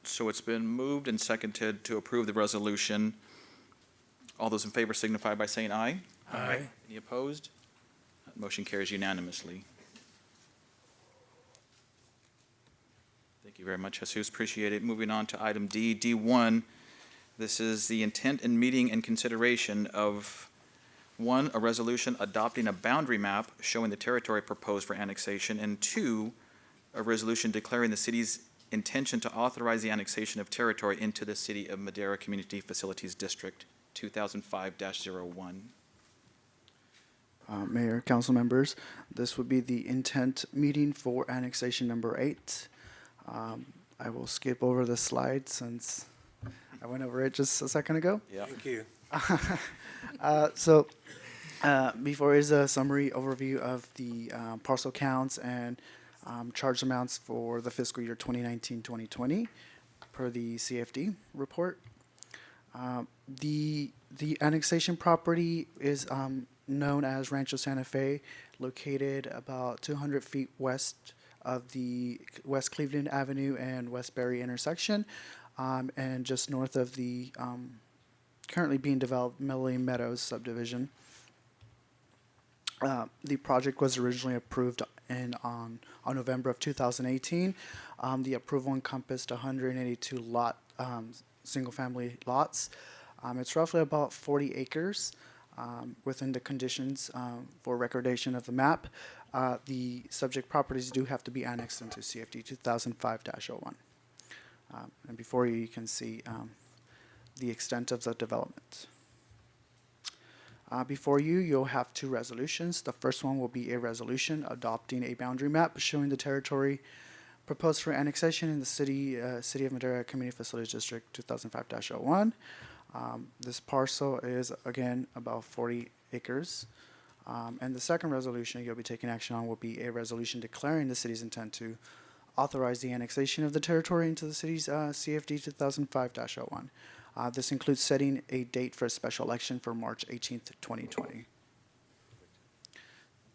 S1: So it's been moved and seconded to approve the resolution. All those in favor signify by saying aye.
S4: Aye.
S1: Any opposed? That motion carries unanimously. Thank you very much, Jesus. Appreciate it. Moving on to item D, D1. This is the intent and meeting and consideration of 1, a resolution adopting a boundary map showing the territory proposed for annexation, and 2, a resolution declaring the city's intention to authorize the annexation of territory into the City of Madera Community Facilities District 2005-01.
S14: Mayor, council members, this would be the intent meeting for annexation number 8. I will skip over the slide since I went over it just a second ago.
S1: Yeah.
S2: Thank you.
S14: Before is a summary overview of the parcel counts and charge amounts for the fiscal year 2019-2020 per the CFD report. The annexation property is known as Rancho Santa Fe, located about 200 feet west of the West Cleveland Avenue and Westbury intersection, and just north of the currently being developed Melody Meadows subdivision. The project was originally approved on November of 2018. The approval encompassed 182 single-family lots. It's roughly about 40 acres within the conditions for recordation of the map. The subject properties do have to be annexed into CFD 2005-01. And before you can see the extent of the development. Before you, you'll have 2 resolutions. The first one will be a resolution adopting a boundary map showing the territory proposed for annexation in the City of Madera Community Facilities District 2005-01. This parcel is, again, about 40 acres. And the second resolution you'll be taking action on will be a resolution declaring the city's intent to authorize the annexation of the territory into the city's CFD 2005-01. This includes setting a date for a special election for March 18th, 2020.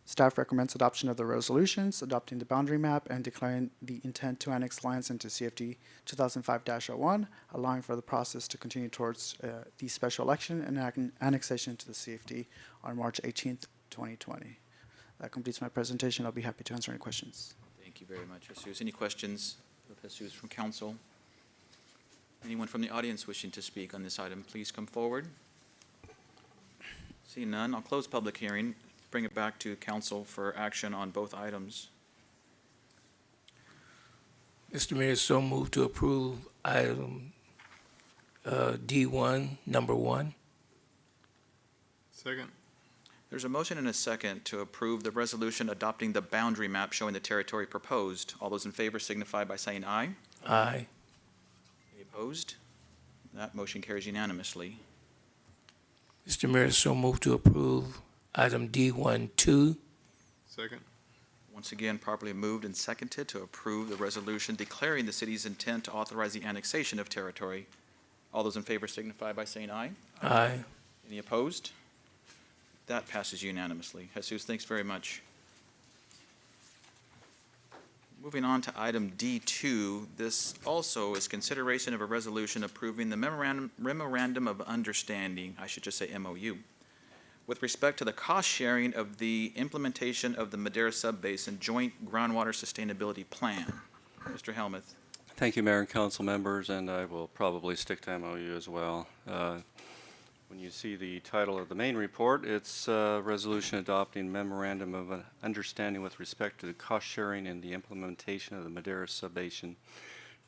S14: Staff recommends adoption of the resolutions, adopting the boundary map, and declaring the intent to annex lands into CFD 2005-01, allowing for the process to continue towards the special election and annexation to the CFD on March 18th, 2020. That completes my presentation. I'll be happy to answer any questions.
S1: Thank you very much, Jesus. Any questions of Jesus from council? Anyone from the audience wishing to speak on this item, please come forward. Seeing none, I'll close public hearing, bring it back to council for action on both items.
S4: Mr. Mayor, so move to approve item D1, number 1.
S10: Second.
S1: There's a motion and a second to approve the resolution adopting the boundary map showing the territory proposed. All those in favor signify by saying aye.
S4: Aye.
S1: Any opposed? That motion carries unanimously.
S4: Mr. Mayor, so move to approve item D1, 2.
S10: Second.
S1: Once again, properly moved and seconded to approve the resolution declaring the city's intent to authorize the annexation of territory. All those in favor signify by saying aye.
S4: Aye.
S1: Any opposed? That passes unanimously. Jesus, thanks very much. Moving on to item D2, this also is consideration of a resolution approving the memorandum of understanding, I should just say MOU, with respect to the cost sharing of the implementation of the Madera Subbasin Joint Groundwater Sustainability Plan. Mr. Helmuth.
S17: Thank you, Mayor and council members, and I will probably stick to MOU as well. When you see the title of the main report, it's a resolution adopting memorandum of understanding with respect to the cost sharing and the implementation of the Madera Subbasin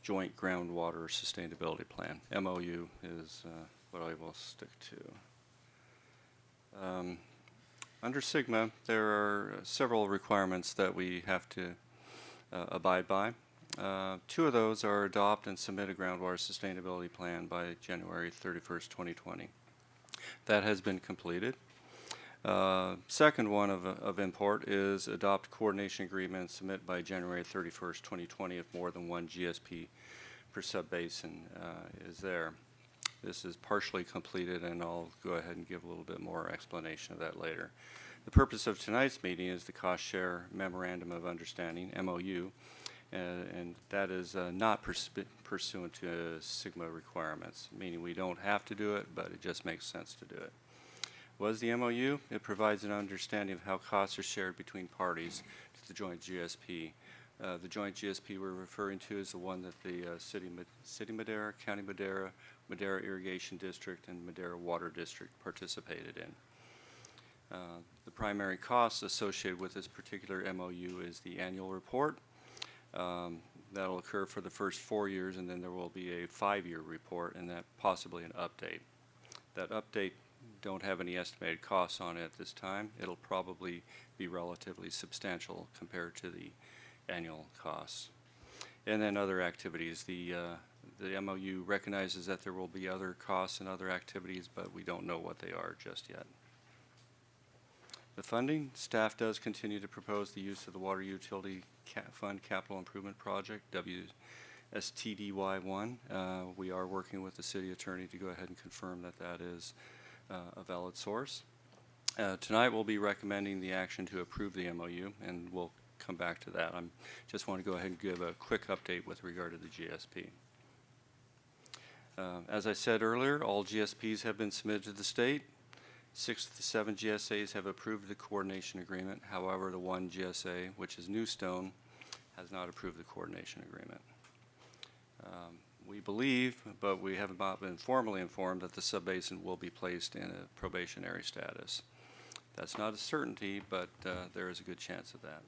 S17: Joint Groundwater Sustainability Plan. MOU is what I will stick to. Under SIGMA, there are several requirements that we have to abide by. Two of those are adopt and submit a groundwater sustainability plan by January 31st, 2020. That has been completed. Second one of import is adopt coordination agreement and submit by January 31st, 2020 if more than one GSP per subbasin is there. This is partially completed, and I'll go ahead and give a little bit more explanation of that later. The purpose of tonight's meeting is the Cost Share Memorandum of Understanding, MOU, and that is not pursuant to SIGMA requirements, meaning we don't have to do it, but it just makes sense to do it. What is the MOU? It provides an understanding of how costs are shared between parties to the joint GSP. The joint GSP we're referring to is the one that the City Madera, County Madera, Madera Irrigation District, and Madera Water District participated in. The primary costs associated with this particular MOU is the annual report. That'll occur for the first 4 years, and then there will be a 5-year report, and that possibly an update. That update don't have any estimated costs on it at this time. It'll probably be relatively substantial compared to the annual costs. And then other activities. The MOU recognizes that there will be other costs and other activities, but we don't know what they are just yet. The funding, staff does continue to propose the use of the Water Utility Fund Capital Improvement Project, WSTDY1. We are working with the city attorney to go ahead and confirm that that is a valid source. Tonight we'll be recommending the action to approve the MOU, and we'll come back to that. I just want to go ahead and give a quick update with regard to the GSP. As I said earlier, all GSPs have been submitted to the state. 6 of the 7 GSAs have approved the coordination agreement. However, the one GSA, which is Newstone, has not approved the coordination agreement. We believe, but we have not been formally informed, that the subbasin will be placed in a probationary status. That's not a certainty, but there is a good chance of that.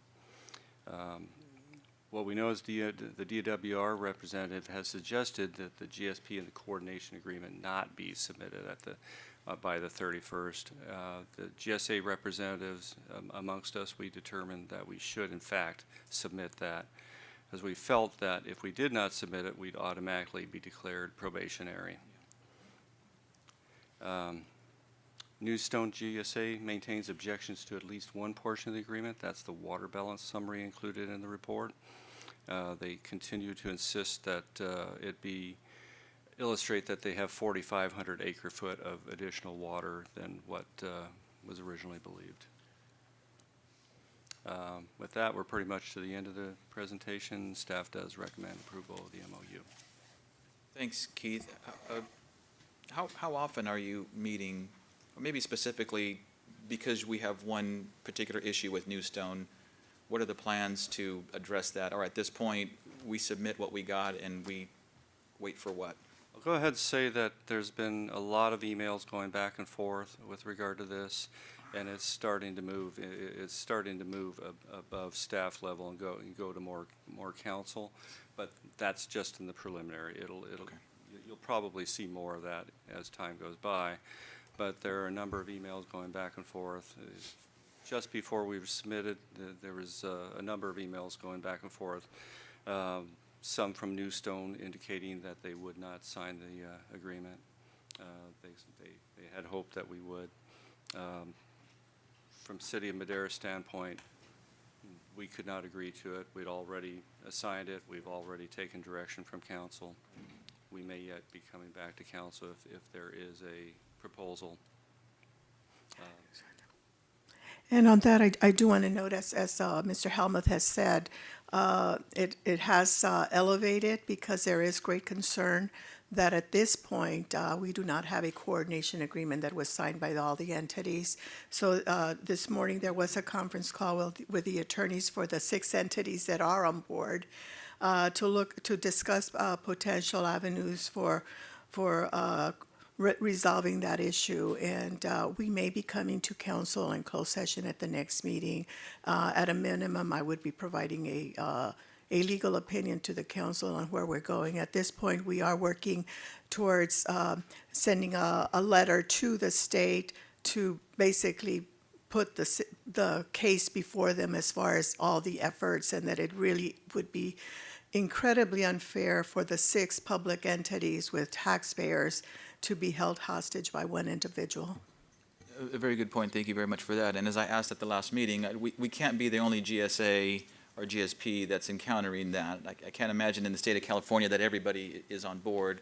S17: What we know is the DWR representative has suggested that the GSP and the coordination agreement not be submitted at the by the 31st. The GSA representatives amongst us, we determined that we should in fact submit that, as we felt that if we did not submit it, we'd automatically be declared probationary. Newstone GSA maintains objections to at least one portion of the agreement. That's the water balance summary included in the report. They continue to insist that it be illustrate that they have 4,500 acre-foot of additional water than what was originally believed. With that, we're pretty much to the end of the presentation. Staff does recommend approval of the MOU.
S1: Thanks, Keith. How often are you meeting, or maybe specifically because we have one particular issue with Newstone, what are the plans to address that? Or at this point, we submit what we got and we wait for what?
S17: I'll go ahead and say that there's been a lot of emails going back and forth with regard to this, and it's starting to move. It's starting to move above staff level and go to more council, but that's just in the preliminary. You'll probably see more of that as time goes by, but there are a number of emails going back and forth. Just before we were submitted, there was a number of emails going back and forth. Some from Newstone indicating that they would not sign the agreement. They had hoped that we would. From City of Madera standpoint, we could not agree to it. We'd already assigned it. We've already taken direction from council. We may yet be coming back to council if there is a proposal.
S15: And on that, I do want to note, as Mr. Helmuth has said, it has elevated because there is great concern that at this point, we do not have a coordination agreement that was signed by all the entities. So this morning, there was a conference call with the attorneys for the 6 entities that are on board to discuss potential avenues for resolving that issue, and we may be coming to council in closed session at the next meeting. At a minimum, I would be providing a legal opinion to the council on where we're going. At this point, we are working towards sending a letter to the state to basically put the case before them as far as all the efforts, and that it really would be incredibly unfair for the 6 public entities with taxpayers to be held hostage by one individual.
S1: A very good point. Thank you very much for that. And as I asked at the last meeting, we can't be the only GSA or GSP that's encountering that. I can't imagine in the state of California that everybody is on board.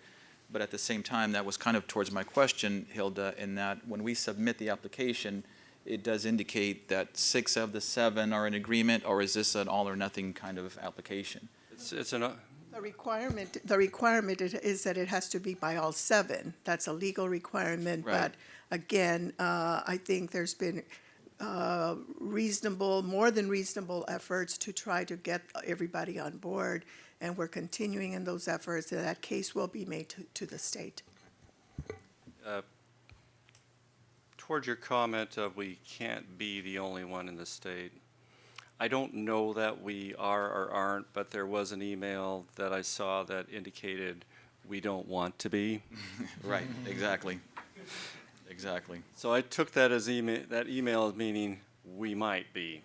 S1: But at the same time, that was kind of towards my question, Hilda, in that when we submit the application, it does indicate that 6 of the 7 are in agreement, or is this an all or nothing kind of application?
S17: It's an,
S15: The requirement is that it has to be by all 7. That's a legal requirement.
S1: Right.
S15: But again, I think there's been more than reasonable efforts to try to get everybody on board, and we're continuing in those efforts, and that case will be made to the state.
S17: Towards your comment of we can't be the only one in the state, I don't know that we are or aren't, but there was an email that I saw that indicated we don't want to be.
S1: Right, exactly. Exactly.
S17: So I took that as that email as meaning we might be,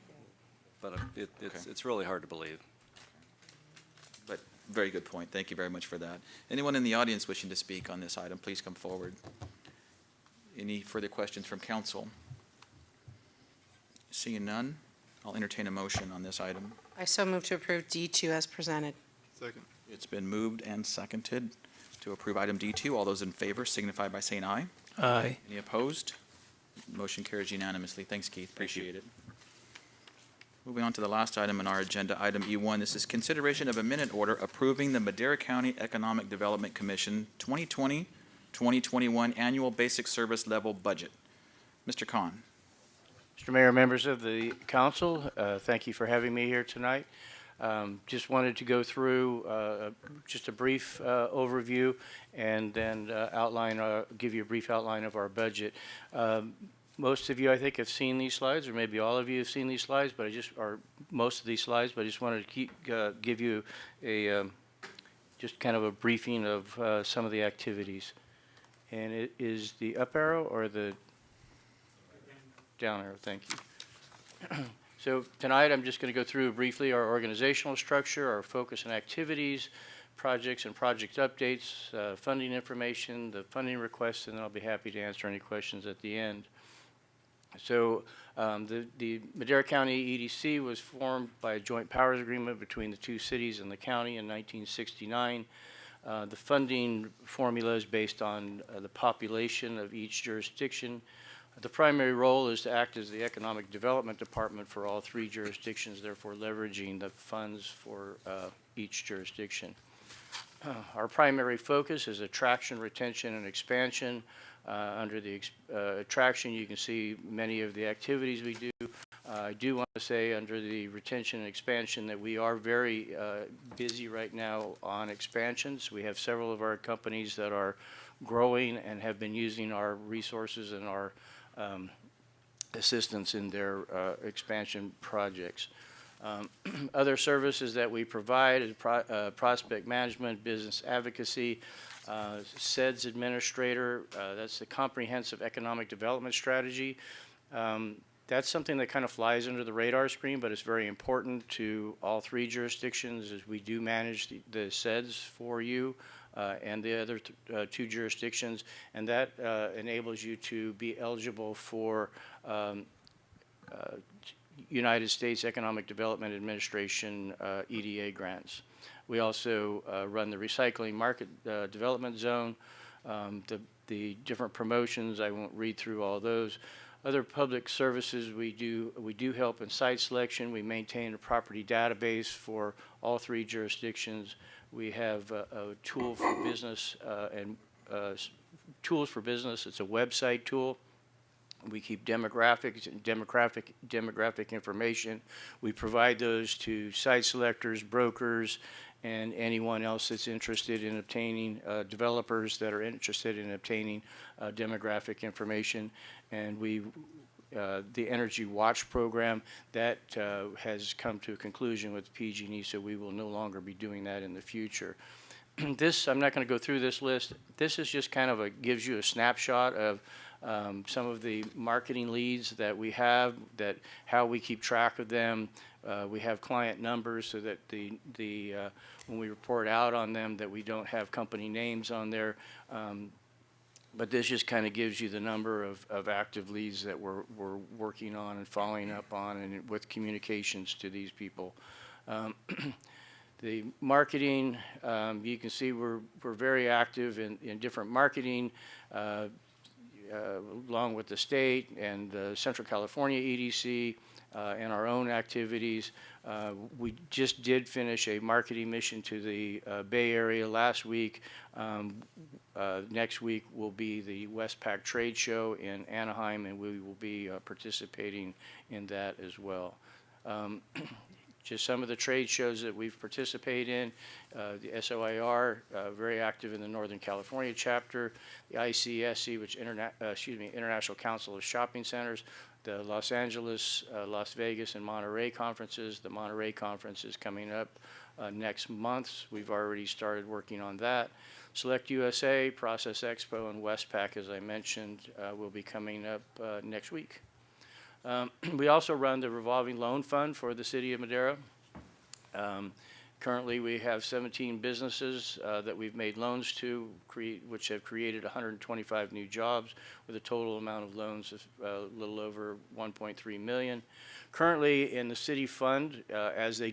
S17: but it's really hard to believe.
S1: But very good point. Thank you very much for that. Anyone in the audience wishing to speak on this item, please come forward. Any further questions from council? Seeing none, I'll entertain a motion on this item.
S18: I so move to approve D2 as presented.
S10: Second.
S1: It's been moved and seconded to approve item D2. All those in favor signify by saying aye.
S4: Aye.
S1: Any opposed? Motion carries unanimously. Thanks, Keith. Appreciate it. Moving on to the last item on our agenda, item E1. This is consideration of a minute order approving the Madera County Economic Development Commission 2020-2021 Annual Basic Service Level Budget. Mr. Khan.
S19: Mr. Mayor, members of the council, thank you for having me here tonight. Just wanted to go through just a brief overview and then give you a brief outline of our budget. Most of you, I think, have seen these slides, or maybe all of you have seen these slides, but most of these slides, but I just wanted to give you a just kind of a briefing of some of the activities. And it is the up arrow or the down arrow? Thank you. So tonight I'm just going to go through briefly our organizational structure, our focus and activities, projects and project updates, funding information, the funding requests, and then I'll be happy to answer any questions at the end. So the Madera County EDC was formed by a joint powers agreement between the 2 cities and the county in 1969. The funding formula is based on the population of each jurisdiction. The primary role is to act as the economic development department for all 3 jurisdictions, therefore leveraging the funds for each jurisdiction. Our primary focus is attraction, retention, and expansion. Under the attraction, you can see many of the activities we do. I do want to say under the retention and expansion that we are very busy right now on expansions. We have several of our companies that are growing and have been using our resources and our assistance in their expansion projects. Other services that we provide is prospect management, business advocacy, SEDS administrator, that's the comprehensive economic development strategy. That's something that kind of flies under the radar screen, but it's very important to all 3 jurisdictions as we do manage the SEDS for you and the other 2 jurisdictions, and that enables you to be eligible for United States Economic Development Administration EDA grants. We also run the recycling market development zone, the different promotions. I won't read through all those. Other public services we do help in site selection. We maintain a property database for all 3 jurisdictions. We have a tool for business and tools for business. It's a website tool. We keep demographics and demographic information. We provide those to site selectors, brokers, and anyone else that's interested in obtaining, developers that are interested in obtaining demographic information. And we the Energy Watch program. That has come to a conclusion with PG&E, so we will no longer be doing that in the future. This, I'm not going to go through this list. This is just kind of gives you a snapshot of some of the marketing leads that we have, that how we keep track of them. We have client numbers so that when we report out on them that we don't have company names on there. But this just kind of gives you the number of active leads that we're working on and following up on, and with communications to these people. The marketing, you can see we're very active in different marketing, along with the state and the Central California EDC and our own activities. We just did finish a marketing mission to the Bay Area last week. Next week will be the Westpac Trade Show in Anaheim, and we will be participating in that as well. Just some of the trade shows that we've participated in. The SOIR, very active in the Northern California chapter. The ICSC, which International Council of Shopping Centers. The Los Angeles, Las Vegas, and Monterey conferences. The Monterey conference is coming up next month. We've already started working on that. Select USA, Process Expo, and Westpac, as I mentioned, will be coming up next week. We also run the revolving loan fund for the city of Madera. Currently, we have 17 businesses that we've made loans to, which have created 125 new jobs with a total amount of loans of a little over 1.3 million. Currently, in the city fund, as we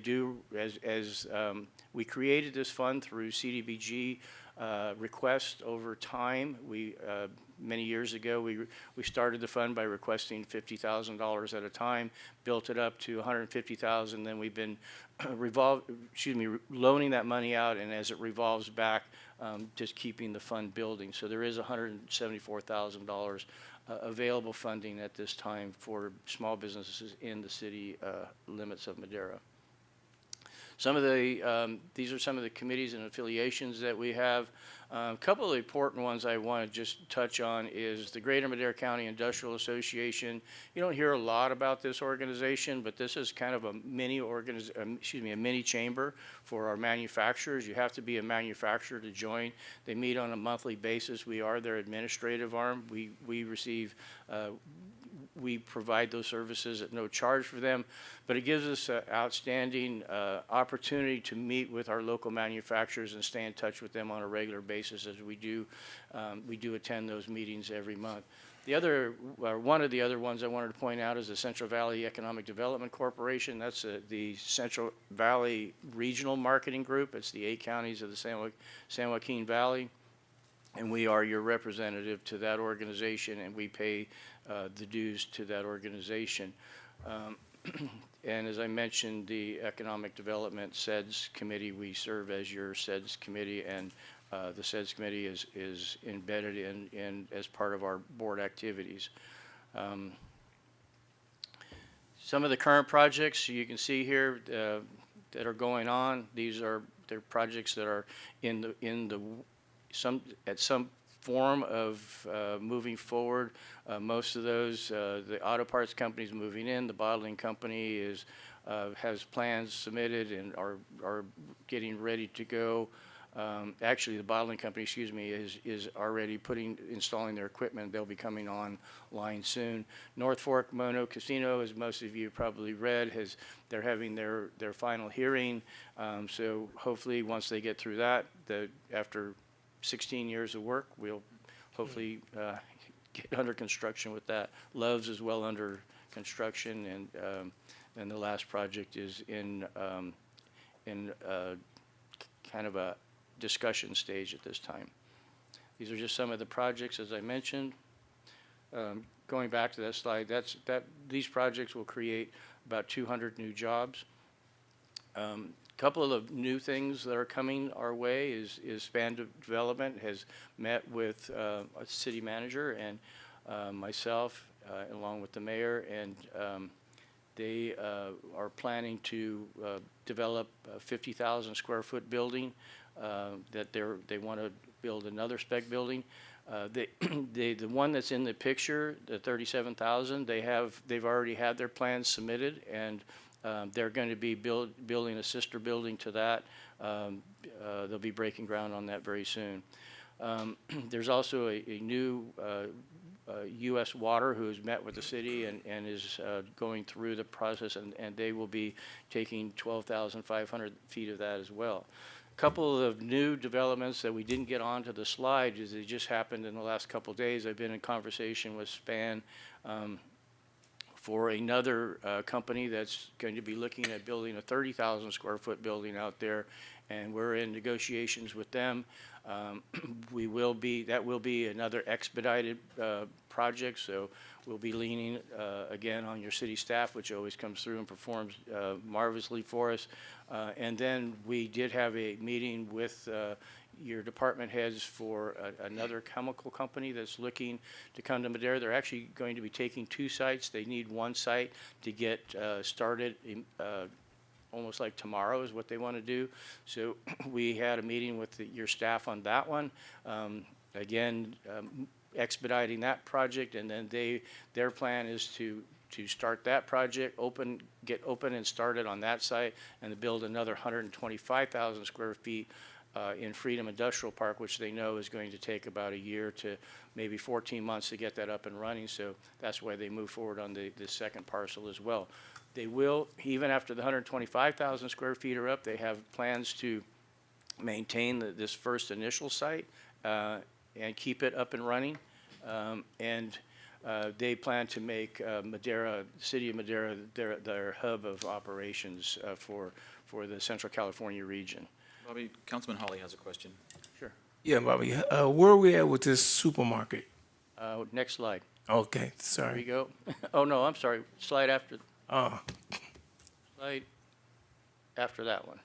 S19: created this fund through CDBG requests over time. Many years ago, we started the fund by requesting $50,000 at a time, built it up to $150,000. Then we've been loaning that money out, and as it revolves back, just keeping the fund building. So there is $174,000 available funding at this time for small businesses in the city limits of Madera. These are some of the committees and affiliations that we have. A couple of the important ones I want to just touch on is the Greater Madera County Industrial Association. You don't hear a lot about this organization, but this is kind of a mini chamber for our manufacturers. You have to be a manufacturer to join. They meet on a monthly basis. We are their administrative arm. We provide those services at no charge for them, but it gives us an outstanding opportunity to meet with our local manufacturers and stay in touch with them on a regular basis, as we do attend those meetings every month. One of the other ones I wanted to point out is the Central Valley Economic Development Corporation. That's the Central Valley Regional Marketing Group. It's the 8 counties of the San Joaquin Valley. And we are your representative to that organization, and we pay the dues to that organization. And as I mentioned, the Economic Development SEDS Committee, we serve as your SEDS Committee, and the SEDS Committee is embedded in as part of our board activities. Some of the current projects you can see here that are going on, they're projects that are at some form of moving forward. Most of those, the auto parts company is moving in. The bottling company has plans submitted and are getting ready to go. Actually, the bottling company, is already installing their equipment. They'll be coming online soon. North Fork Mono Casino, as most of you probably read, they're having their final hearing. So hopefully, once they get through that, after 16 years of work, we'll hopefully get under construction with that. Love's is well under construction, and the last project is in kind of a discussion stage at this time. These are just some of the projects, as I mentioned. Going back to that slide, these projects will create about 200 new jobs. Couple of new things that are coming our way is Span Development has met with a city manager and myself, along with the mayor, and they are planning to develop a 50,000 square foot building that they want to build another spec building. The one that's in the picture, the 37,000, they've already had their plans submitted, and they're going to be building a sister building to that. They'll be breaking ground on that very soon. There's also a new U.S. Water who has met with the city and is going through the process, and they will be taking 12,500 feet of that as well. A couple of new developments that we didn't get onto the slide is they just happened in the last couple of days. I've been in conversation with SPAN for another company that's going to be looking at building a 30,000 square foot building out there, and we're in negotiations with them. That will be another expedited project, so we'll be leaning again on your city staff, which always comes through and performs marvelously for us. And then we did have a meeting with your department heads for another chemical company that's looking to come to Madera. They're actually going to be taking 2 sites. They need 1 site to get started almost like tomorrow is what they want to do. So we had a meeting with your staff on that one. Again, expediting that project, and then their plan is to start that project, get open and started on that site, and to build another 125,000 square feet in Freedom Industrial Park, which they know is going to take about a year to maybe 14 months to get that up and running. So that's why they move forward on the second parcel as well. They will, even after the 125,000 square feet are up, they have plans to maintain this first initial site and keep it up and running. They plan to make Madera, the city of Madera, their hub of operations for the Central California region.
S1: Bobby, Councilman Hawley has a question.
S19: Sure.
S4: Yeah, Bobby, where are we at with this supermarket?
S19: Next slide.
S4: Okay,
S19: There
S4: sorry.
S19: we go. Oh, no, I'm sorry. Slide after.
S4: Oh,
S19: Slide after that one.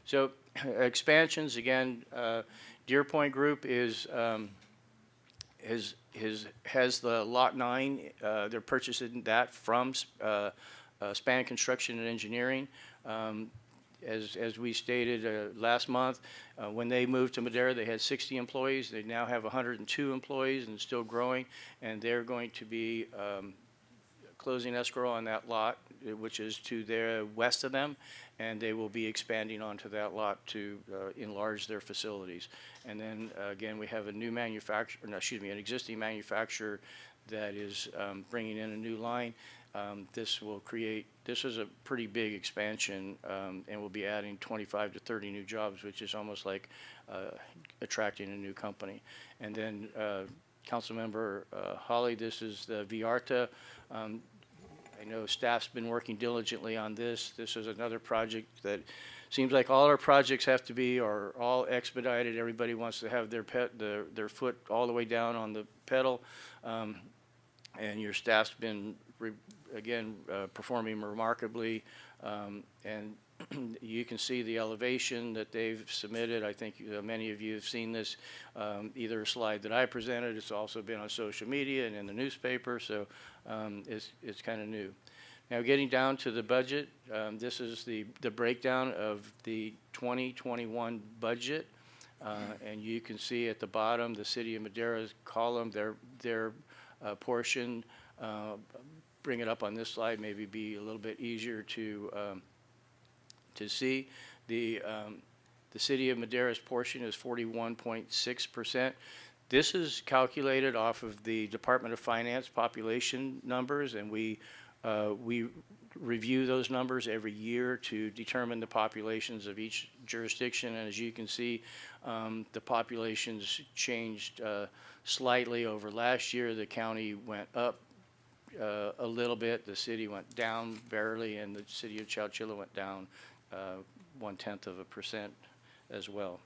S19: So expansions, again, Deer Point Group has the Lot 9. They're purchasing that from Span Construction and Engineering. As we stated last month, when they moved to Madera, they had 60 employees. They now have 102 employees and still growing, and they're going to be closing escrow on that lot, which is to their west of them, and they will be expanding onto that lot to enlarge their facilities. And then again, we have a new manufacturer, no, excuse me, an existing manufacturer that is bringing in a new line. This is a pretty big expansion, and we'll be adding 25 to 30 new jobs, which is almost like attracting a new company. And then Councilmember Hawley, this is the Viarta. I know staff's been working diligently on this. This is another project that seems like all our projects have to be are all expedited. Everybody wants to have their foot all the way down on the pedal, and your staff's been performing remarkably, and you can see the elevation that they've submitted. I think many of you have seen this, either a slide that I presented. It's also been on social media and in the newspaper, so it's kind of new. Now, getting down to the budget, this is the breakdown of the 2021 budget, and you can see at the bottom the City of Madera's column, their portion. Bring it up on this slide, maybe be a little bit easier to see. The City of Madera's portion is 41.6%. This is calculated off of the Department of Finance population numbers, and we review those numbers every year to determine the populations of each jurisdiction. And as you can see, the populations changed slightly over last year. The county went up a little bit, the city went down barely, and the city of Chowchilla went down 0.1% as well.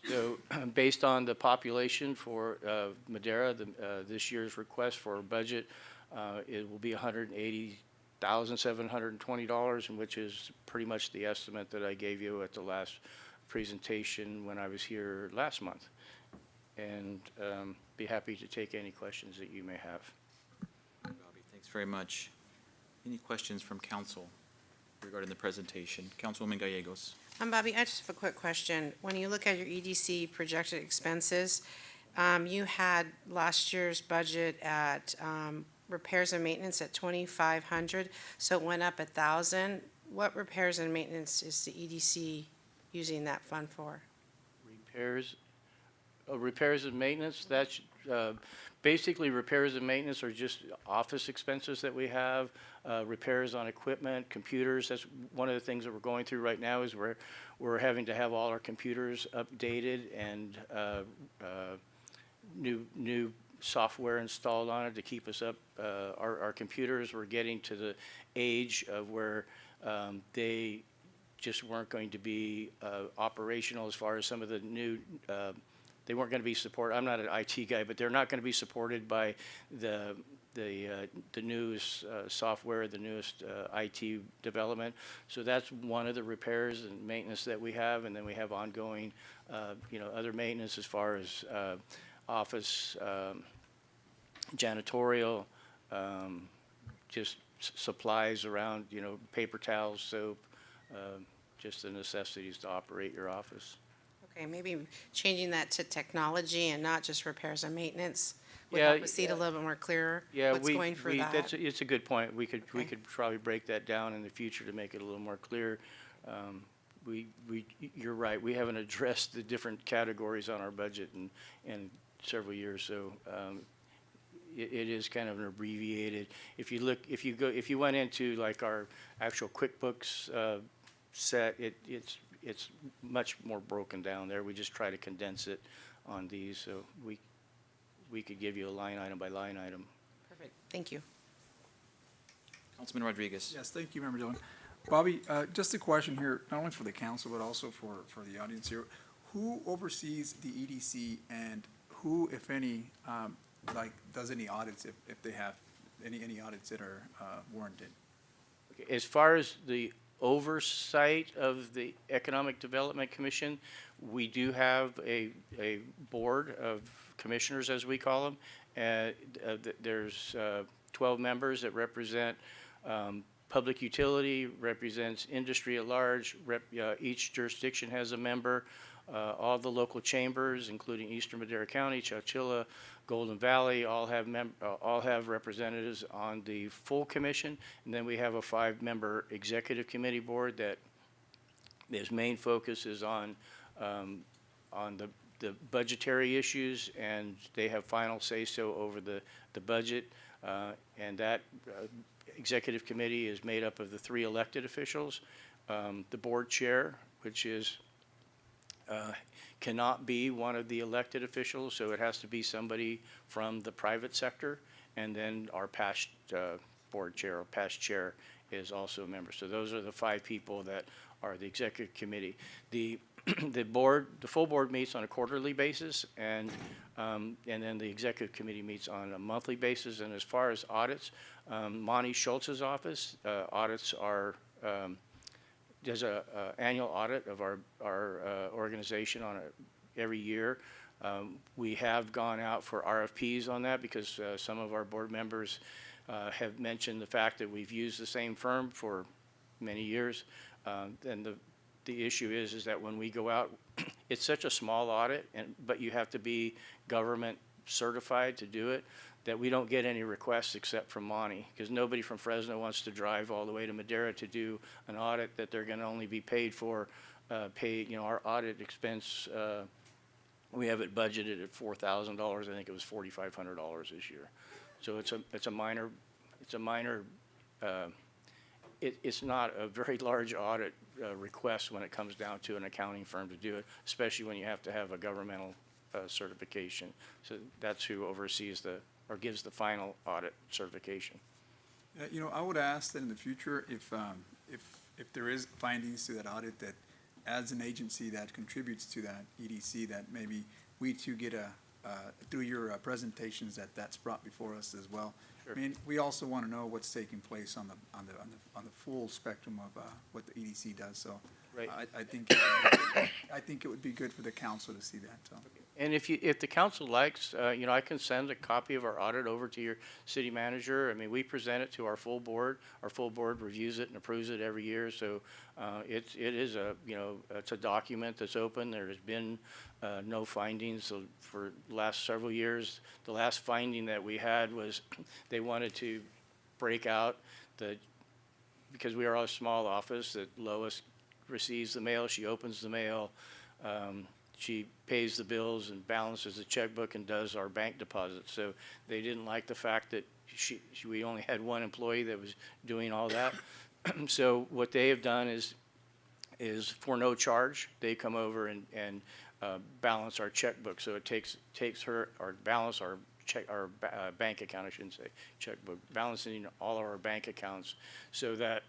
S19: So based on the population for Madera, this year's request for a budget, it will be $180,720, which is pretty much the estimate that I gave you at the last presentation when I was here last month. And be happy to take any questions that you may have.
S1: Bobby, thanks very much. Any questions from council? regarding the presentation. Councilwoman Gallegos.
S18: Bobby, I just have a quick question. When you look at your EDC projected expenses, you had last year's budget at repairs and maintenance at 2,500, so it went up 1,000. What repairs and maintenance is the EDC using that fund for?
S19: Repairs and maintenance, that's basically repairs and maintenance are just office expenses that we have, repairs on equipment, computers. That's one of the things that we're going through right now is we're having to have all our computers updated and new software installed on it to keep us up. Our computers were getting to the age of where they just weren't going to be operational as far as some of the new they weren't going to be supported. I'm not an IT guy, but they're not going to be supported by the newest software, the newest IT development. So that's one of the repairs and maintenance that we have, and then we have ongoing, other maintenance as far as office, janitorial, just supplies around, paper towels, soap, just the necessities to operate your office.
S18: Okay, maybe changing that to technology and not just repairs and maintenance would
S19: Yeah,
S18: help us see it a little bit more clearer.
S19: Yeah,
S18: What's going for that?
S19: it's a good point. We could
S18: Okay.
S19: probably break that down in the future to make it a little more clear. You're right. We haven't addressed the different categories on our budget in several years, so it is kind of an abbreviated. If you went into like our actual QuickBooks set, it's much more broken down there. We just try to condense it on these, so we could give you a line item by line item.
S18: Perfect, thank you.
S1: Councilman Rodriguez.
S13: Yes, thank you, Member Dillon. Bobby, just a question here, not only for the council, but also for the audience here. Who oversees the EDC and who, if any, does any audits if they have any audits that are warranted?
S19: As far as the oversight of the Economic Development Commission, we do have a board of commissioners, as we call them. There's 12 members that represent public utility, represents industry at large. Each jurisdiction has a member. All the local chambers, including Eastern Madera County, Chowchilla, Golden Valley, all have representatives on the full commission. And then we have a 5-member executive committee board that its main focus is on the budgetary issues, and they have final say-so over the budget. And that executive committee is made up of the 3 elected officials, the board chair, which is cannot be one of the elected officials, so it has to be somebody from the private sector, and then our past board chair or past chair is also a member. So those are the 5 people that are the executive committee. The full board meets on a quarterly basis, and then the executive committee meets on a monthly basis. And as far as audits, Monty Schultz's office audits are does a annual audit of our organization on every year. We have gone out for RFPs on that because some of our board members have mentioned the fact that we've used the same firm for many years. And the issue is that when we go out, it's such a small audit, but you have to be government certified to do it, that we don't get any requests except from Monty, because nobody from Fresno wants to drive all the way to Madera to do an audit that they're going to only be paid for, our audit expense, we have it budgeted at $4,000. I think it was $4,500 this year. So it's a minor, it's not a very large audit request when it comes down to an accounting firm to do it, especially when you have to have a governmental certification. So that's who oversees or gives the final audit certification.
S13: I would ask that in the future, if there is findings to that audit that as an agency that contributes to that EDC, that maybe we too get through your presentations that's brought before us as well.
S19: Sure.
S13: I mean, we also want to know what's taking place on the full spectrum of what the EDC does. So
S19: right.
S13: I think it would be good for the council to see that. So.
S19: And if the council likes, I can send a copy of our audit over to your city manager. I mean, we present it to our full board. Our full board reviews it and approves it every year. So it is it's a document that's open. There has been no findings for the last several years. The last finding that we had was they wanted to break out because we are a small office, that Lois receives the mail, she opens the mail, she pays the bills and balances the checkbook and does our bank deposits. So they didn't like the fact that we only had one employee that was doing all that. So what they have done is for no charge, they come over and balance our checkbook. So it takes her, or balance our bank account, I shouldn't say checkbook, balancing all of our bank accounts, so that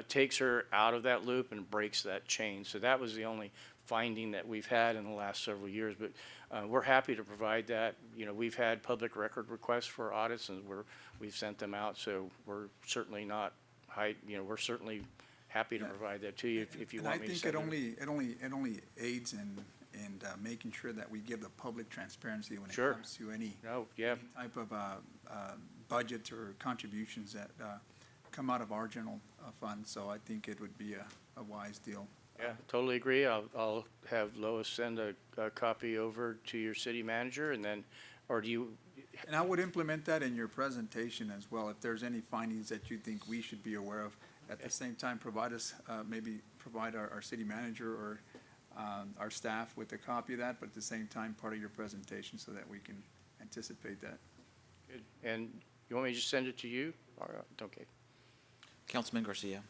S19: takes her out of that loop and breaks that chain. So that was the only finding that we've had in the last several years, but we're happy to provide that. We've had public record requests for audits, and we've sent them out, so we're certainly not we're certainly happy to provide that to you if you want me to send
S13: I think it only aids in making sure that we give the public transparency when it comes to any type of budgets or contributions that come out of our general fund. So I think it would be a wise deal.
S19: Yeah, totally agree. I'll have Lois send a copy over to your city manager, and then, or do you?
S13: And I would implement that in your presentation as well. If there's any findings that you think we should be aware of, at the same time, provide our city manager or our staff with a copy of that, but at the same time, part of your presentation so that we can anticipate that.
S19: Good. And you want me to just send it to you? Okay.
S1: Councilman Garcia.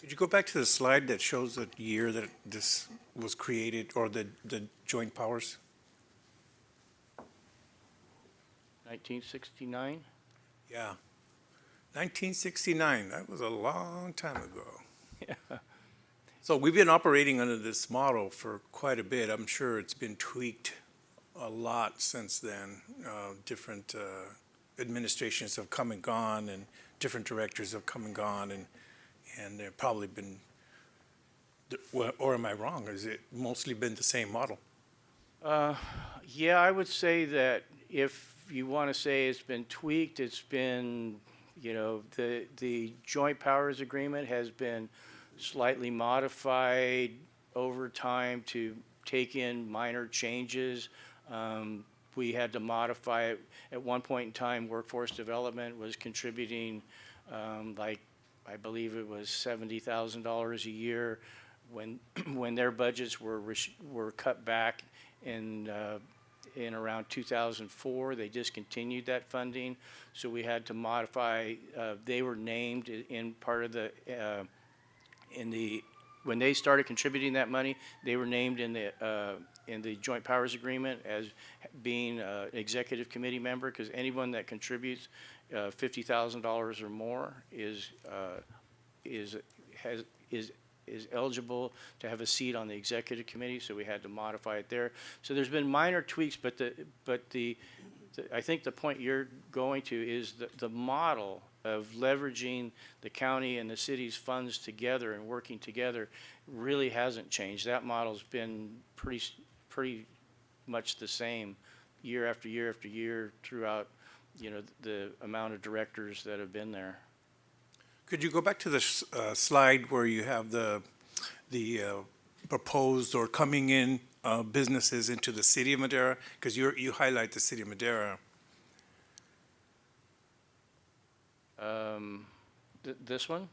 S2: Could you go back to the slide that shows the year that this was created, or the joint powers?
S19: 1969?
S2: Yeah. 1969, that was a long time ago.
S19: Yeah.
S2: So we've been operating under this model for quite a bit. I'm sure it's been tweaked a lot since then. Different administrations have come and gone, and different directors have come and gone, and they've probably been, or am I wrong? Has it mostly been the same model?
S19: Yeah, I would say that if you want to say it's been tweaked, it's been, the joint powers agreement has been slightly modified over time to take in minor changes. We had to modify it. At one point in time, workforce development was contributing I believe it was $70,000 a year. When their budgets were cut back in around 2004, they discontinued that funding, so we had to modify. They were named in part of the when they started contributing that money, they were named in the joint powers agreement as being an executive committee member, because anyone that contributes $50,000 or more is eligible to have a seat on the executive committee. So we had to modify it there. So there's been minor tweaks, but I think the point you're going to is the model of leveraging the county and the city's funds together and working together really hasn't changed. That model's been pretty much the same year after year after year throughout, the amount of directors that have been there.
S2: Could you go back to the slide where you have the proposed or coming in businesses into the city of Madera? Because you highlight the city of Madera.
S19: This one?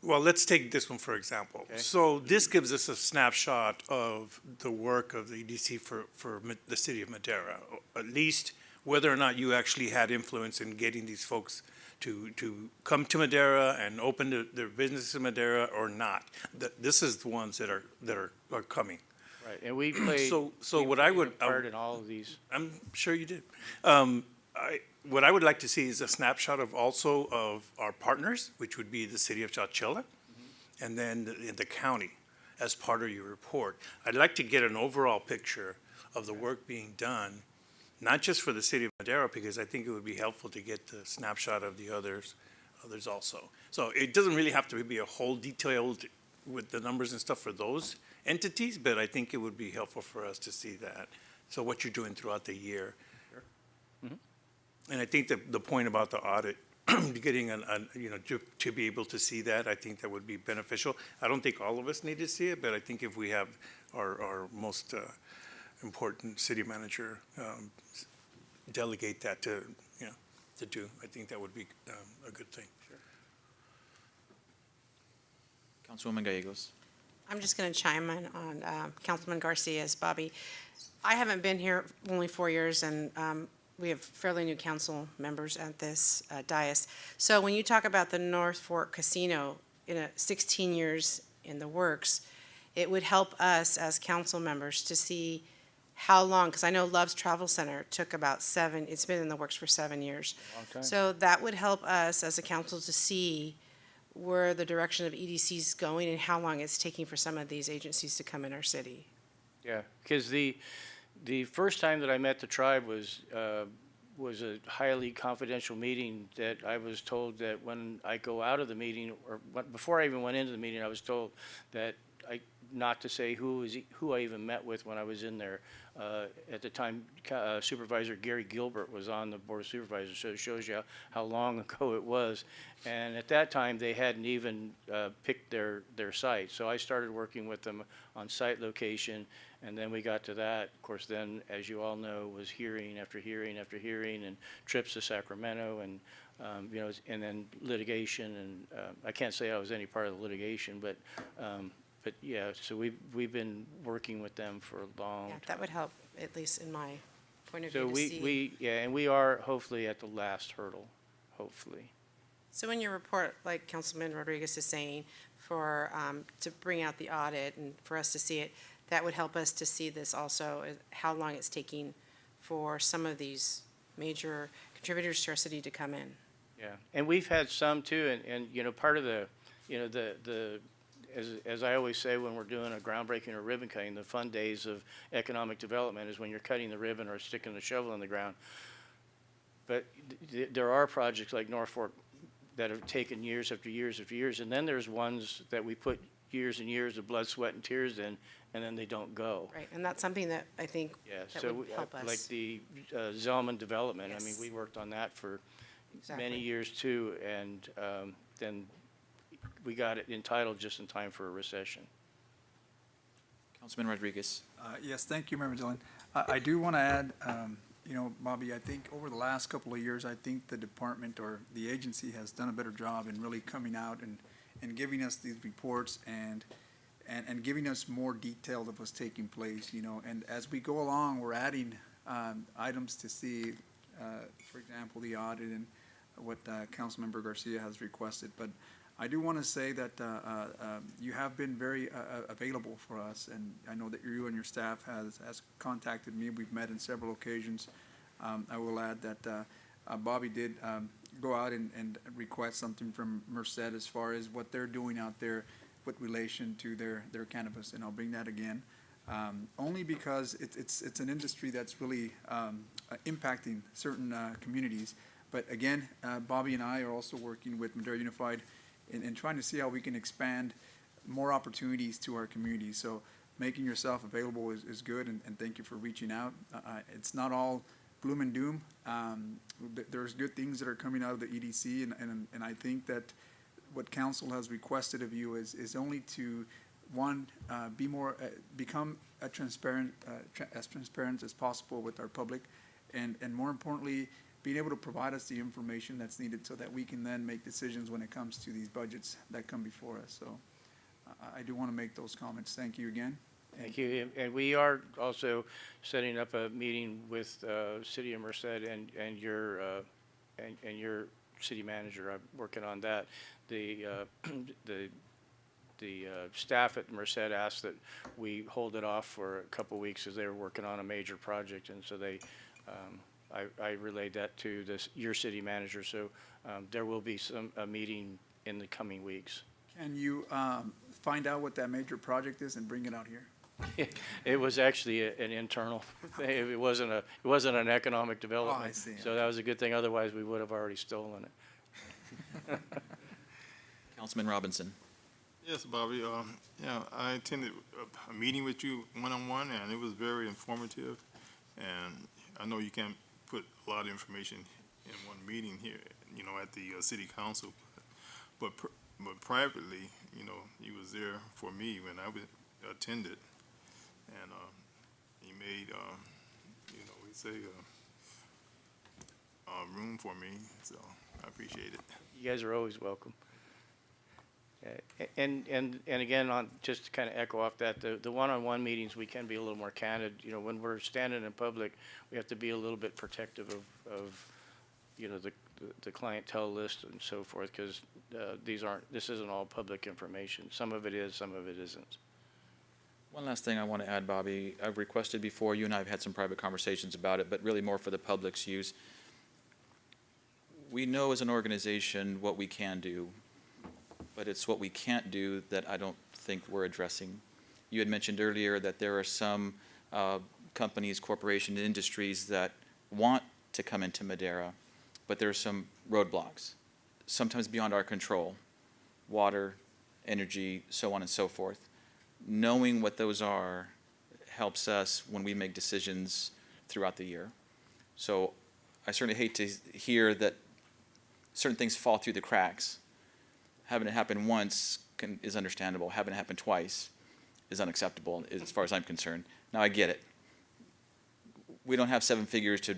S2: Well, let's take this one for example.
S19: Okay.
S2: So this gives us a snapshot of the work of the EDC for the city of Madera, at least whether or not you actually had influence in getting these folks to come to Madera and open their business in Madera or not. This is the ones that are coming.
S19: Right, and we played.
S2: So what I would
S19: part in all of these.
S2: I'm sure you did. What I would like to see is a snapshot of also of our partners, which would be the city of Chowchilla, and then the county as part of your report. I'd like to get an overall picture of the work being done, not just for the city of Madera, because I think it would be helpful to get the snapshot of the others also. So it doesn't really have to be a whole detailed with the numbers and stuff for those. entities, but I think it would be helpful for us to see that. So what you're doing throughout the year. And I think that the point about the audit, getting to be able to see that, I think that would be beneficial. I don't think all of us need to see it, but I think if we have our most important city manager delegate that to do, I think that would be a good thing.
S1: Councilwoman Gallegos.
S18: I'm just going to chime in on Councilman Garcia's, Bobby. I haven't been here only 4 years, and we have fairly new council members at this dais. So when you talk about the North Fork Casino in 16 years in the works, it would help us as council members to see how long, because I know Love's Travel Center took about 7, it's been in the works for 7 years.
S19: Long time.
S18: So that would help us as a council to see where the direction of EDC is going and how long it's taking for some of these agencies to come in our city.
S19: Yeah, because the first time that I met the tribe was a highly confidential meeting that I was told that when I go out of the meeting, or before I even went into the meeting, I was told that not to say who I even met with when I was in there. At the time, Supervisor Gary Gilbert was on the Board of Supervisors, so it shows you how long ago it was. And at that time, they hadn't even picked their site. So I started working with them on site location, and then we got to that. Of course, then, as you all know, was hearing after hearing after hearing, and trips to Sacramento, and and then litigation. And I can't say I was any part of the litigation, but yeah, so we've been working with them for a long time.
S18: That would help, at least in my point of
S19: So
S18: view, to see.
S19: and we are hopefully at the last hurdle, hopefully.
S18: So in your report, like Councilman Rodriguez is saying, for, to bring out the audit and for us to see it, that would help us to see this also, how long it's taking for some of these major contributors to our city to come in.
S19: Yeah, and we've had some too, and part of the, as I always say when we're doing a groundbreaking or ribbon cutting, the fun days of economic development is when you're cutting the ribbon or sticking the shovel in the ground. But there are projects like North Fork that have taken years after years after years, and then there's ones that we put years and years of blood, sweat, and tears in, and then they don't go.
S18: Right, and that's something that I think that would help us.
S19: Like the Zellman development, I mean,
S18: Yes.
S19: we worked on that for
S18: Exactly.
S19: many years too, and then we got it entitled just in time for a recession.
S1: Councilman Rodriguez.
S13: Yes, thank you, Member Dillon. I do want to add, Bobby, I think over the last couple of years, I think the department or the agency has done a better job in really coming out and giving us these reports and giving us more detail of what's taking place, and as we go along, we're adding items to see, for example, the audit and what Councilmember Garcia has requested. But I do want to say that you have been very available for us, and I know that you and your staff has contacted me. We've met on several occasions. I will add that Bobby did go out and request something from Merced as far as what they're doing out there with relation to their cannabis, and I'll bring that again. Only because it's an industry that's really impacting certain communities. But again, Bobby and I are also working with Madera Unified in trying to see how we can expand more opportunities to our community. So making yourself available is good, and thank you for reaching out. It's not all gloom and doom. There's good things that are coming out of the EDC, and I think that what council has requested of you is only to, one, become as transparent as possible with our public, and more importantly, being able to provide us the information that's needed so that we can then make decisions when it comes to these budgets that come before us. So I do want to make those comments. Thank you again.
S19: Thank you. And we are also setting up a meeting with City of Merced and your city manager. I'm working on that. The staff at Merced asked that we hold it off for a couple weeks as they were working on a major project, and so they I relayed that to your city manager, so there will be a meeting in the coming weeks.
S13: Can you find out what that major project is and bring it out here?
S19: It was actually an internal thing. It wasn't an economic development.
S13: Oh, I see.
S19: So that was a good thing. Otherwise, we would have already stolen it.
S1: Councilman Robinson.
S10: Yes, Bobby. Yeah, I attended a meeting with you one-on-one, and it was very informative. And I know you can't put a lot of information in one meeting here, at the city council, but privately, he was there for me when I attended, and he made, we say, room for me. So I appreciate it.
S19: You guys are always welcome. And again, just to kind of echo off that, the one-on-one meetings, we can be a little more candid. When we're standing in public, we have to be a little bit protective of the clientele list and so forth, because this isn't all public information. Some of it is, some of it isn't.
S1: One last thing I want to add, Bobby. I've requested before, you and I have had some private conversations about it, but really more for the public's use. We know as an organization what we can do, but it's what we can't do that I don't think we're addressing. You had mentioned earlier that there are some companies, corporations, industries that want to come into Madera, but there are some roadblocks, sometimes beyond our control, water, energy, so on and so forth. Knowing what those are helps us when we make decisions throughout the year. So I certainly hate to hear that certain things fall through the cracks. Having it happen once is understandable. Having it happen twice is unacceptable as far as I'm concerned. Now, I get it. We don't have 7 figures to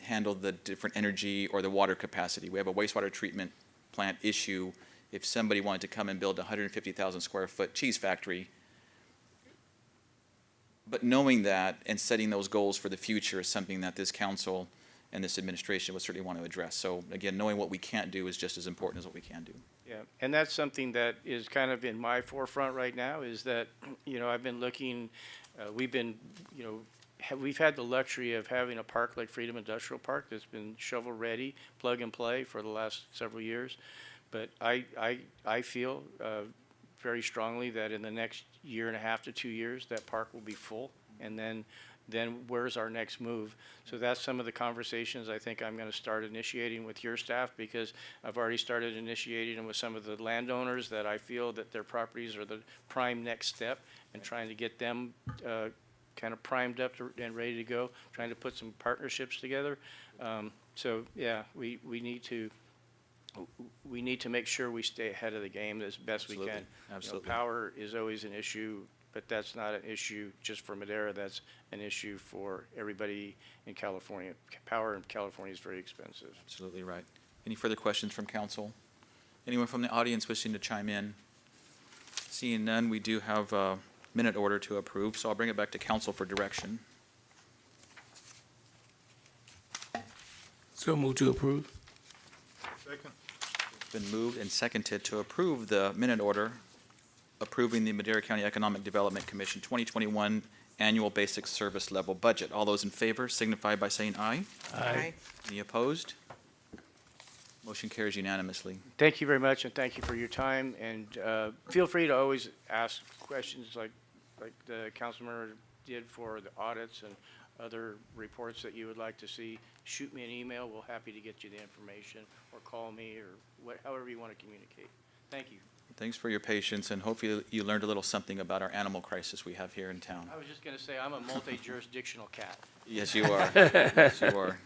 S1: handle the different energy or the water capacity. We have a wastewater treatment plant issue. If somebody wanted to come and build a 150,000 square foot cheese factory, but knowing that and setting those goals for the future is something that this council and this administration would certainly want to address. So again, knowing what we can't do is just as important as what we can do.
S19: Yeah, and that's something that is kind of in my forefront right now, is that, I've been looking, we've had the luxury of having a park like Freedom Industrial Park that's been shovel-ready, plug and play for the last several years. But I feel very strongly that in the next year and a half to 2 years, that park will be full. And then where's our next move? So that's some of the conversations I think I'm going to start initiating with your staff, because I've already started initiating them with some of the landowners that I feel that their properties are the prime next step, and trying to get them kind of primed up and ready to go, trying to put some partnerships together. So yeah, we need to make sure we stay ahead of the game as best we can.
S1: Absolutely.
S19: Power is always an issue, but that's not an issue just for Madera. That's an issue for everybody in California. Power in California is very expensive.
S1: Absolutely right. Any further questions from council? Anyone from the audience wishing to chime in? Seeing none, we do have a minute order to approve, so I'll bring it back to council for direction.
S4: So move to approve.
S10: Second.
S1: It's been moved and seconded to approve the minute order approving the Madera County Economic Development Commission 2021 Annual Basic Service Level Budget. All those in favor signify by saying aye.
S18: Aye.
S1: Any opposed? Motion carries unanimously.
S19: Thank you very much, and thank you for your time. And feel free to always ask questions like the council member did for the audits and other reports that you would like to see. Shoot me an email. We're happy to get you the information, or call me, or however you want to communicate. Thank you.
S1: Thanks for your patience, and hopefully you learned a little something about our animal crisis we have here in town.
S19: I was just going to say, I'm a multi-jurisdictional cat.
S1: Yes, you are. Yes, you are.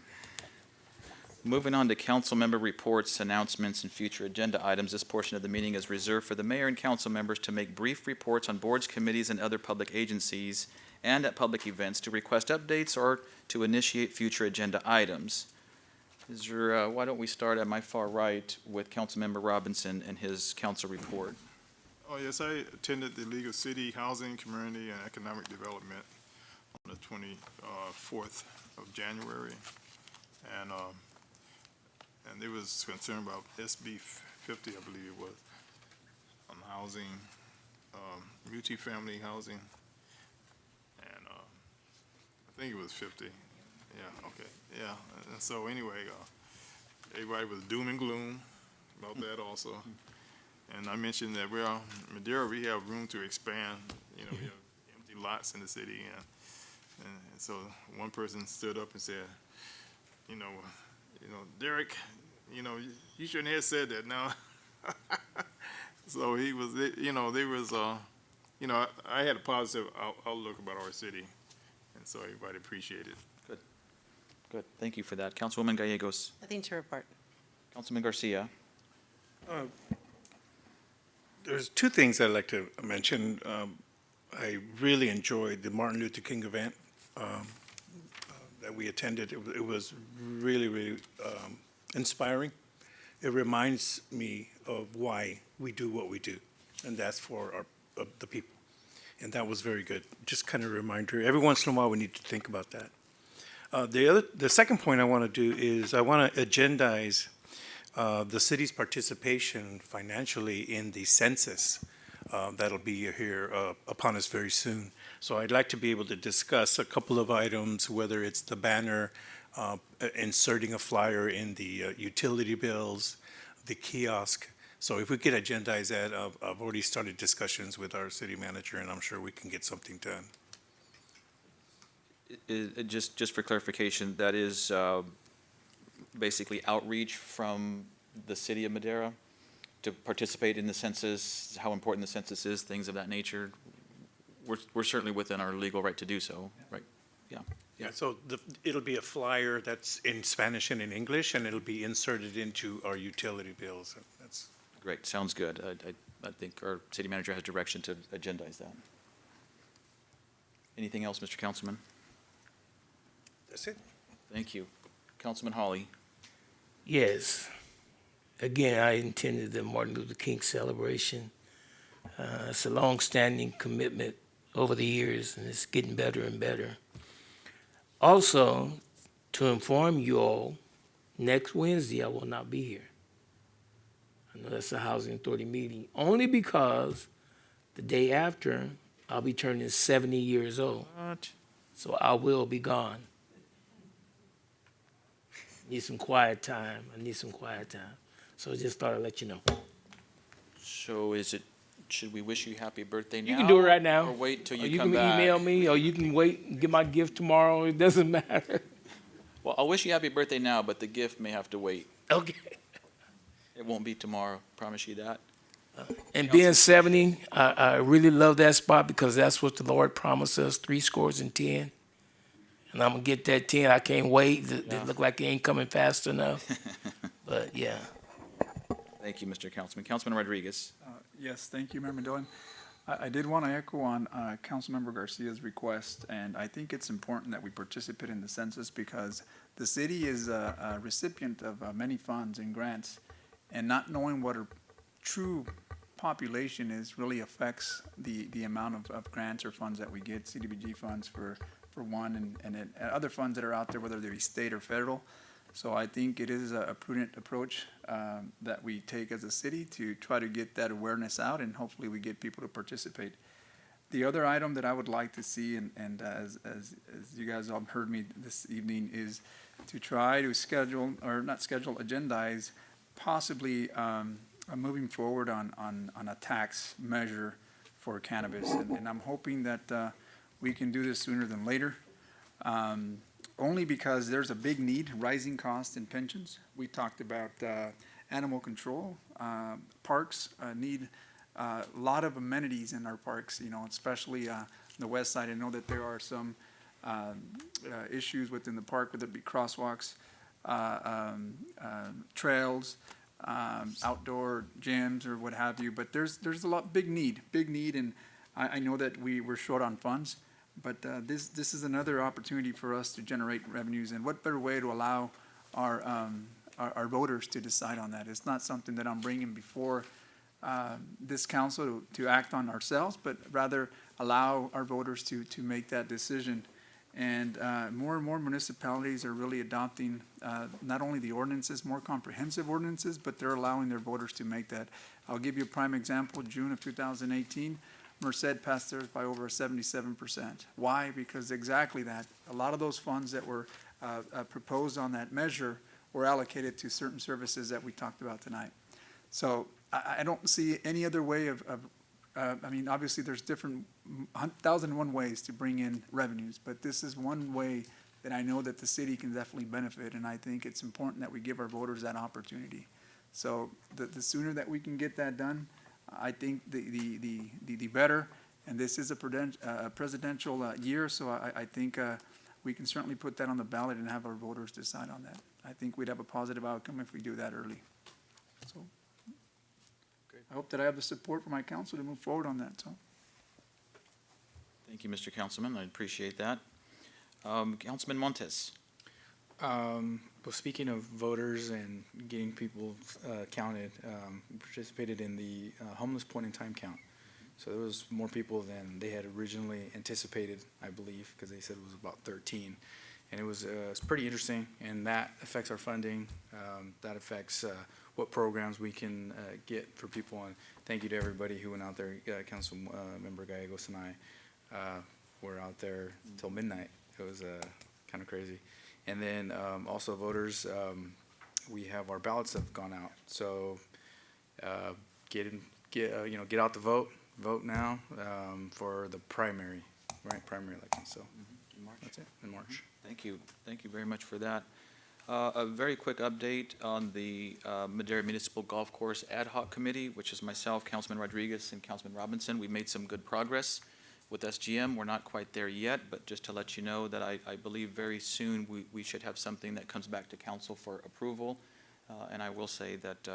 S1: Moving on to council member reports, announcements, and future agenda items. This portion of the meeting is reserved for the mayor and council members to make brief reports on boards, committees, and other public agencies, and at public events to request updates or to initiate future agenda items. Why don't we start at my far right with Councilmember Robinson and his council report.
S10: Oh, yes, I attended the League of City Housing, Community, and Economic Development on the 24th of January. And they was concerned about SB 50, I believe it was, on housing, multifamily housing. And I think it was 50. Yeah, okay, yeah. And so anyway, everybody was doom and gloom about that also. And I mentioned that Madera, we have room to expand. We have empty lots in the city, and so one person stood up and said, Derek, you shouldn't have said that. Now, So he was, they was, I had a positive outlook about our city, and so everybody appreciated it.
S1: Good, thank you for that. Councilwoman Gallegos.
S18: Nothing to report.
S1: Councilman Garcia.
S2: There's two things I'd like to mention. I really enjoyed the Martin Luther King event that we attended. It was really, really inspiring. It reminds me of why we do what we do, and that's for the people. And that was very good. Just kind of a reminder. Every once in a while, we need to think about that. The second point I want to do is I want to agendize the city's participation financially in the census that'll be here upon us very soon. So I'd like to be able to discuss a couple of items, whether it's the banner, inserting a flyer in the utility bills, the kiosk. So if we could agendize that, I've already started discussions with our city manager, and I'm sure we can get something done.
S1: Just for clarification, that is basically outreach from the city of Madera to participate in the census, how important the census is, things of that nature. We're certainly within our legal right to do so, right? Yeah.
S2: Yeah, so it'll be a flyer that's in Spanish and in English, and it'll be inserted into our utility bills. That's
S1: great. Sounds good. I think our city manager has direction to agendize that. Anything else, Mr. Councilman?
S2: That's it.
S1: Thank you. Councilman Hawley.
S4: Yes. Again, I attended the Martin Luther King celebration. It's a long-standing commitment over the years, and it's getting better and better. Also, to inform you all, next Wednesday I will not be here. I know that's a Housing Authority meeting, only because the day after I'll be turning 70 years old.
S1: What?
S4: So I will be gone. Need some quiet time. I need some quiet time. So just thought I'd let you know.
S1: So should we wish you happy birthday now?
S4: You can do it right now.
S1: Or wait till
S4: Or
S1: you come back?
S4: You can email me, or you can wait and get my gift tomorrow. It doesn't matter.
S1: Well, I'll wish you happy birthday now, but the gift may have to wait.
S4: Okay.
S1: It won't be tomorrow, promise you that.
S4: And being 70, I really love that spot because that's what the Lord promised us, 70. And I'm going to get that 10. I can't wait. It look like it ain't coming fast enough. But, yeah.
S1: Thank you, Mr. Councilman. Councilman Rodriguez.
S13: Yes, thank you, Member Dillon. I did want to echo on Councilmember Garcia's request, and I think it's important that we participate in the census because the city is a recipient of many funds and grants, and not knowing what our true population is really affects the amount of grants or funds that we get, CDBG funds for one, and other funds that are out there, whether they be state or federal. So I think it is a prudent approach that we take as a city to try to get that awareness out, and hopefully we get people to participate. The other item that I would like to see, and as you guys all heard me this evening, is to try to agendize possibly moving forward on a tax measure for cannabis. And I'm hoping that we can do this sooner than later. Only because there's a big need, rising costs in pensions. We talked about animal control. Parks need a lot of amenities in our parks, especially the west side. I know that there are some issues within the park, whether it be crosswalks, trails, outdoor gyms or what have you. But there's a big need, and I know that we're short on funds. But this is another opportunity for us to generate revenues, and what better way to allow our voters to decide on that? It's not something that I'm bringing before this council to act on ourselves, but rather allow our voters to make that decision. And more municipalities are really adopting not only the ordinances, more comprehensive ordinances, but they're allowing their voters to make that. I'll give you a prime example. June of 2018. Merced passed theirs by over 77%. Why? Because exactly that. A lot of those funds that were proposed on that measure were allocated to certain services that we talked about tonight. So I don't see any other way of obviously there's different 1,001 ways to bring in revenues, but this is one way that I know that the city can definitely benefit, and I think it's important that we give our voters that opportunity. So the sooner that we can get that done, I think the better. And this is a presidential year, so I think we can certainly put that on the ballot and have our voters decide on that. I think we'd have a positive outcome if we do that early. So I hope that I have the support from my council to move forward on that. So.
S1: Thank you, Mr. Councilman. I appreciate that. Councilman Montes.
S8: Well, speaking of voters and getting people counted, we participated in the homeless point in time count. So there was more people than they had originally anticipated, I believe, because they said it was about 13. And it's pretty interesting, and that affects our funding. That affects what programs we can get for people. And thank you to everybody who went out there. Council Member Gallegos and I were out there till midnight. It was kind of crazy. And then also voters, we have our ballots have gone out. So get out the vote. Vote now for the primary election. So that's it in March.
S1: Thank you. Thank you very much for that. A very quick update on the Madera Municipal Golf Course Ad Hoc Committee, which is myself, Councilman Rodriguez, and Councilman Robinson. We made some good progress with SGM. We're not quite there yet, but just to let you know that I believe very soon we should have something that comes back to council for approval. And I will say that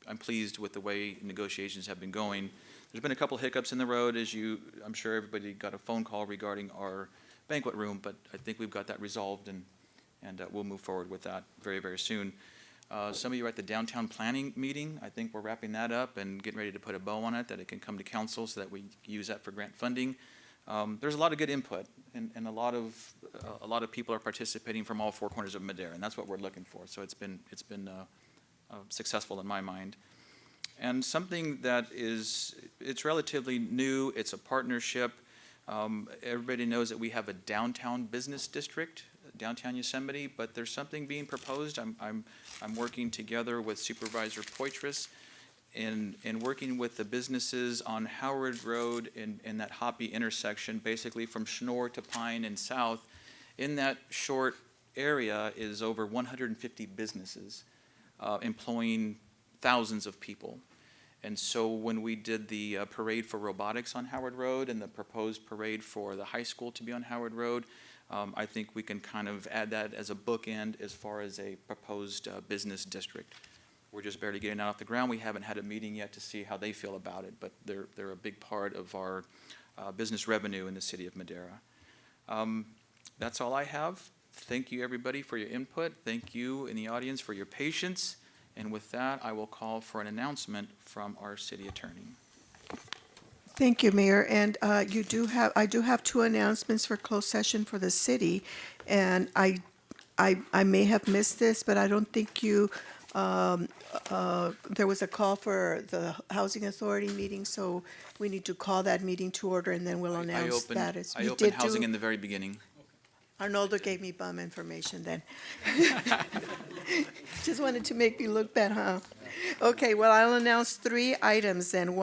S1: I'm pleased with the way negotiations have been going. There's been a couple hiccups in the road, I'm sure everybody got a phone call regarding our banquet room, but I think we've got that resolved, and we'll move forward with that very, very soon. Some of you are at the downtown planning meeting. I think we're wrapping that up and getting ready to put a bow on it, that it can come to council so that we use that for grant funding. There's a lot of good input, and a lot of people are participating from all four corners of Madera, and that's what we're looking for. So it's been successful in my mind. And something that it's relatively new, it's a partnership. Everybody knows that we have a downtown business district, downtown Yosemite, but there's something being proposed. I'm working together with Supervisor Poitras in working with the businesses on Howard Road in that Hoppy intersection, basically from Schnorr to Pine and south. In that short area is over 150 businesses employing thousands of people. And so when we did the parade for robotics on Howard Road and the proposed parade for the high school to be on Howard Road, I think we can kind of add that as a bookend as far as a proposed business district. We're just barely getting that off the ground. We haven't had a meeting yet to see how they feel about it, but they're a big part of our business revenue in the city of Madera. That's all I have. Thank you, everybody, for your input. Thank you in the audience for your patience. And with that, I will call for an announcement from our city attorney.
S15: Thank you, Mayor. And I do have two announcements for closed session for the city. And I may have missed this, but I don't think there was a call for the Housing Authority meeting, so we need to call that meeting to order, and then we'll announce that.
S1: I opened housing in the very beginning.
S15: Arnoldo gave me bum information then. Just wanted to make me look bad, huh? Okay, well, I'll announce 3 items then.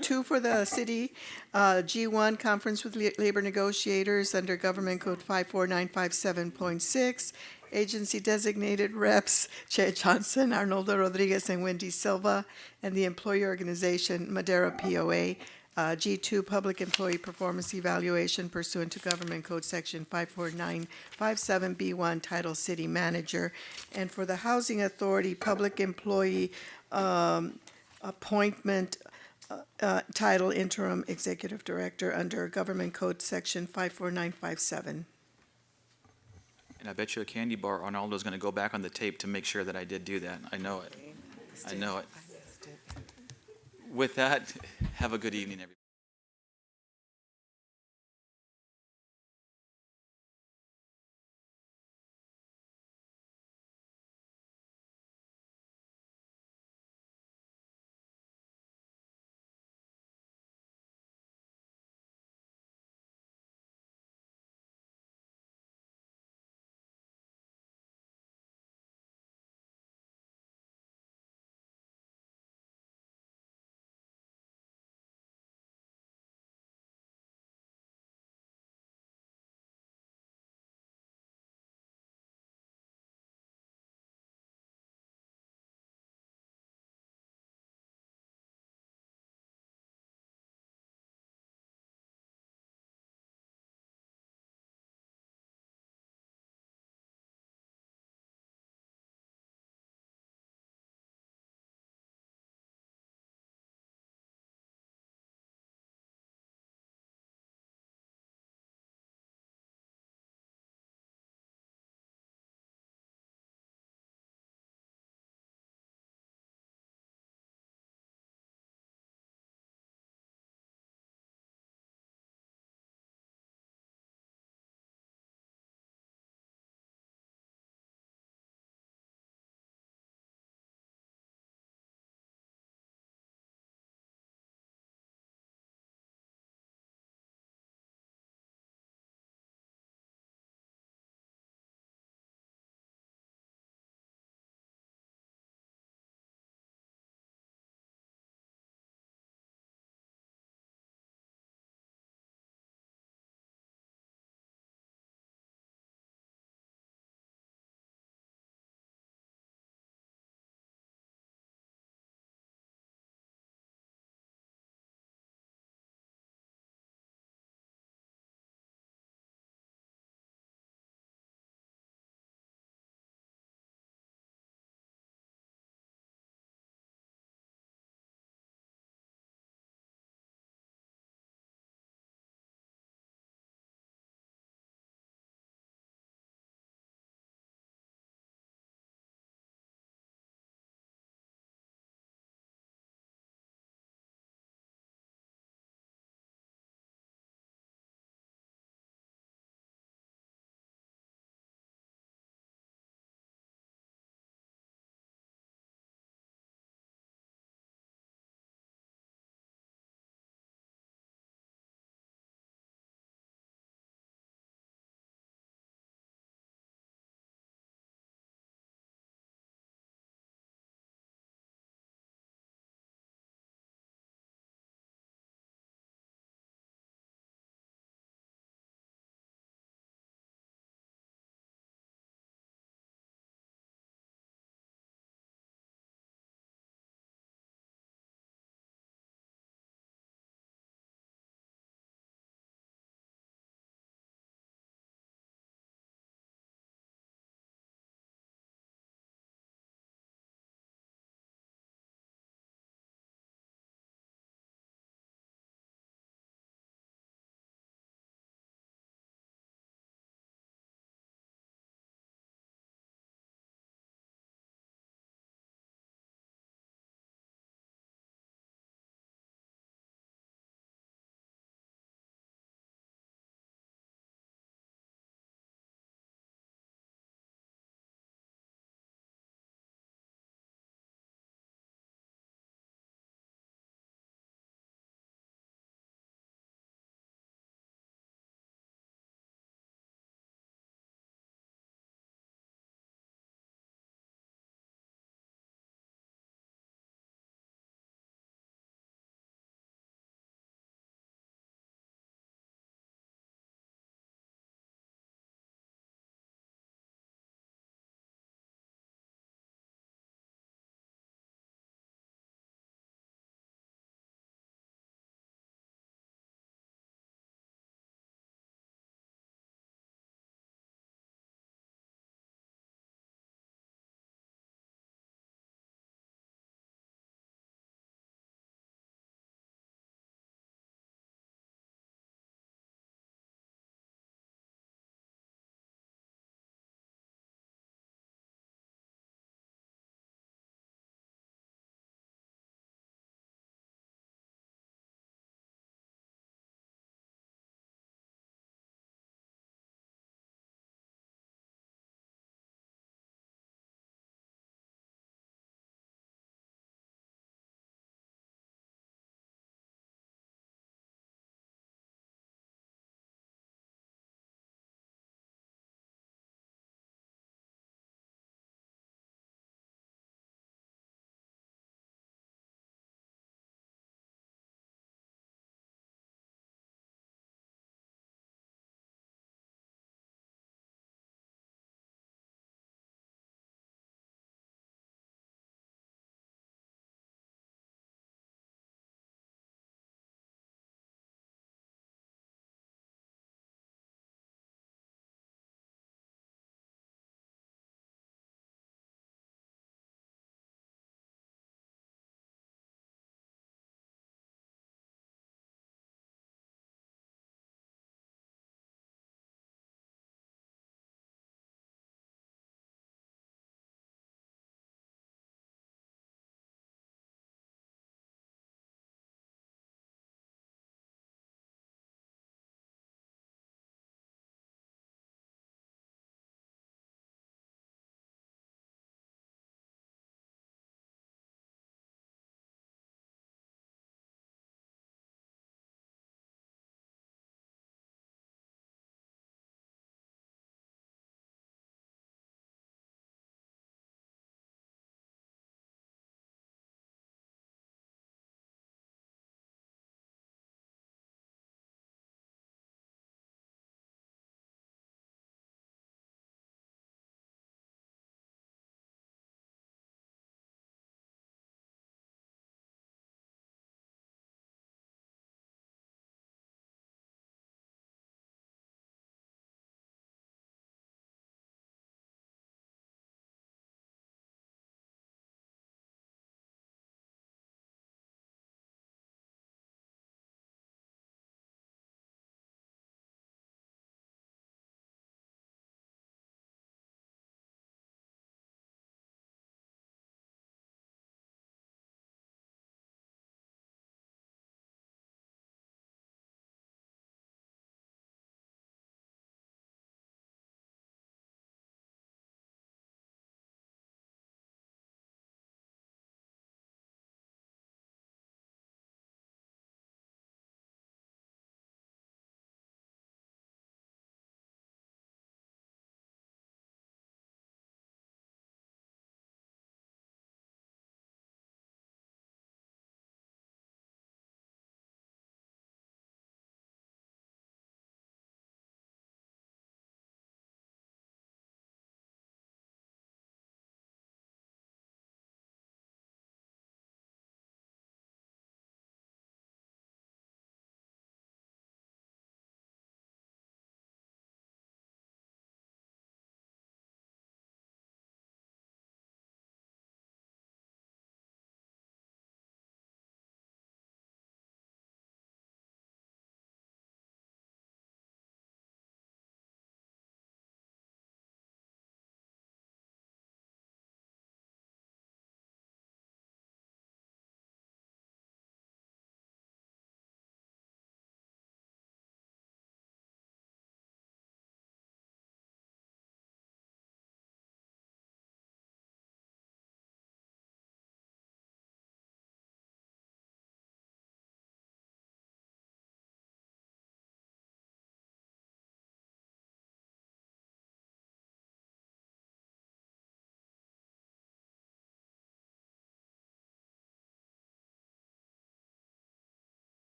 S15: 2 for the city, G1, Conference with Labor Negotiators under Government Code 54957.6. Agency designated reps, Che Johnson, Arnoldo Rodriguez, and Wendy Silva, and the employee organization Madera POA. G2, Public Employee Performance Evaluation pursuant to Government Code Section 54957B1, Title City Manager. And for the Housing Authority, Public Employee Appointment, Title Interim Executive Director under Government Code Section 54957.
S1: And I bet you a candy bar, Arnaldo's going to go back on the tape to make sure that I did do that. I know it. I know it. With that, have a good evening, everybody.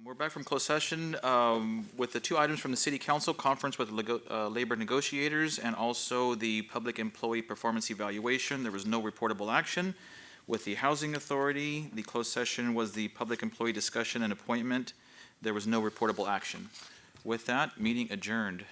S1: We're back from closed session with the two items from the City Council, conference with labor negotiators, and also the public employee performance evaluation. There was no reportable action. With the Housing Authority, the closed session was the public employee discussion and appointment. There was no reportable action. With that, meeting adjourned.